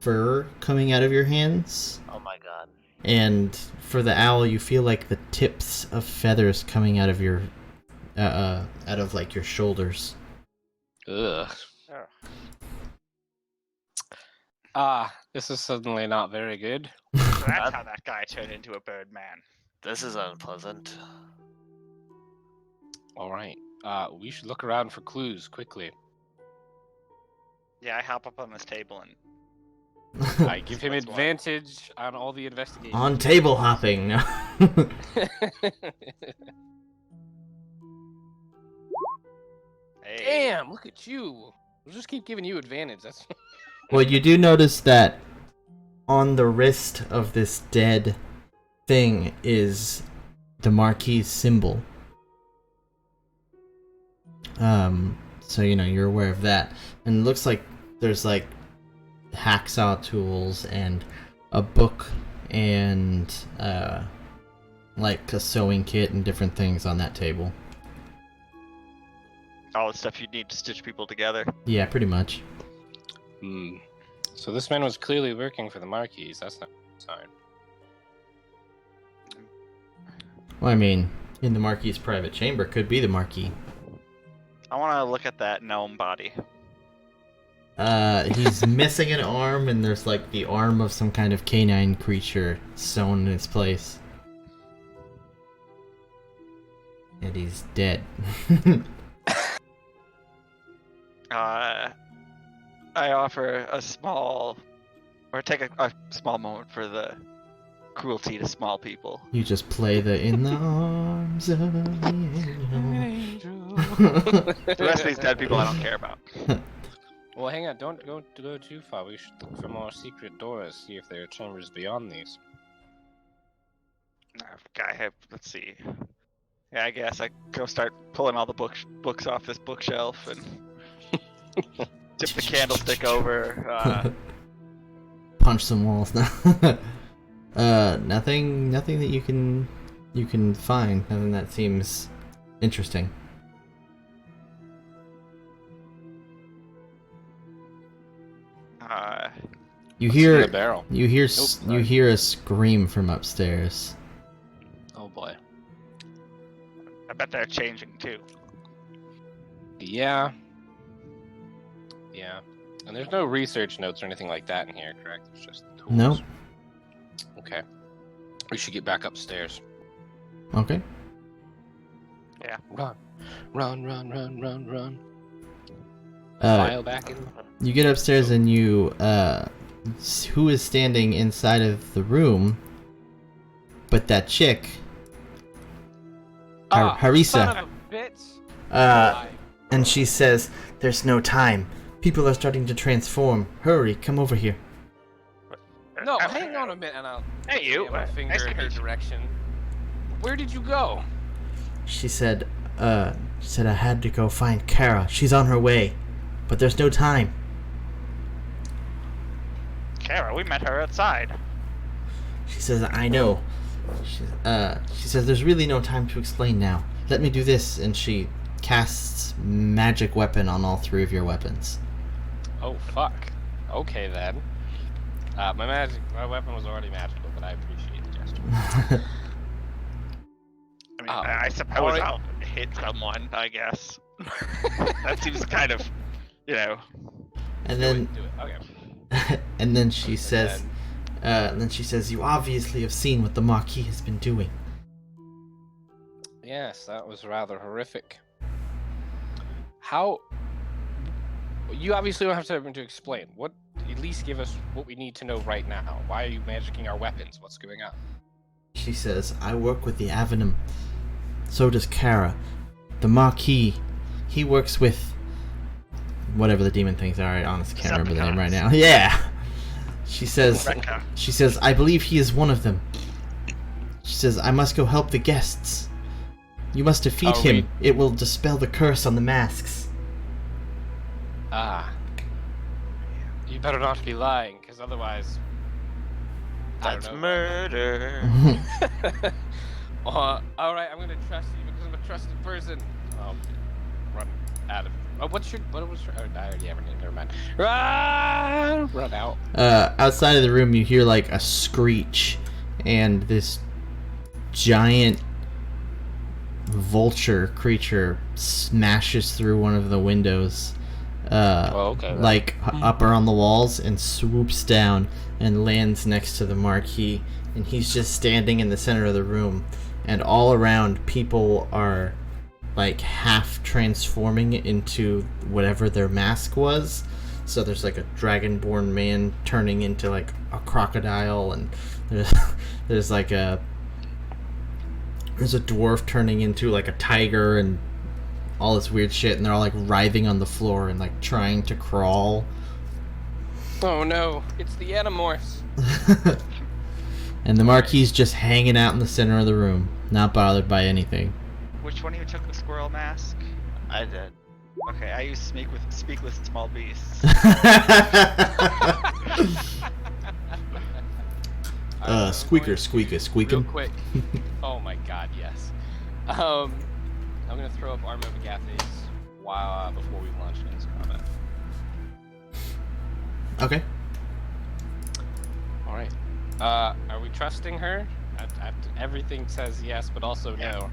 fur coming out of your hands. Oh my god. And for the owl, you feel like the tips of feathers coming out of your, out of like your shoulders. Ugh. This is suddenly not very good. So that's how that guy turned into a bird man. This is unpleasant. Alright. We should look around for clues quickly. Yeah, I hop up on this table and I give him That's why. advantage on all the investigations. On table hopping. hey, Damn, look at you. We'll just keep giving you advantage. That's Well, you do notice that on the wrist of this dead thing is the Marquis symbol. So you know, you're aware of that. And it looks like there's like hacksaw tools and a book and like a sewing kit and different things on that table. all the stuff you need to stitch people together. Yeah, pretty much. So this man was clearly working for the Marquis. That's not a sign. Well, I mean, in the Marquis's private chamber could be the Marquis. I want to look at that gnome body. He's missing an arm, and there's like the arm of some kind of canine creature sewn in its place. And he's dead. I offer a small, or take a small moment for the cruelty to small people. You just play the "In the Arms of an Angel." The rest of these dead people I don't care about. Well, hang on. Don't go too far. We should look for more secret doors. See if there are chambers beyond these. Let's see. Yeah, I guess I go start pulling all the books off this bookshelf and tip the candlestick over. Punch some walls now. Nothing that you can find. Nothing that seems interesting. You What's in hear the barrel? you hear sorry. you hear a scream from upstairs. Oh boy. I bet they're changing too. Yeah. Yeah. And there's no research notes or anything like that in here, correct? It's just tools. No. Okay. We should get back upstairs. Okay. Run. Uh, File back in. You get upstairs and you who is standing inside of the room? But that chick, Harissa. Son of a bitch. And she says, "There's no time. People are starting to transform. Hurry, come over here." No, hang on a minute, and I'll Hey, you. get my finger Nice to in her meet you. direction. Where did you go? She said, I had to go find Kara. She's on her way. But there's no time. Kara, we met her outside. She says, "I know." She says, "There's really no time to explain now. Let me do this." And she casts magic weapon on all three of your weapons. Oh fuck. Okay then. My weapon was already magical, but I appreciate the gesture. I mean, I suppose alright. I'll hit someone, I guess. That seems kind of, you know. And then Do it. Okay. And then she says, then- "You obviously have seen what the Marquis has been doing." Yes, that was rather horrific. How? You obviously don't have to explain. What? At least give us what we need to know right now. Why are you magicking our weapons? What's going on? She says, "I work with the Avenum. So does Kara. The Marquis, he works with whatever the demon things are. I honestly can't remember the name right now." Yeah. She says, Rekka. "I believe he is one of them." She says, "I must go help the guests. You must defeat him. It will dispel the curse on the masks." Ah. You better not be lying, because otherwise. That's murder. All right, I'm gonna trust you because I'm a trusted person. Run out of. Oh, what was your? Oh, I already have her name. Never mind. Run out. Outside of the room, you hear like a screech, and this giant vulture creature smashes through one of the windows, like up around the walls, and swoops down and lands next to the Marquis. And he's just standing in the center of the room, and all around people are like half transforming into whatever their mask was. So there's like a dragonborn man turning into like a crocodile, and there's like a dwarf turning into like a tiger, and all this weird shit, and they're all like writhing on the floor and like trying to crawl. Oh no, it's the Animorphs. And the Marquis just hanging out in the center of the room, not bothered by anything. Which one of you took the squirrel mask? I did. Okay, I use speak with small beasts. Squeaker, squeaking. Real quick. Oh my god, yes. I'm gonna throw up Arm of Agathes before we launch into this combat. Okay. Alright. Are we trusting her? Everything says yes, but also no.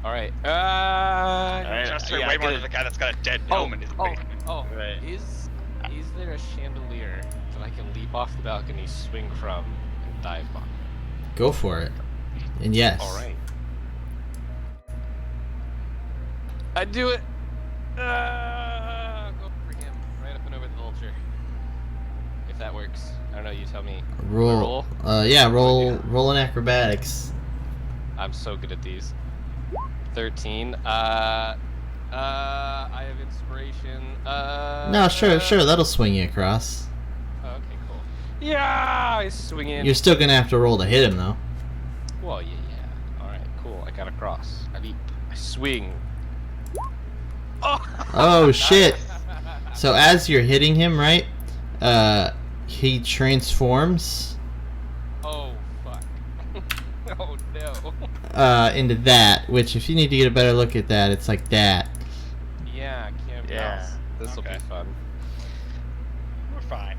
Alright. Alright, Trust her yeah, way more good. than the guy that's got a dead gnome in his brain. Right. Is there a chandelier that I can leap off the balcony, swing from, and dive on? Go for it. And yes. Alright. I do it! Go for him. Right up and over the vulture. If that works. I don't know, you tell me. Roll. Roll in acrobatics. I'm so good at these. 13. I have inspiration. No, sure, that'll swing you across. Okay, cool. Yeah, I swing in. You're still gonna have to roll to hit him, though. Well, yeah. Alright, cool. I got a cross. I leap. I swing. Oh, shit. So as you're hitting him, right, he transforms Oh, fuck. Oh, no. into that, which if you need to get a better look at that, it's like that. Yeah, can't Yeah. mouse. This'll Okay. be fun. We're fine.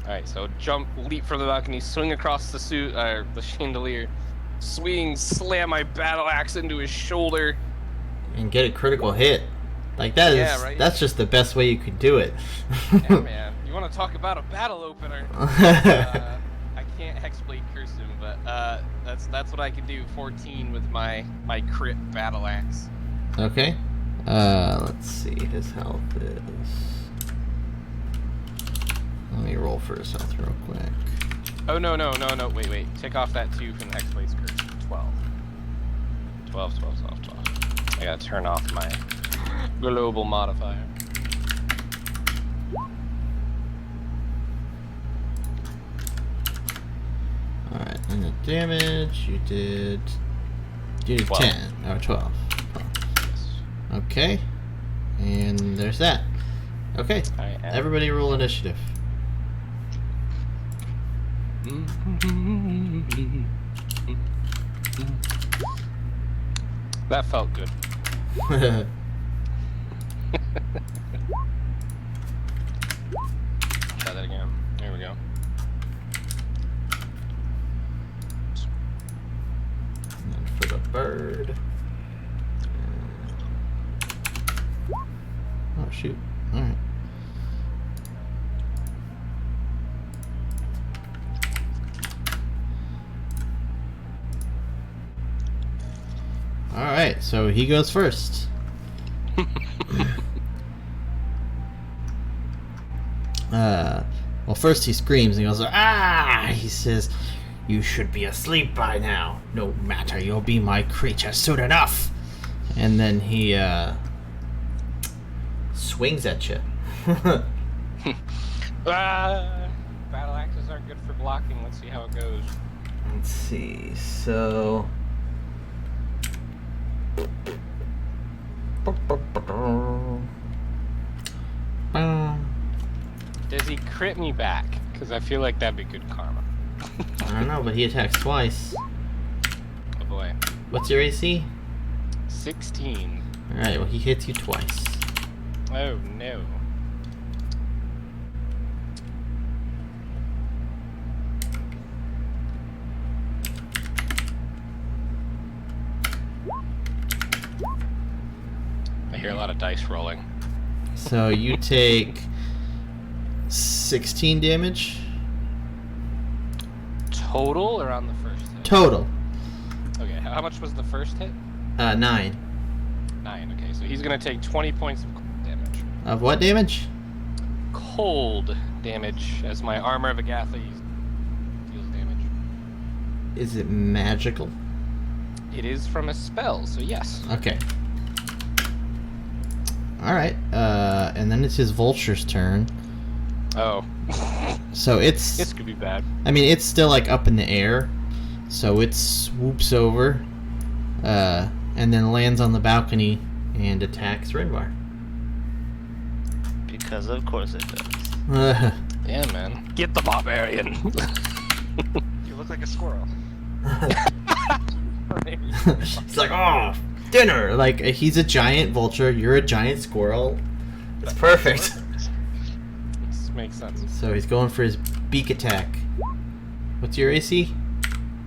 Alright, so jump, leap from the balcony, swing across the the chandelier, swing, slam my battle axe into his shoulder. And get a critical hit. Like that is Yeah, right? that's just the best way you could do it. Yeah, man. You want to talk about a battle opener? I can't hexblade curse him, but that's what I can do. 14 with my crit battle axe. Okay. Let's see. His health is. Let me roll for his health real quick. Oh no! Wait. Take off that 2 from the hexblade's curse. 12. 12. I gotta turn off my global modifier. Alright, and the damage you did 12. 10 or 12. Okay. And there's that. Okay. Everybody roll initiative. That felt good. Try that again. There we go. And then for the bird. Oh shoot. Alright. Alright, so he goes first. Well, first he screams and he goes, "Ah!" He says, "You should be asleep by now. No matter, you'll be my creature soon enough." And then he, swings at you. Battle axes aren't good for blocking. Let's see how it goes. Let's see, so... Does he crit me back? Because I feel like that'd be good karma. I don't know, but he attacks twice. Oh boy. What's your AC? 16. Alright, well he hits you twice. Oh no. I hear a lot of dice rolling. So you take 16 damage Total or on the first hit? total. Okay, how much was the first hit? 9. 9, okay, so he's gonna take 20 points of cold damage. Of what damage? Cold damage, as my Armor of Agatha deals damage. Is it magical? It is from a spell, so yes. Okay. Alright, and then it's his vulture's turn. Oh. So it's... This could be bad. I mean, it's still, like, up in the air. So it swoops over, and then lands on the balcony and attacks Renvar. Because of course it does. Yeah, man. Get the barbarian. You look like a squirrel. It's like, oh, dinner! Like, he's a giant vulture, you're a giant squirrel. It's perfect. This makes sense. So he's going for his beak attack. What's your AC?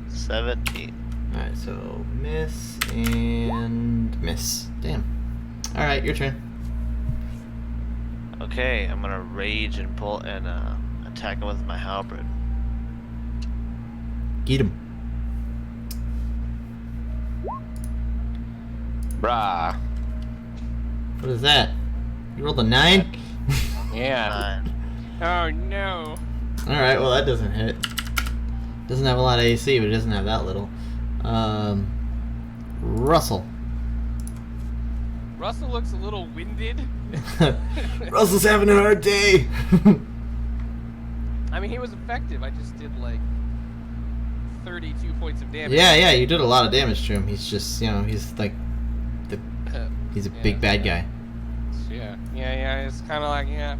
17. Alright, so miss and miss. Damn. Alright, your turn. Okay, I'm gonna rage and pull and attack him with my halberd. Get him. Brah. What is that? You rolled a 9? Yeah. 9. Oh no. Alright, well that doesn't hit. Doesn't have a lot of AC, but it doesn't have that little. Russell. Russell looks a little winded. Russell's having a hard day. I mean, he was effective. I just did like 32 points of damage. yeah, you did a lot of damage to him. He's just, you know, he's like, he's a big bad guy. Yeah. It's kind of like, yeah.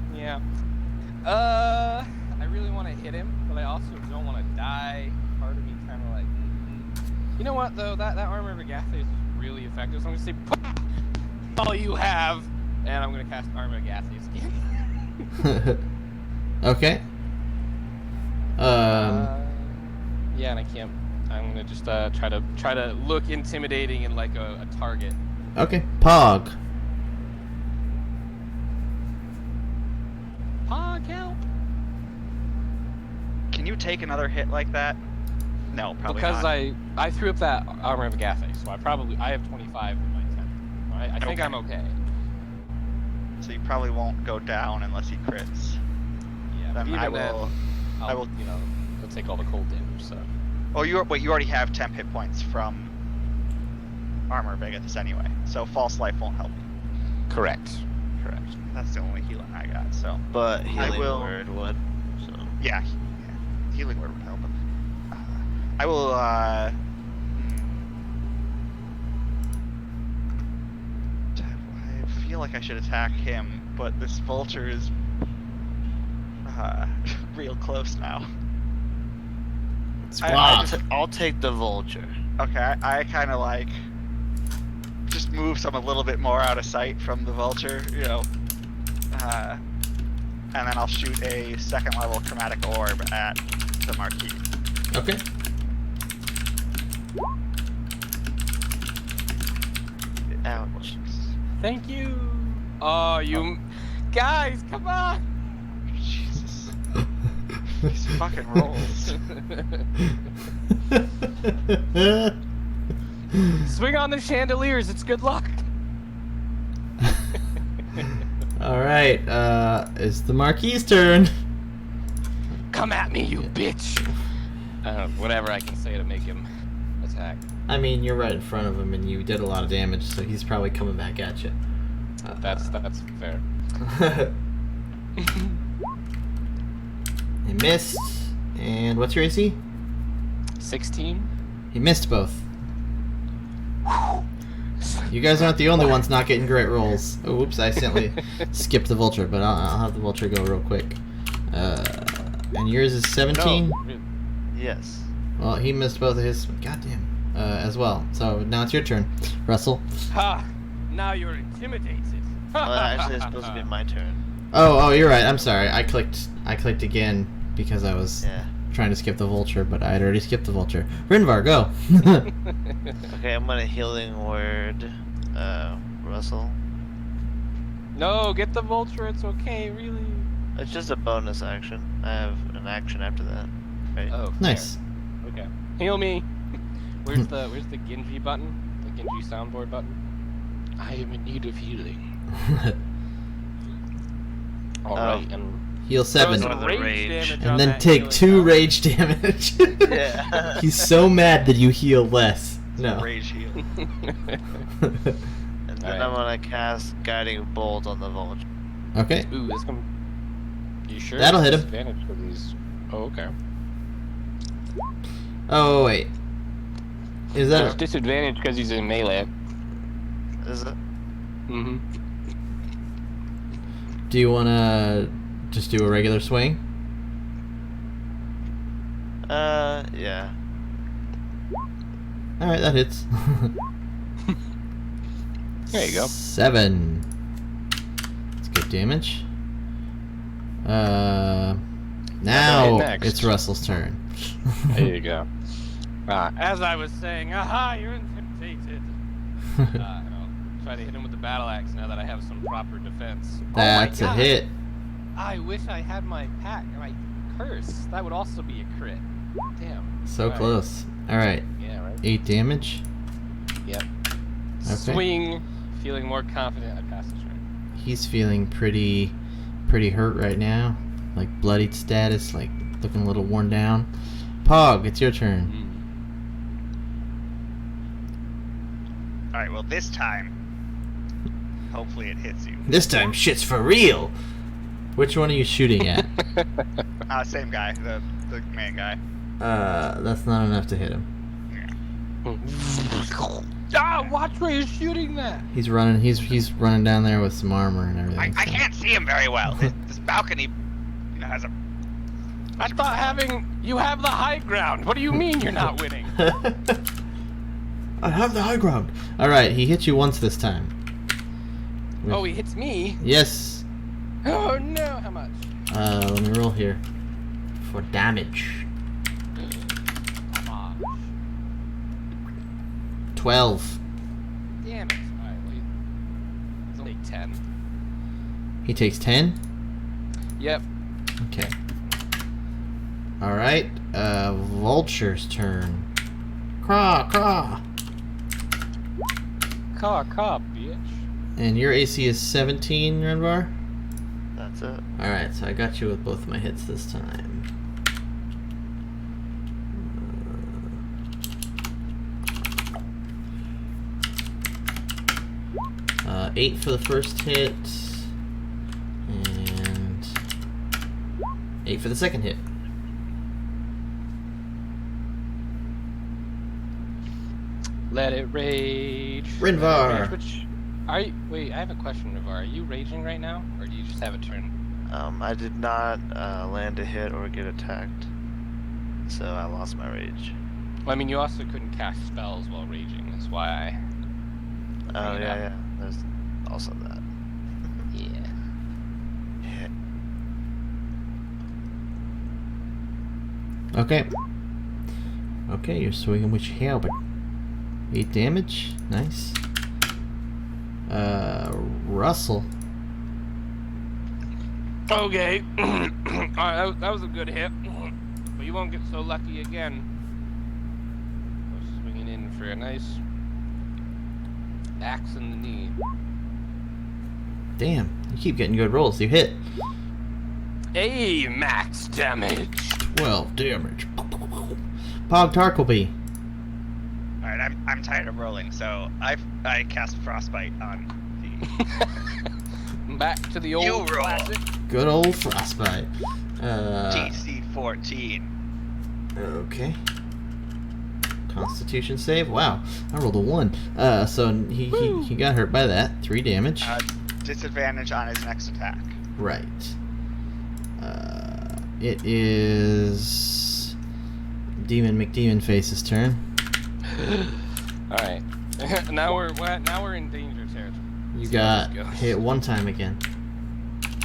I really want to hit him, but I also don't want to die. Part of me kind of like, you know what though? That Armor of Agatha is really effective. So I'm gonna say, all you have, and I'm gonna cast Armor of Agatha again. Okay. Yeah, and I can't. I'm gonna just try to look intimidating and like a target. Okay. Pog. Pog, help! Can you take another hit like that? No, probably Because not. I threw up that Armor of Agatha, so I have 25 with my 10. I think Okay. I'm okay. So you probably won't go down unless he crits. Yeah, but Then even I will. I'll, I will- you know, he'll take all the cold damage. So Oh, you already have 10 hit points from Armor of Agatha anyway. So False Life won't help you. correct. That's the only healing I got. So But healing will- word would. So yeah, healing word would help him. I will. I feel like I should attack him, but this vulture is real close now. I'll take the vulture. Okay, I kind of like just move some a little bit more out of sight from the vulture, you know, and then I'll shoot a second level chromatic orb at the marquee. Okay. Ouch. Thank you. Oh, you guys, come on! Jesus, these fucking rolls. Swing on the chandeliers. It's good luck. All right, it's the Marquis's turn. Come at me, you bitch. Whatever I can say to make him attack. I mean, you're right in front of him, and you did a lot of damage, so he's probably coming back at you. That's fair. He missed. And what's your AC? 16. He missed both. You guys aren't the only ones not getting great rolls. Oh, whoops, I accidentally skipped the vulture, but I'll have the vulture go real quick. And yours is 17? No. Yes. Well, he missed both of his. Goddamn. As well. So now it's your turn, Russell. Ha! Now you're intimidated. Well, actually, it's supposed to be my turn. Oh, you're right. I'm sorry. I clicked again because I was Yeah. trying to skip the vulture, but I had already skipped the vulture. Rinvar, go. Okay, I'm gonna healing word, Russell. No, get the vulture. It's okay, really. It's just a bonus action. I have an action after that, right? Oh, fair. Nice. Okay. Heal me. Where's the Genji button? The Genji soundboard button? I am in need of healing. Alright, and Heal 7. Throw the rage. damage on And then that take healing 2 now. rage damage. Yeah. He's so mad that you heal less. No. Rage heal. And then I'm gonna cast Guiding Bolt on the vulture. Okay. Ooh, this can. You sure? That'll hit him. Advantage for these. Oh, okay. Oh, wait. Is There's that... disadvantage because he's in melee. Is it? Mm-hmm. Do you want to just do a regular swing? Yeah. Alright, that hits. There you go. 7. That's good damage. Now next? it's Russell's turn. There you go. As I was saying, aha, you're intimidated. I'll try to hit him with the battle axe now that I have some proper defense. That's oh a my God. hit. I wish I had my curse. That would also be a crit. Damn. So Alright. close. Alright, Yeah, right. 8 damage. Yep. Okay. Swing. Feeling more confident. I pass the turn. He's feeling pretty hurt right now. Like bloodied status, like looking a little worn down. Pog, it's your turn. Alright, well, this time, hopefully it hits you. This time, shit's for real. Which one are you shooting at? Same guy, the main guy. That's not enough to hit him. Watch where you're shooting that. He's running. He's running down there with some armor and everything. I so. can't see him very well. This balcony, has a. I thought you have the high ground. What do you mean you're not winning? I have the high ground. All right, he hit you once this time. Oh, he hits me. Yes. Oh no! How much? Let me roll here for damage. Come on. 12. Damn it! All right, wait. It's only 10. He takes 10. Yep. Okay. All right. Vulture's turn. Craw, craw. Caw, bitch. And your AC is 17, Renvar? That's it. Alright, so I got you with both my hits this time. 8 for the first hit. And 8 for the second hit. Let it rage. Rinvar. Wait, I have a question, Rinvar. Are you raging right now, or do you just have a turn? I did not land a hit or get attacked, so I lost my rage. Well, I mean, you also couldn't cast spells while raging. That's why I. Oh bring it yeah, up. yeah. There's also that. Yeah. Okay. Okay, you're swinging with your halberd. 8 damage. Nice. Russell. Okay. Alright, that was a good hit. But you won't get so lucky again. I was swinging in for a nice Axe in the knee. Damn, you keep getting good rolls. You hit. Hey, max damage. 12 damage. Pog Tarkleby. All right, I'm tired of rolling, so I cast frostbite on the Back to the You old roll. classic. Good old frostbite. DC 14. Okay. Constitution save. Wow, I rolled a 1. So he got hurt by that. 3 damage. Disadvantage on his next attack. Right. It is Demon McDemon Face's turn. All right. now we're in danger territory. You See how got this goes. hit 1 time again.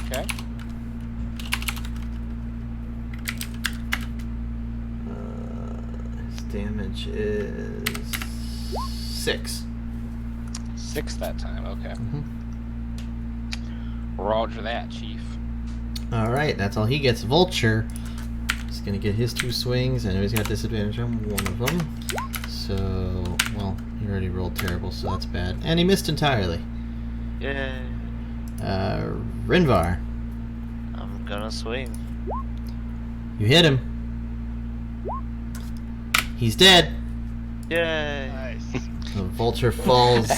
Okay. His damage is 6. 6 that time. Okay. Mhm. Roger that, Chief. All right, that's all he gets. Vulture is gonna get his 2 swings. I know he's got disadvantage on one of them. So, well, he already rolled terrible, so that's bad. And he missed entirely. Yay. Rinvar, I'm gonna swing. you hit him. He's dead. Yay. Nice. The vulture falls.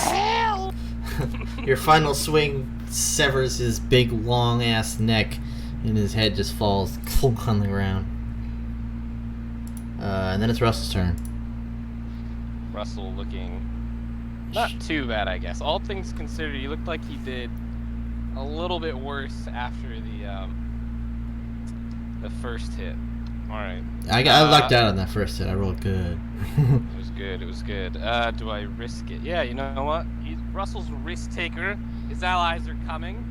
Your final swing severs his big, long-ass neck, and his head just falls clunk on the ground. And then it's Russell's turn. Russell looking not too bad, I guess. All things considered, he looked like he did a little bit worse after the first hit. All right. I lucked out on that first hit. I rolled good. It was good. It was good. Do I risk it? Yeah, you know what? Russell's a risk taker. His allies are coming.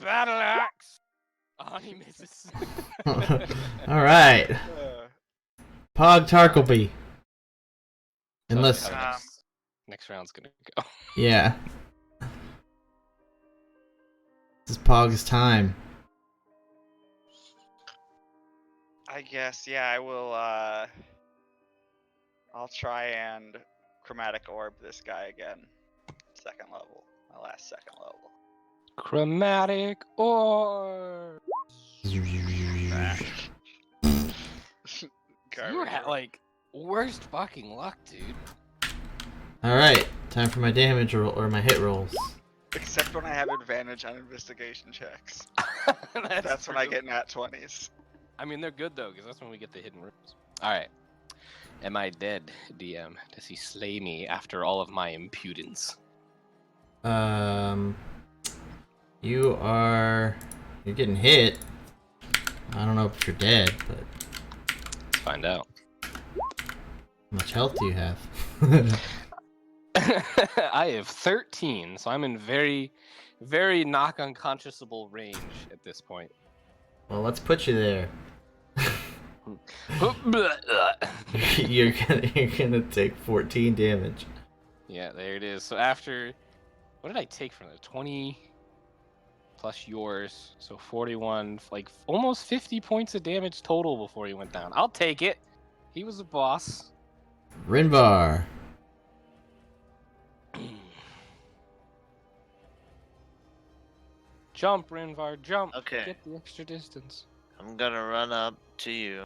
Battle axe. Oh, he misses. All right, Pog Tarkleby. Unless, Tell me how next round's gonna go. yeah, this is Pog's time. I guess, yeah, I will, I'll try and chromatic orb this guy again. 2nd level. My last 2nd level. Chromatic or you're Garbage. like worst fucking luck, dude. All right, time for my damage roll or my hit rolls. Except when I have advantage on investigation checks. That's when I get nat 20s. I mean, they're good though, because that's when we get the hidden rooms. All right. Am I dead, DM? Does he slay me after all of my impudence? You're getting hit. I don't know if you're dead, but Let's find out. how much health do you have? I have 13, so I'm in very, very knock unconsciousable range at this point. Well, let's put you there. you're gonna take 14 damage. Yeah, there it is. So after, what did I take from it? 20 plus yours, so 41, like almost 50 points of damage total before he went down. I'll take it. He was a boss. Rinvar. Jump, Rinvar, jump. Okay. Get the extra distance. I'm gonna run up to you.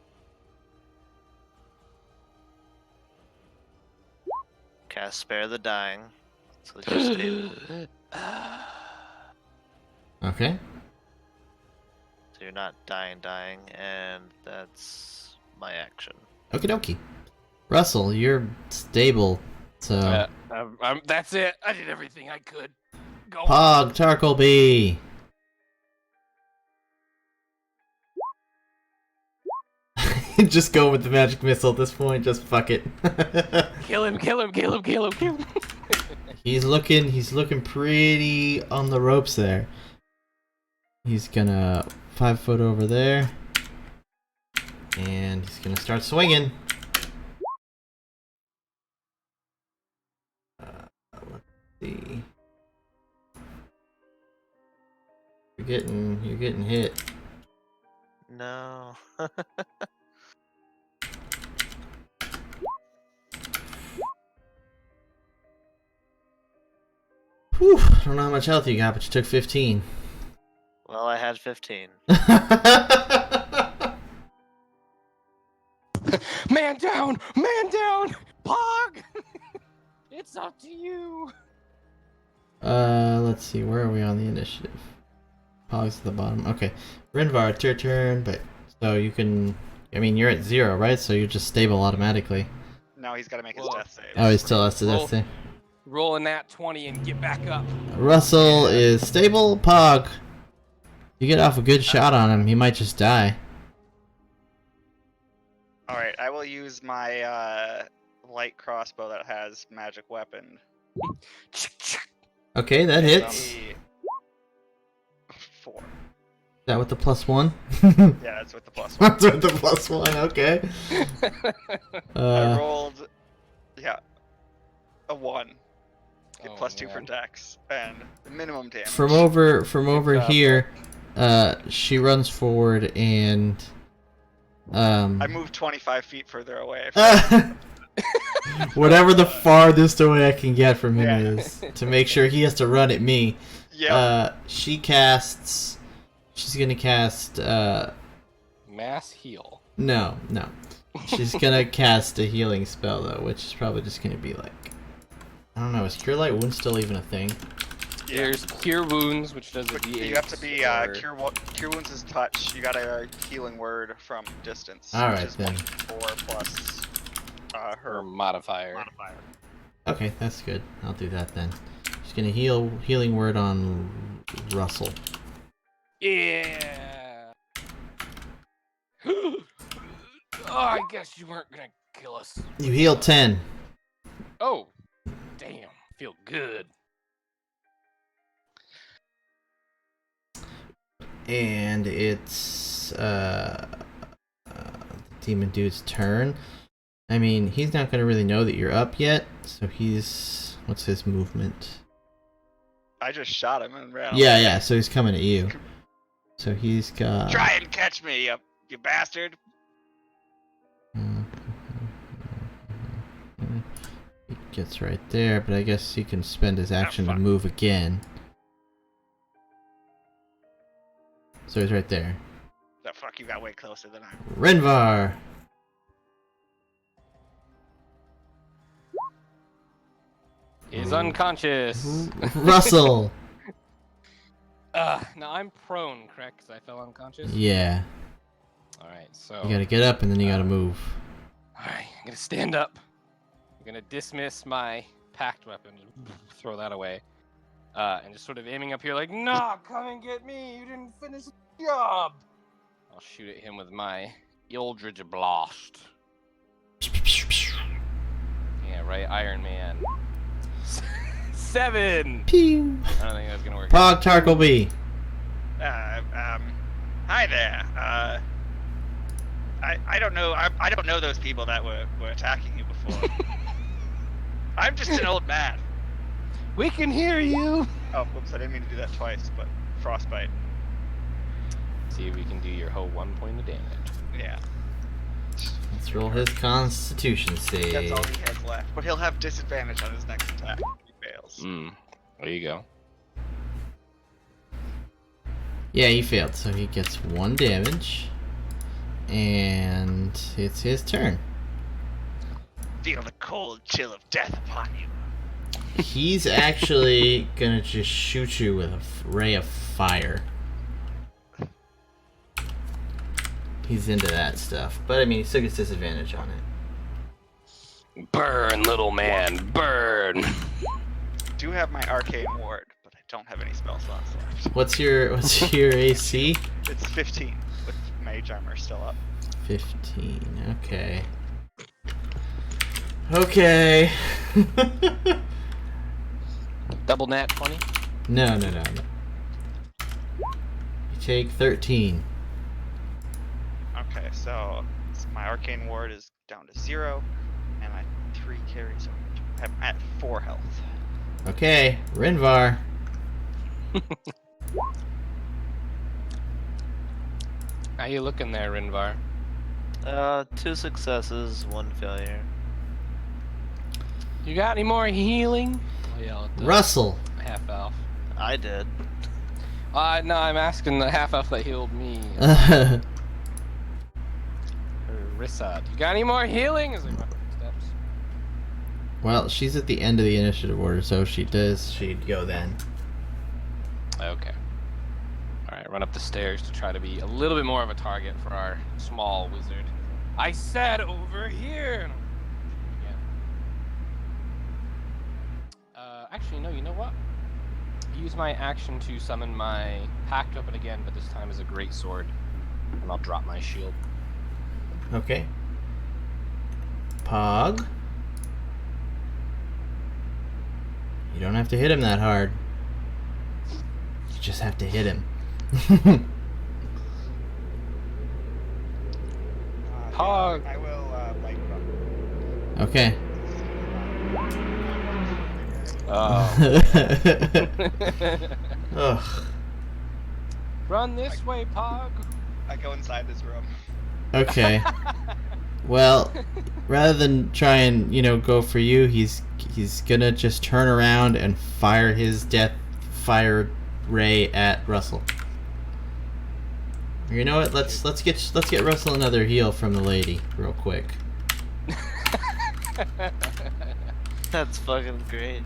Cast Spare the Dying. So that you're stable. Okay. So you're not dying, and that's my action. Okie dokie. Russell, you're stable, so... That's it. I did everything I could. Go on. Pog Tarkleby. Just go with the magic missile at this point. Just fuck it. Kill him, kill him, kill him, kill him, kill him. He's looking pretty on the ropes there. He's gonna 5 foot over there, and he's gonna start swinging. Let's see. You're getting hit. No. Whew, I don't know how much health you got, but you took 15. Well, I had 15. Man down! Man down! Pog! It's up to you. Let's see, where are we on the initiative? Pog's at the bottom. Okay. Rinvar, it's your turn, but so you can. I mean, you're at 0, right? So you're just stable automatically. No, he's got to make his Whoa. death save. Oh, he still has to Roll. death save. Roll a nat 20 and get back up. Russell is stable. Pog. You get off a good shot on him, he might just die. All right, I will use my light crossbow that has magic weapon. Okay, that It's hits. only 4. Is that with the +1? Yeah, it's with the +1. That's with the +1, okay. I rolled, a 1. Get Oh, +2 for man. dex and minimum damage. From over job, here, she runs forward and I moved 25 feet further away. whatever the farthest away I can get from him Yeah. is to make sure he has to run at me. Yeah. She's gonna cast Mass heal. no. She's gonna cast a healing spell though, which is probably just gonna be like, I don't know, is Cure Light Wound still even a thing? Yeah. There's Cure Wounds, which does a But D8. you have to be or- cure wounds is touch. You got a healing word from distance. All which right, is then. 1d4 plus her her modifier. modifier. Okay, that's good. I'll do that then. She's gonna healing word on Russell. Yeah. Oh, I guess you weren't gonna kill us. You heal 10. Oh, damn. Feel good. And it's the demon dude's turn. I mean, he's not gonna really know that you're up yet, so what's his movement? I just shot him and ran. Yeah, so he's coming at you. So he's got Try and catch me, you bastard! He gets right there, but I guess he can spend his action to fuck. move again. So he's right there. The fuck, you got way closer than I. Renvar! Is unconscious. Russell! Now I'm prone, correct? Because I fell unconscious? Yeah. Alright, so. You gotta get up and then you gotta move. Alright, I'm gonna stand up. I'm gonna dismiss my packed weapon, just throw that away. And just sort of aiming up here like, nah, come and get me, you didn't finish the job! I'll shoot at him with my Eldritch Blast. Yeah, right, Iron Man. 7! Pew! I don't think that's gonna work. Pog Tarkleby! Hi there. I don't know. I don't know those people that were attacking you before. I'm just an old man. We can hear you! Oh, whoops! I didn't mean to do that twice, but frostbite. See if we can do your whole 1 point of damage. Yeah, Let's roll his constitution save. that's all he has left. But he'll have disadvantage on his next attack if he fails. There you go. Yeah, he failed, so he gets 1 damage. And it's his turn. Feel the cold chill of death upon you. He's actually gonna just shoot you with a ray of fire. He's into that stuff. But I mean, he still gets disadvantage on it. Burn, little man, burn! I do have my arcane ward, but I don't have any spell slots left. What's your AC? It's 15 with mage armor still up. 15. Okay. Okay. Double nat 20? No. You take 13. Okay, so my arcane ward is down to 0, and my 3 carries over. I'm at 4 health. Okay, Rinvar. How you looking there, Rinvar? 2 successes, 1 failure. You got any more healing? Oh, yeah, Russell. half elf. I did. No, I'm asking the half elf that healed me. Rissa, do you got any more healing? As I run steps. Well, she's at the end of the initiative order, so if she does, she'd go then. Okay. Alright, run up the stairs to try to be a little bit more of a target for our small wizard. I said over here! Actually, no, you know what? Use my action to summon my packed weapon again, but this time as a great sword. And I'll drop my shield. Okay. Pog. You don't have to hit him that hard. You just have to hit him. Pog. I will light run. Okay. Oh. Ugh. Run this way, Pog. I go inside this room. Okay. Well, rather than try and, go for you, he's gonna just turn around and fire his death fire ray at Russell. You know what? Let's get Russell another heal from the lady real quick. That's fucking great.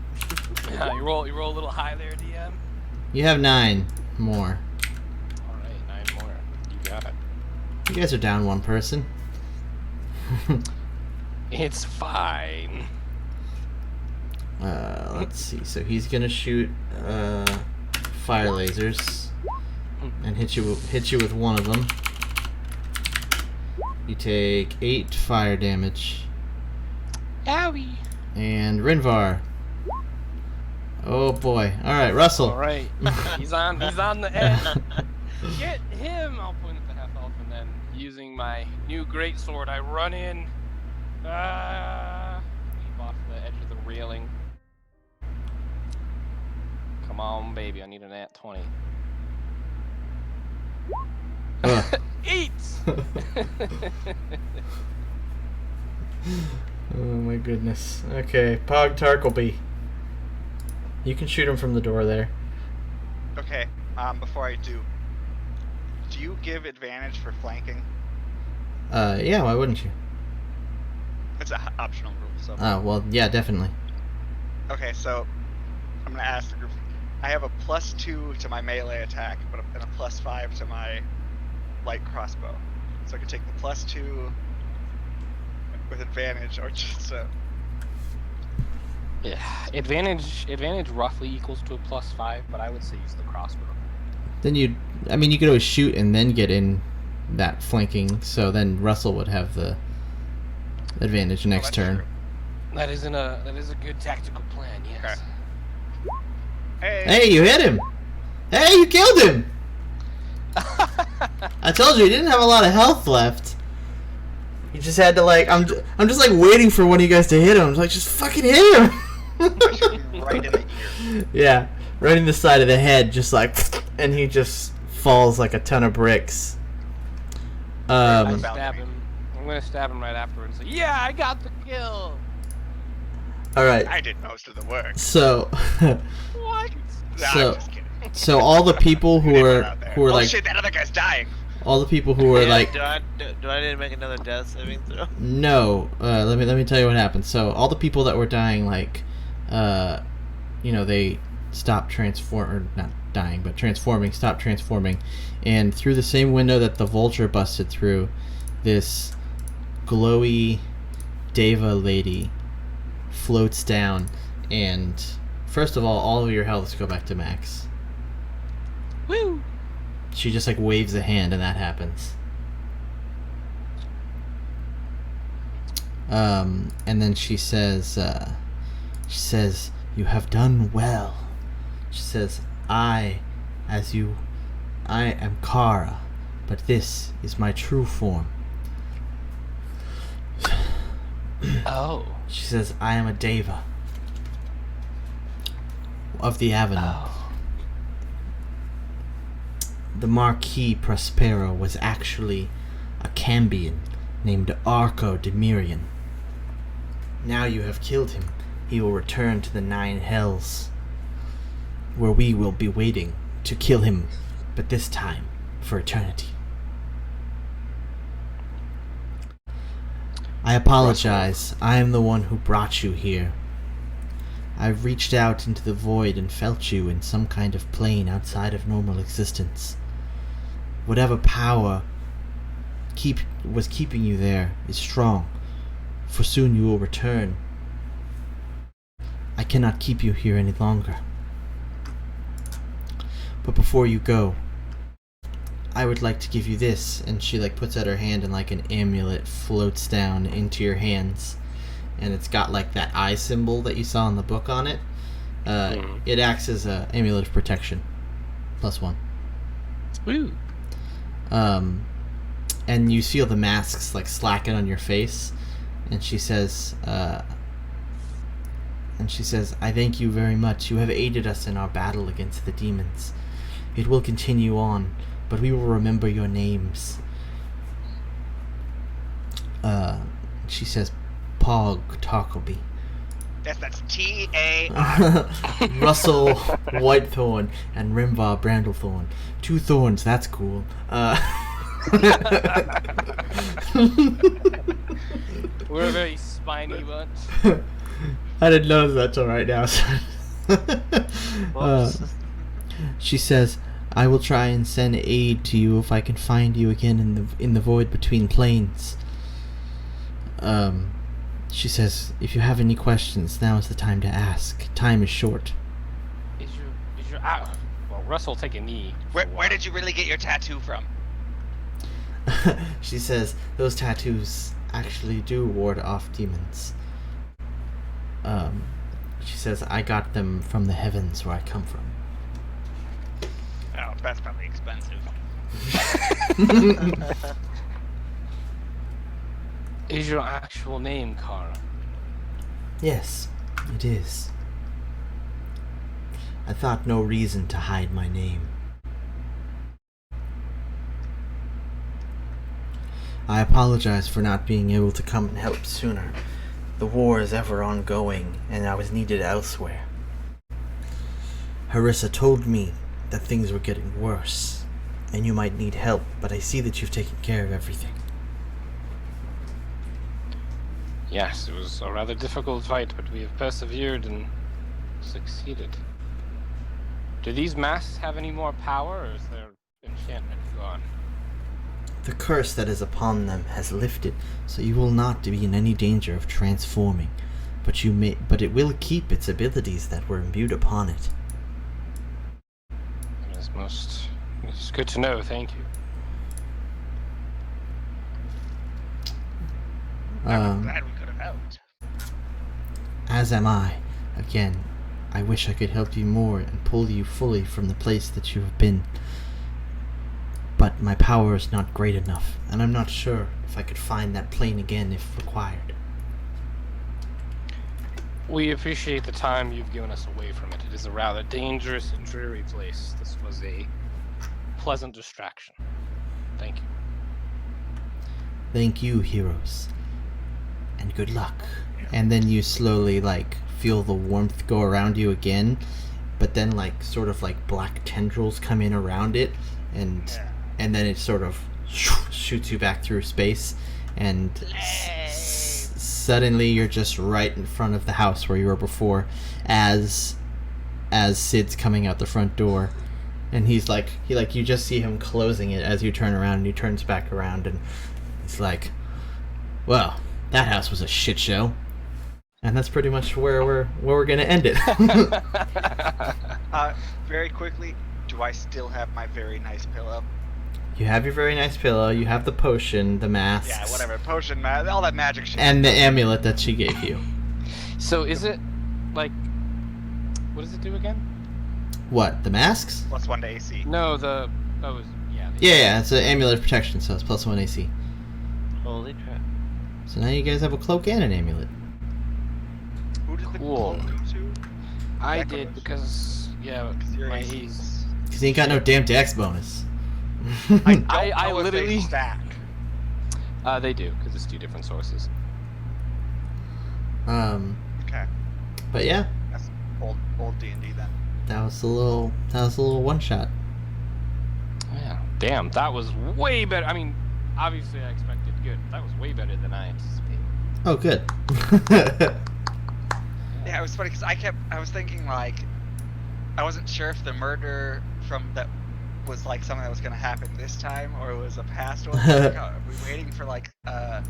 You roll a little high there, DM. You have 9 more. All right, 9 more. You got it. You guys are down 1 person. It's fine. Let's see. So he's gonna shoot fire lasers and hit you with one of them. You take 8 fire damage. Owie. And Rinvar. Oh boy! All right, Russell. All right. He's on the edge. Get him! I'll point at the half elf, and then using my new great sword, I run in. Leap off the edge of the railing. Come on, baby! I need an at 20. Ugh. 8. Oh my goodness. Okay, Pog Tarkleby. You can shoot him from the door there. Okay. Before I do you give advantage for flanking? Yeah. Why wouldn't you? It's an optional rule. So. Oh well, yeah, definitely. Okay, so I'm gonna ask the group. I have a +2 to my melee attack, but and a +5 to my light crossbow. So I can take the +2 with advantage, or just Yeah, advantage roughly equals to a +5, but I would say use the crossbow. Then you could always shoot and then get in that flanking. So then Russell would have the advantage next that's turn. true. That is a good tactical plan. Yes. Hey. Hey, you hit him! Hey, you killed him! I told you he didn't have a lot of health left. You just had to I'm just waiting for one of you guys to hit him. Just fucking hit him! Right in the ear. Yeah, right in the side of the head, and he just falls like a ton of bricks. I stab him. I'm gonna stab him right afterwards. And say, yeah, I got the kill. All right. I did most of the work. So, What? Nah, So- I'm just kidding. so all the people who Anyone are out there? who are oh like shit, that other guy's dying. all the people who were Yeah, do I need to make another death saving throw? no. Let me tell you what happened. So all the people that were dying, they stopped stopped transforming, and through the same window that the vulture busted through, this glowy Deva lady floats down, and first of all of your healths go back to max. Woo! She just waves a hand and that happens. And then she says, "You have done well." She says, I am Kara, but this is my true form." Oh. She says, "I am a Deva of the Avenue. Oh. The Marquis Prospero was actually a Cambion named Arco Demirian. Now you have killed him. He will return to the 9 hells. where we will be waiting to kill him, but this time for eternity. I apologize. I am the one who brought you here. I've reached out into the void and felt you in some kind of plane outside of normal existence. Whatever power was keeping you there is strong, for soon you will return. I cannot keep you here any longer. But before you go, I would like to give you this. And she like puts out her hand and like an amulet floats down into your hands. And it's got like that eye symbol that you saw in the book on it. It acts as an amulet of protection. +1. Woo. And you feel the masks like slacken on your face. And she says, I thank you very much. You have aided us in our battle against the demons. It will continue on, but we will remember your names. She says, Pog Tarkleby. Yes, that's T-A-R. Russell Whitethorn and Rimvar Brandlethorn. 2 thorns, that's cool. We're a very spiny bunch. I didn't know that till right now. She says, I will try and send aid to you if I can find you again in the void between planes. She says, if you have any questions, now is the time to ask. Time is short. Is your well, Russell, take a knee. Where did you really get your tattoo from? She says, those tattoos actually do ward off demons. She says, I got them from the heavens where I come from. Oh, that's probably expensive. Is your actual name Kara? Yes, it is. I thought no reason to hide my name. I apologize for not being able to come and help sooner. The war is ever ongoing, and I was needed elsewhere. Harissa told me that things were getting worse, and you might need help, but I see that you've taken care of everything. Yes, it was a rather difficult fight, but we have persevered and succeeded. Do these masks have any more power, or is their enchantment gone? The curse that is upon them has lifted, so you will not be in any danger of transforming, but it will keep its abilities that were imbued upon it. It's good to know, thank you. I'm glad we could have helped. As am I. Again, I wish I could help you more and pull you fully from the place that you have been. But my power is not great enough, and I'm not sure if I could find that plane again if required. We appreciate the time you've given us away from it. It is a rather dangerous and dreary place. This was a pleasant distraction. Thank you. Thank you, heroes. And good luck. And then you slowly, feel the warmth go around you again, but then, sort of black tendrils come in around it, and then it sort of shoots you back through space, and suddenly you're just right in front of the house where you were before, as Sid's coming out the front door, and you just see him closing it as you turn around, and he turns back around, and it's like, well, that house was a shit show. And that's pretty much where we're gonna end it. Very quickly, do I still have my very nice pillow? You have your very nice pillow, you have the potion, the masks. Yeah, whatever. Potion, all that magic shit. And the amulet that she gave you. So is it, what does it do again? What, the masks? +1 to AC. No, Yeah, it's an amulet of protection, so it's +1 AC. Holy crap. So now you guys have a cloak and an amulet. Who did the Cool. cloak go to? I That did goes- because, your my AC A's. is- Because you ain't got no damn dex bonus. I don't I know if they literally- stack. They do, because it's 2 different sources. Okay, But yeah. that's old D&D then. That was a little one shot. Yeah. Damn, that was way better. I mean, obviously I expected good. That was way better than I anticipated. Oh, good. Yeah, it was funny because I was thinking like, I wasn't sure if the murder from that was like something that was going to happen this time or it was a past one. Like, oh, are we waiting for like a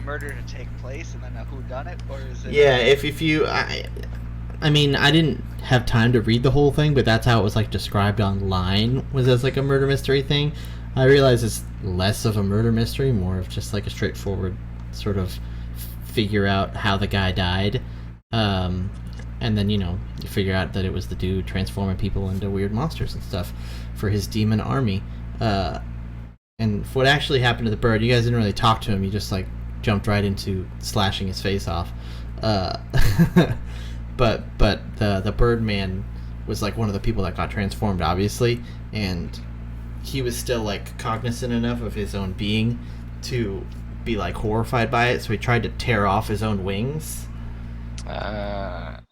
murder to take place and then a whodunit, or is it? Yeah, if you, I mean, I didn't have time to read the whole thing, but that's how it was like described online, was as like a murder mystery thing. I realize it's less of a murder mystery, more of just like a straightforward sort of figure out how the guy died. And then, you figure out that it was the dude transforming people into weird monsters and stuff for his demon army. And what actually happened to the bird, you guys didn't really talk to him, you just like jumped right into slashing his face off. But the Birdman was like one of the people that got transformed, obviously, and he was still like cognizant enough of his own being to be like horrified by it, so he tried to tear off his own wings.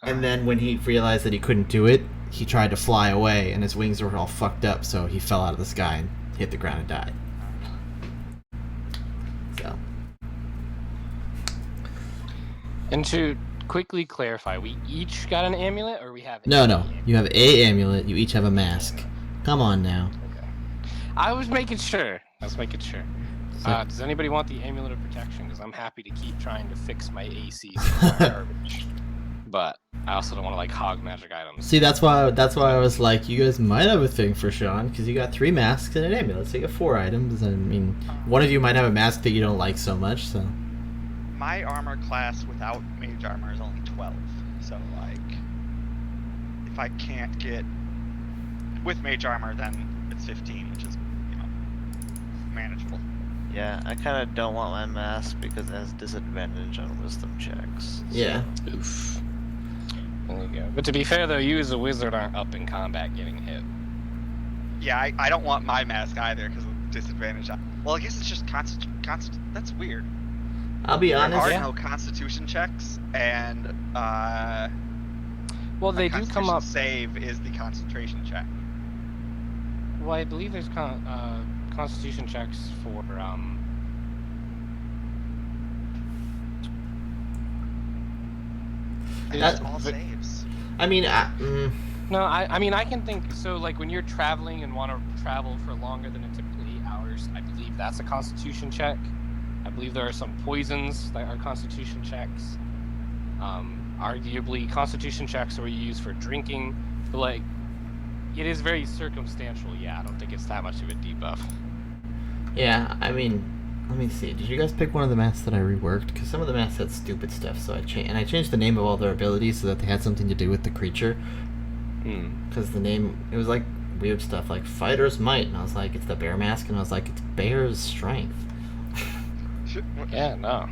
And then when he realized that he couldn't do it, he tried to fly away, and his wings were all fucked up, so he fell out of the sky and hit the ground and died. So. And to quickly clarify, we each got an amulet, or we have? No. amulet? You have a amulet. You each have a mask. Come on now. Okay. I was making sure. Does anybody want the amulet of protection? Because I'm happy to keep trying to fix my ACs garbage. But I also don't want to like hog magic items. See, that's why I was like, you guys might have a thing for Sean, because you got 3 masks and an amulet, so you got 4 items. I mean, one of you might have a mask that you don't like so much, so. My armor class without mage armor is only 12, so like, if I can't get with mage armor, then it's 15, which is manageable. Yeah, I kind of don't want my mask because it has disadvantage on wisdom checks. Yeah. Oof. There you go. But to be fair, though, you as a wizard aren't up in combat getting hit. Yeah, I don't want my mask either because of disadvantage. Well, I guess it's just that's weird. I'll be honest. There are no constitution checks, and well, they do come constitution up. Save is the concentration check. Well, I believe there's constitution checks for That's all saves. I mean, No, I mean I can think so. Like when you're traveling and want to travel for longer than a typical 8 hours, I believe that's a constitution check. I believe there are some poisons that are constitution checks. Arguably, constitution checks are used for drinking, but like it is very circumstantial. Yeah, I don't think it's that much of a debuff. yeah, I mean, let me see. Did you guys pick one of the masks that I reworked? Because some of the masks had stupid stuff, so I changed the name of all their abilities so that they had something to do with the creature. Because the name, it was like weird stuff like Fighter's Might, and I was like, it's the bear mask, and I was like, it's Bear's Strength. Yeah, no.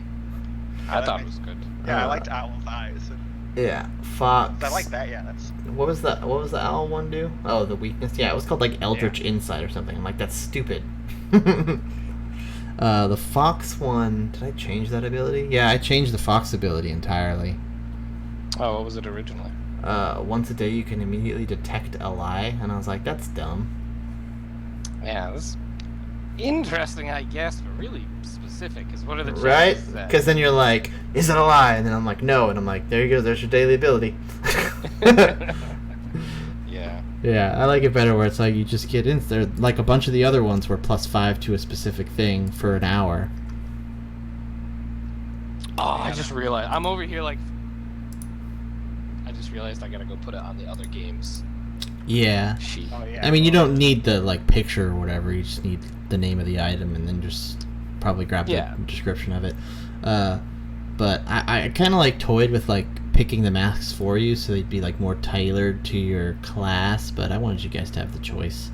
I thought it was good. Yeah, I liked Owl's Eyes. Yeah, Fox. I like that. Yeah, that's. What was the owl one do? Oh, the weakness. Yeah, it was called like Eldritch Insight or something. I'm like, that's stupid. The Fox one, did I change that ability? Yeah, I changed the Fox ability entirely. Oh, what was it originally? Once a day you can immediately detect a lie, and I was like, that's dumb. Yeah, that's interesting, I guess, but really specific. Because what are the chances Right? that? Because then you're like, is it a lie? And then I'm like, no, and I'm like, there you go, there's your daily ability. Yeah. Yeah, I like it better where it's like you just get in there. Like a bunch of the other ones were +5 to a specific thing for an hour. Oh, I just realized I'm over here like. I just realized I gotta go put it on the other games Yeah. sheet. Oh yeah. I mean, you don't need the like picture or whatever. You just need the name of the item and then just probably grab the description of it. But I kind of like toyed with like picking the masks for you so they'd be like more tailored to your class. But I wanted you guys to have the choice.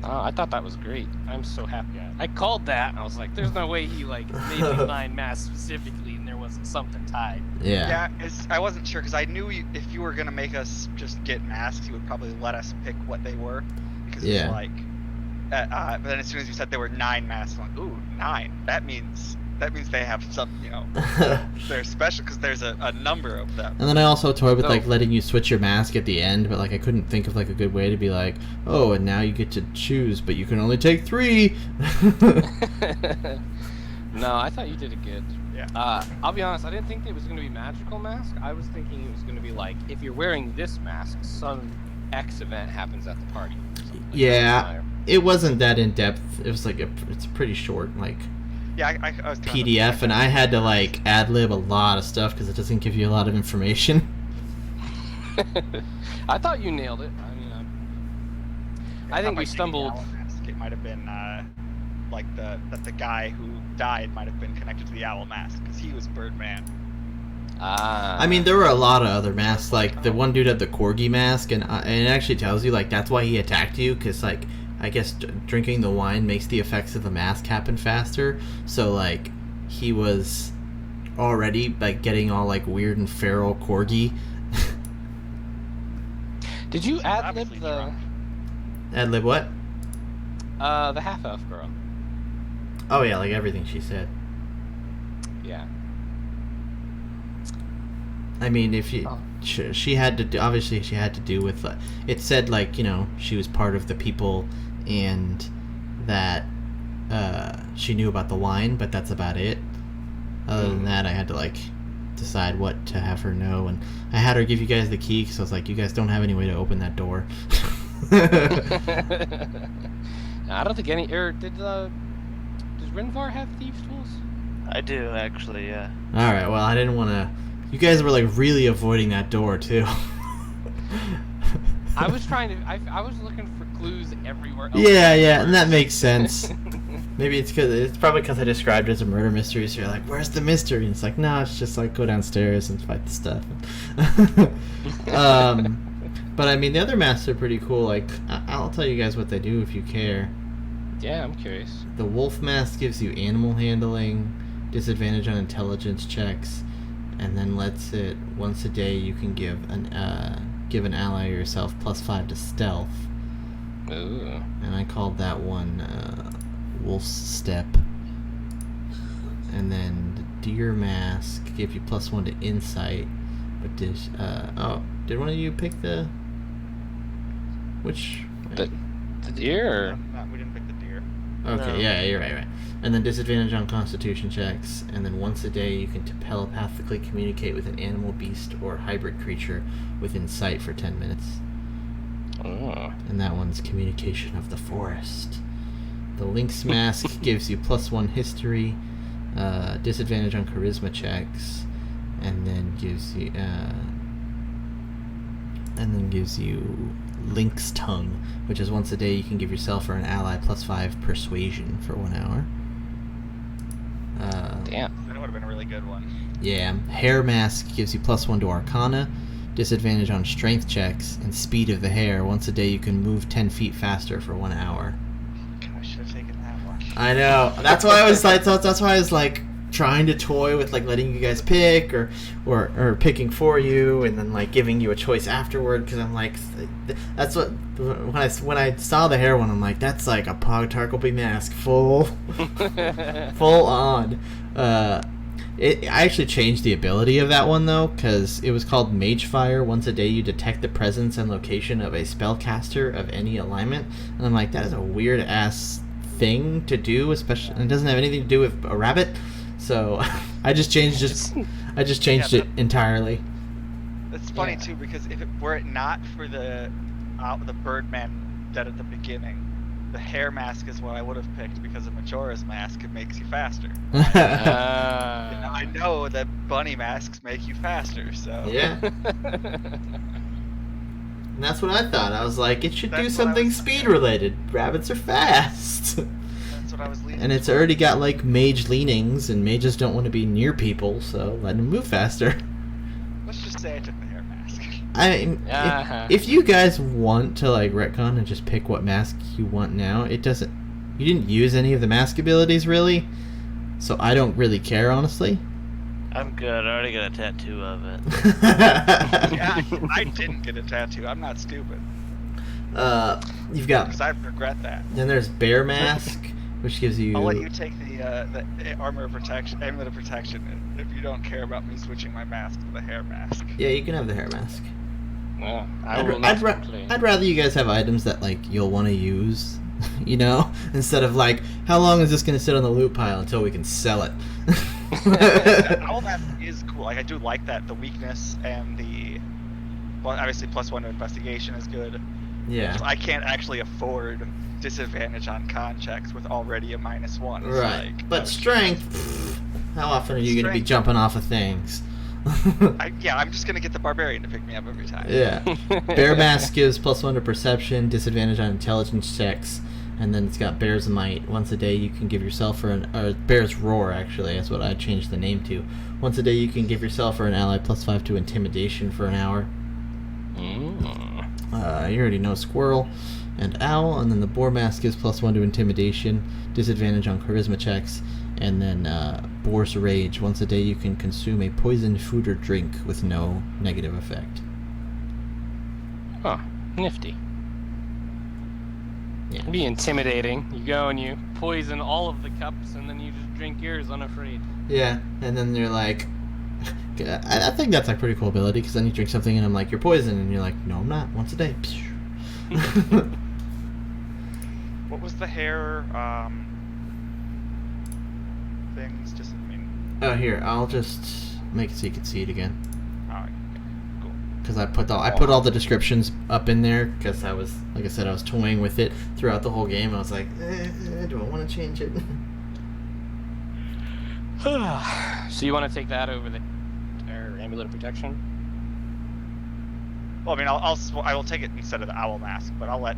Oh, I thought that was great. I'm so happy. I called that. And I was like, "There's no way he like made me mine masks specifically, and there wasn't something tied." Yeah. Yeah, I wasn't sure because I knew if you were gonna make us just get masks, you would probably let us pick what they were because it was like. But then as soon as you said there were 9 masks, I'm like, ooh, 9. That means that means they have some, they're special because there's a number of them. And then I also toyed with So- like letting you switch your mask at the end, but like I couldn't think of like a good way to be like, oh, and now you get to choose, but you can only take 3. No, I thought you did it good. Yeah. I'll be honest, I didn't think it was going to be magical mask. I was thinking it was going to be like, if you're wearing this mask, some X event happens at the party. or something like Yeah. that. It wasn't that in depth. It was like it's pretty short, like Yeah, I was kinda PDF, and I had to like ad lib a lot of stuff because it doesn't give you a lot of information. I thought you nailed it. I mean, I think we stumbled. It might have been like the guy who died might have been connected to the owl mask because he was Birdman. I mean, there were a lot of other masks. Like the one dude had the corgi mask, and it actually tells you like that's why he attacked you because like I guess drinking the wine makes the effects of the mask happen faster. So like he was already like getting all like weird and feral corgi. Did you ad lib Obviously the drunk. Ad lib what? the half elf girl? Oh yeah, like everything she said. Yeah. I mean, if you, Oh. she had to do, obviously she had to do with, it said like, she was part of the people and that she knew about the wine, but that's about it. Other than that, I had to like decide what to have her know, and I had her give you guys the key because I was like, you guys don't have any way to open that door. I don't think any. Does Rinvar have thieves' tools? I do actually, yeah. All right, well, I didn't want to. You guys were like really avoiding that door too. I was trying to. I was looking for clues everywhere else. Yeah, and that makes sense. Maybe it's probably because I described it as a murder mystery, so you're like, where's the mystery? And it's like, no, it's just like go downstairs and fight the stuff. But I mean, the other masks are pretty cool. Like, I'll tell you guys what they do if you care. Yeah, I'm curious. The wolf mask gives you animal handling, disadvantage on intelligence checks, and then lets it once a day you can give an ally or yourself +5 to stealth. Ooh. And I called that one Wolf's Step. And then the deer mask gives you +1 to insight. But did one of you pick the which? The deer. Or... We didn't pick the deer. Okay, No. yeah, you're right. And then disadvantage on Constitution checks. And then once a day you can telepathically communicate with an animal, beast, or hybrid creature within sight for 10 minutes. Oh. And that one's Communication of the Forest. The Lynx Mask gives you +1 history, disadvantage on charisma checks, and then gives you Lynx Tongue, which is once a day you can give yourself or an ally +5 persuasion for 1 hour. Damn. That would have been a really good one. Yeah, Hair Mask gives you +1 to Arcana, disadvantage on strength checks, and speed of the hair. Once a day you can move 10 feet faster for 1 hour. God, I should have taken that one. I know. That's why I was like, that's why I was like trying to toy with like letting you guys pick or picking for you and then like giving you a choice afterward because I'm like that's what when I saw the hair one I'm like that's like a Pog Tarkleby mask full on. I actually changed the ability of that one though because it was called Mage Fire. Once a day you detect the presence and location of a spellcaster of any alignment, and I'm like that is a weird ass thing to do, especially and it doesn't have anything to do with a rabbit. So I just changed it entirely. It's funny Yeah. too because were it not for the Birdman dead at the beginning, the hair mask is what I would have picked because of Majora's mask. It makes you faster. And I know that bunny masks make you faster, so Yeah. And that's what I thought. I was like, it should do That's what I something was- speed related. Rabbits are fast. that's what I was leaning. And it's already got like mage leanings, and mages don't want to be near people, so let them move faster. Let's just say I took the hair mask. I mean, Uh-huh. if you guys want to like retcon and just pick what mask you want now, it doesn't. You didn't use any of the mask abilities really, so I don't really care honestly. I'm good. I already got a tattoo of it. Yeah, I didn't get a tattoo. I'm not stupid. You've got Because I regret that. then there's Bear Mask, which gives you. I'll let you take the armor of protection, amulet of protection, if you don't care about me switching my mask to the hair mask. Yeah, you can have the hair mask. Well, I will not complain. I'd rather you guys have items that like you'll want to use, you know, instead of like, how long is this going to sit on the loot pile until we can sell it? Owl mask is cool. Like I do like that. The weakness and well, obviously +1 to investigation is good. Yeah. I can't actually afford disadvantage on con checks with already a -1. Right. Like, But strength, how often are you going to be Strength. jumping off of things? I'm just gonna get the barbarian to pick me up every time. Yeah. Bear mask gives +1 to perception, disadvantage on intelligence checks, and then it's got Bear's Might. Once a day you can give yourself or Bear's Roar, actually, that's what I changed the name to. Once a day you can give yourself or an ally +5 to intimidation for an hour. You already know Squirrel and Owl, and then the Boar mask gives +1 to intimidation, disadvantage on charisma checks, and then Boar's Rage. Once a day you can consume a poisoned food or drink with no negative effect. Huh. Nifty. Yeah. It'd be intimidating. You go and you poison all of the cups, and then you just drink yours unafraid. Yeah, and then you're like, I think that's a pretty cool ability, because then you drink something and I'm like, you're poisoned, and you're like, no, I'm not. Once a day. What was the hair things? Just Oh, here, I'll just make it so you can see it again. Alright, cool. Because I put all the descriptions up in there, because I was, like I said, I was toying with it throughout the whole game. I was like, do I want to change it? So you want to take that over the amulet of protection? Well, I will take it instead of the owl mask, but I won't.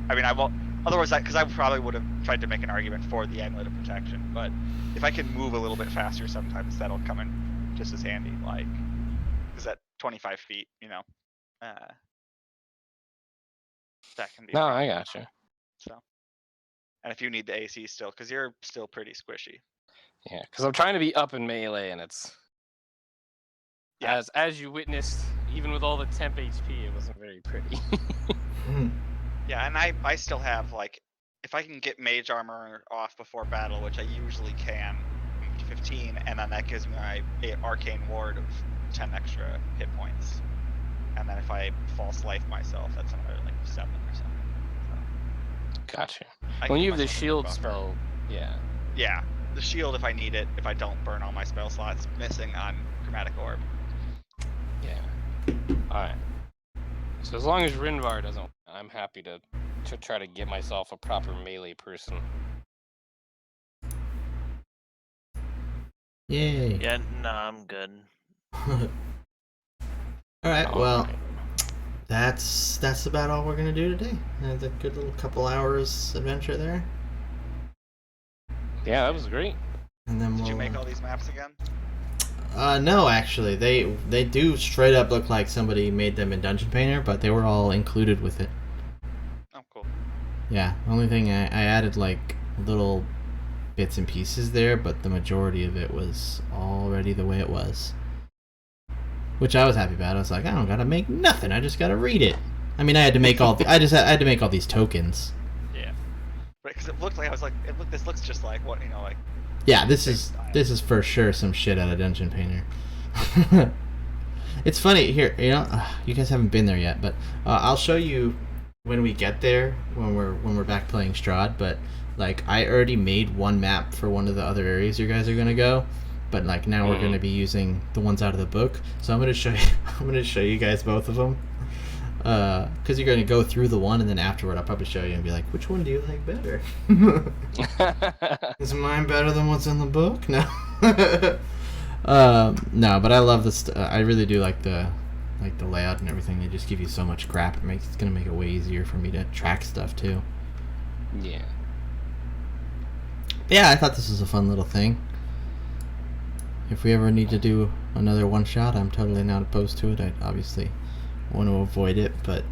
Otherwise, because I probably would have tried to make an argument for the amulet of protection. But if I can move a little bit faster, sometimes that'll come in just as handy. Like, because at 25 feet, that can be. No, I gotcha. So, and if you need the AC still, because you're still pretty squishy. Yeah, because I'm trying to be up in melee, and it's as you witnessed, even with all the temp HP, it wasn't very pretty. Yeah, and I still have, like, if I can get mage armor off before battle, which I usually can, 15, and then that gives me my arcane ward of 10 extra hit points. And then if I false life myself, that's another, like, 7 or something. So, Gotcha. I When can you give have the myself a shield buffer. spell, yeah. Yeah, the shield if I need it, if I don't burn all my spell slots missing on Chromatic Orb. Yeah. Alright. So as long as Rinvar doesn't, I'm happy to try to get myself a proper melee person. Yay. Yeah, no, I'm good. Alright, well, Alright. that's about all we're going to do today. It's a good little couple hours adventure there. Yeah, that was great. And then Did we'll... you make all these maps again? No, actually, they do straight up look like somebody made them in Dungeon Painter, but they were all included with it. Oh, cool. Yeah, only thing I added like little bits and pieces there, but the majority of it was already the way it was. Which I was happy about. I was like, I don't gotta make nothing. I just gotta read it. I mean, I had to make all I had to make all these tokens. Yeah. Right, because it looked like this looks just like what like. Yeah, this is for sure some shit out of Dungeon Painter. It's funny here, you guys haven't been there yet, but I'll show you when we get there when we're back playing Strahd. But like I already made one map for one of the other areas you guys are gonna go, but like now we're gonna be using the ones out of the book. So I'm gonna show you guys both of them. Because you're going to go through the one, and then afterward I'll probably show you and be like, which one do you like better? Is mine better than what's in the book? No. No, but I love this. I really do like the layout and everything. They just give you so much crap. It's going to make it way easier for me to track stuff too. Yeah. But yeah, I thought this was a fun little thing. If we ever need to do another one shot, I'm totally not opposed to it. I obviously want to avoid it, but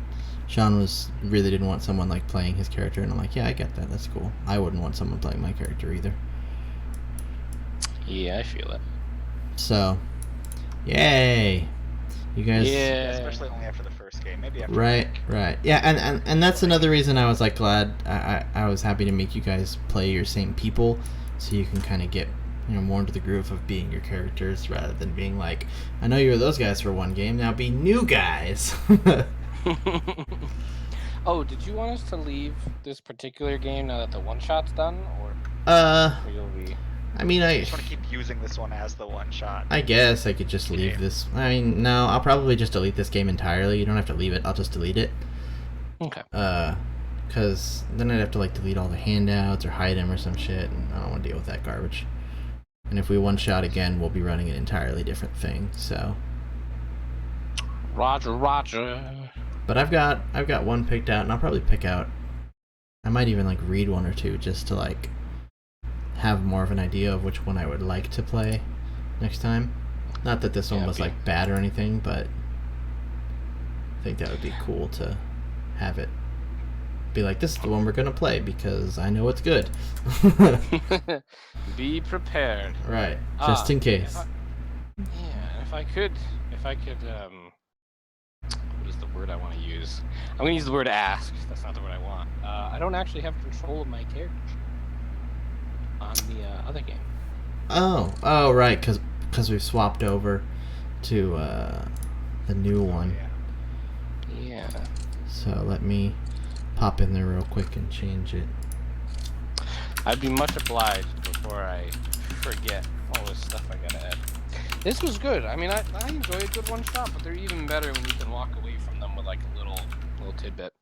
Sean really didn't want someone like playing his character, and I'm like, yeah, I get that, that's cool. I wouldn't want someone playing my character either. Yeah, I feel it. So, yay! You guys, Yeah. Especially only after the first game. Maybe after Right, a week. right. Yeah, and that's another reason I was like glad I was happy to make you guys play your same people, so you can kind of get more into the groove of being your characters rather than being like, I know you were those guys for one game, now be new guys. Oh, did you want us to leave this particular game now that the one shot's done, or you'll be? I mean, I just want to keep using this one as the one shot. I guess I could just leave this. I mean, no, I'll probably just delete this game entirely. You don't have to leave it. I'll just delete it. Okay. Because then I'd have to like delete all the handouts or hide them or some shit, and I don't want to deal with that garbage. And if we one shot again, we'll be running an entirely different thing. So. Roger, Roger. But I've got one picked out, and I'll probably pick out. I might even like read one or two just to like have more of an idea of which one I would like to play next time. Not that this one was like bad or anything, but I think that would be cool to have it be like, this is the one we're gonna play because I know it's good. Be prepared. Right, just in case. If I could, what is the word I want to use? I'm gonna use the word ask. That's not the word I want. I don't actually have control of my character on the other game. Oh, right, because we've swapped over to the new one. Yeah. So let me pop in there real quick and change it. I'd be much obliged before I forget all this stuff I gotta add. This was good. I mean, I enjoy a good one shot, but they're even better when you can walk away from them with like a little tidbit.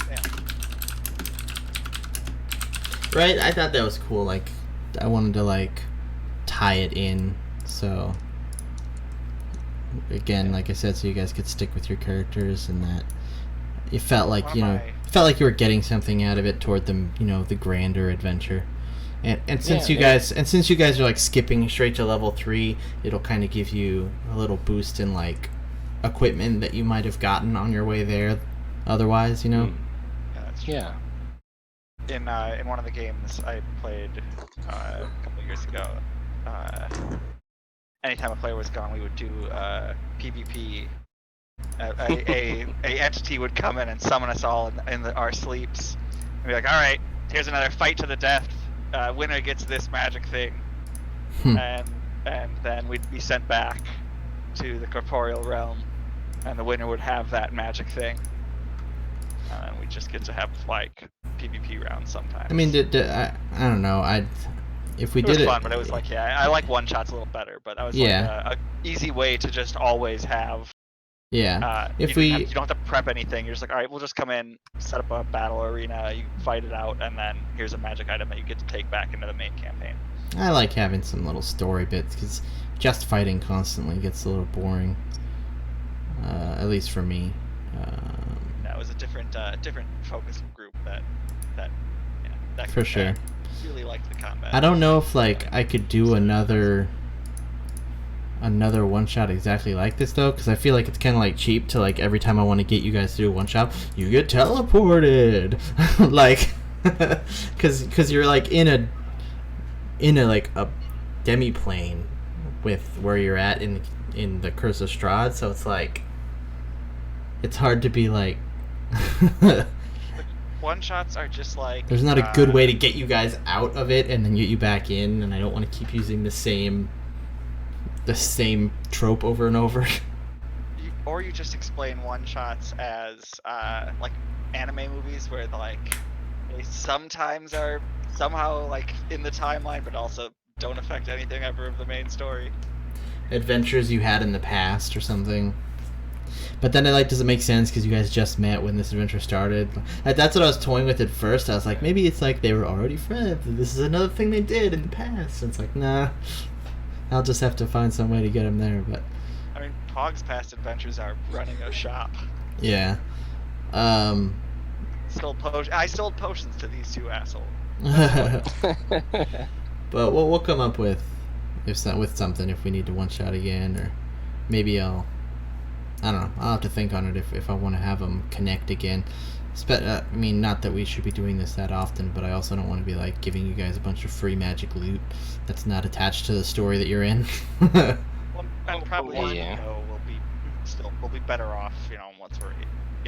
Yeah. Right, I thought that was cool. Like, I wanted to like tie it in, so again, like I said, so you guys could stick with your characters, and that it felt like you were getting something out of it toward the the grander adventure. And since you guys are like skipping straight to level 3, it'll kind of give you a little boost in like equipment that you might have gotten on your way there otherwise, Yeah, that's true. Yeah. In one of the games I played a couple of years ago, anytime a player was gone, we would do PvP. A entity would come in and summon us all in our sleeps, and be like, "All right, here's another fight to the death. Winner gets this magic thing," and then we'd be sent back to the corporeal realm, and the winner would have that magic thing, and then we just get to have like PvP rounds sometimes. I mean, I don't know. If we it did was it, fun, but it was like, I like one shots a little better, but that was like a easy way to just always have. Yeah. You don't have to prep anything. You're just like, all right, we'll just come in, set up a battle arena, you fight it out, and then here's a magic item that you get to take back into the main campaign. I like having some little story bits because just fighting constantly gets a little boring. At least for me. That was a different focus group that for sure. Really liked the combat. I don't know if like I could do another one shot exactly like this though, because I feel like it's kind of like cheap to like every time I want to get you guys to do a one shot, you get teleported, like, because you're like in a like a demi plane with where you're at in the Curse of Strahd, so it's like it's hard to be like. One shots are just like, there's not a good way to get you guys out of it and then get you back in, and I don't want to keep using the same trope over and over. Or you just explain one shots as like anime movies where like they sometimes are somehow like in the timeline but also don't affect anything ever of the main story. Adventures you had in the past or something. But then it like doesn't make sense because you guys just met when this adventure started. Like, that's what I was toying with at first. I was like, maybe it's like they were already friends and this is another thing they did in the past. And it's like, nah, I'll just have to find some way to get them there. But I mean, Pog's past adventures are running a shop. Yeah. I sold potions to these two assholes. But we'll come up with something if we need to one shot again, or maybe I don't know. I'll have to think on it if I want to have them connect again. I mean, not that we should be doing this that often, but I also don't want to be like giving you guys a bunch of free magic loot that's not attached to the story that you're in. Well, and probably yeah. we'll be still, we'll be better off, once we're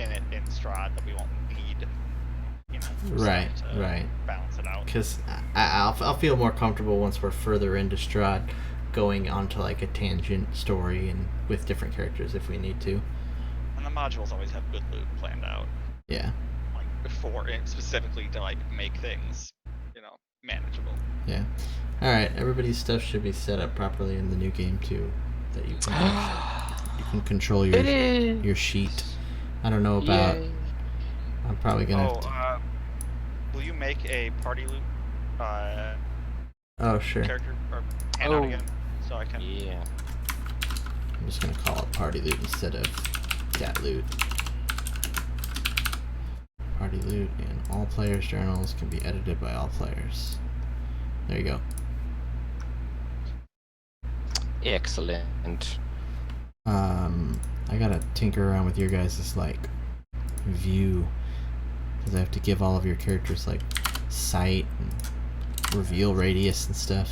in it in Strahd, that we won't need, Right, stuff to right. balance it out. Because I'll feel more comfortable once we're further into Strahd, going onto like a tangent story and with different characters if we need to. And the modules always have good loot planned out, Yeah, like before, specifically to like make things, manageable. yeah. All right, everybody's stuff should be set up properly in the new game too, that you can control your sheet. I don't know about. Yay. I'm probably gonna. have to... Will you make a party loot Oh sure. character or handout Oh. again, so I can? Yeah. I'm just gonna call it party loot instead of cat loot. Party loot and all players' journals can be edited by all players. There you go. Excellent. I gotta tinker around with your guys' like view, because I have to give all of your characters like sight and reveal radius and stuff.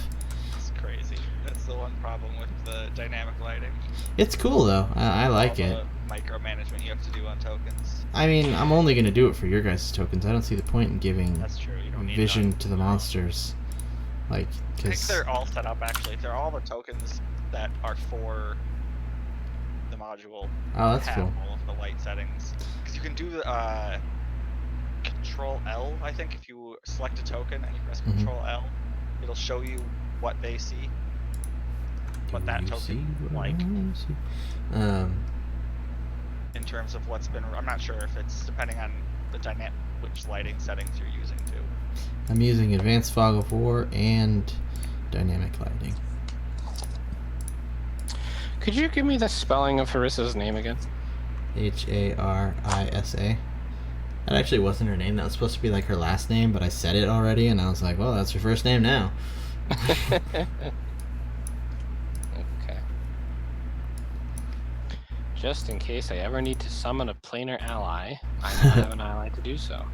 It's crazy. That's the one problem with the dynamic lighting. It's cool though. I like All it. the micromanagement you have to do on tokens. I mean, I'm only gonna do it for your guys' tokens. I don't see the point in giving That's true. You don't need vision none. to the monsters. Like, I think cause they're all set up actually. They're all the tokens that are for the module. oh, that's have cool. all of the light settings. Because you can do the Control L, I think. If you select a token and you press Mhm. Control L, it'll show you what they see. What that Do you token see what like I see? in terms of what's been. I'm not sure if it's depending on the which lighting settings you're using too. I'm using Advanced Fog of War and Dynamic Lighting. Could you give me the spelling of Harissa's name again? Harisa. That actually wasn't her name. That was supposed to be like her last name, but I said it already, and I was like, well, that's her first name now. Okay. Just in case I ever need to summon a planar ally, I now have an ally to do so.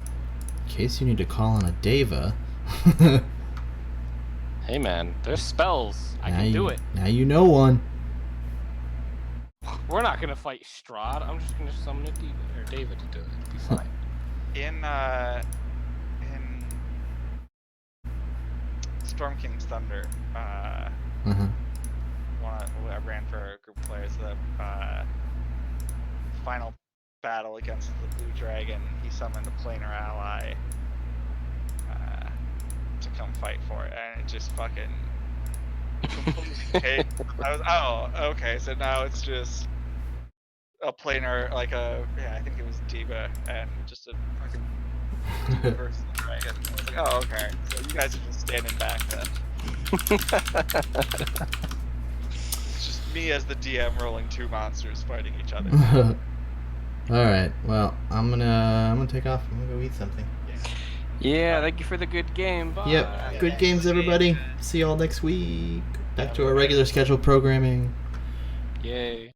In case you need to call on a Deva. Hey man, there's spells. I can do it. Now you know one. We're not gonna fight Strahd. I'm just gonna summon a David to do it. It'll be fine. In Storm King's Thunder, Uh-huh. I ran for a group of players. The final battle against the Blue Dragon, he summoned a planar ally to come fight for it, and it just fucking completely caved. I was, oh, okay, so now it's just a planar, I think it was Diva, and just a fucking Diva versus the dragon. I was like, oh, okay, so you guys are just standing back then. It's just me as the DM rolling two monsters fighting each other. All right. Well, I'm gonna take off. I'm gonna go eat something. Yeah, thank you for the good game. Bye. Yep. Good games, everybody. See y'all next week. Back to our regular scheduled programming. Yay.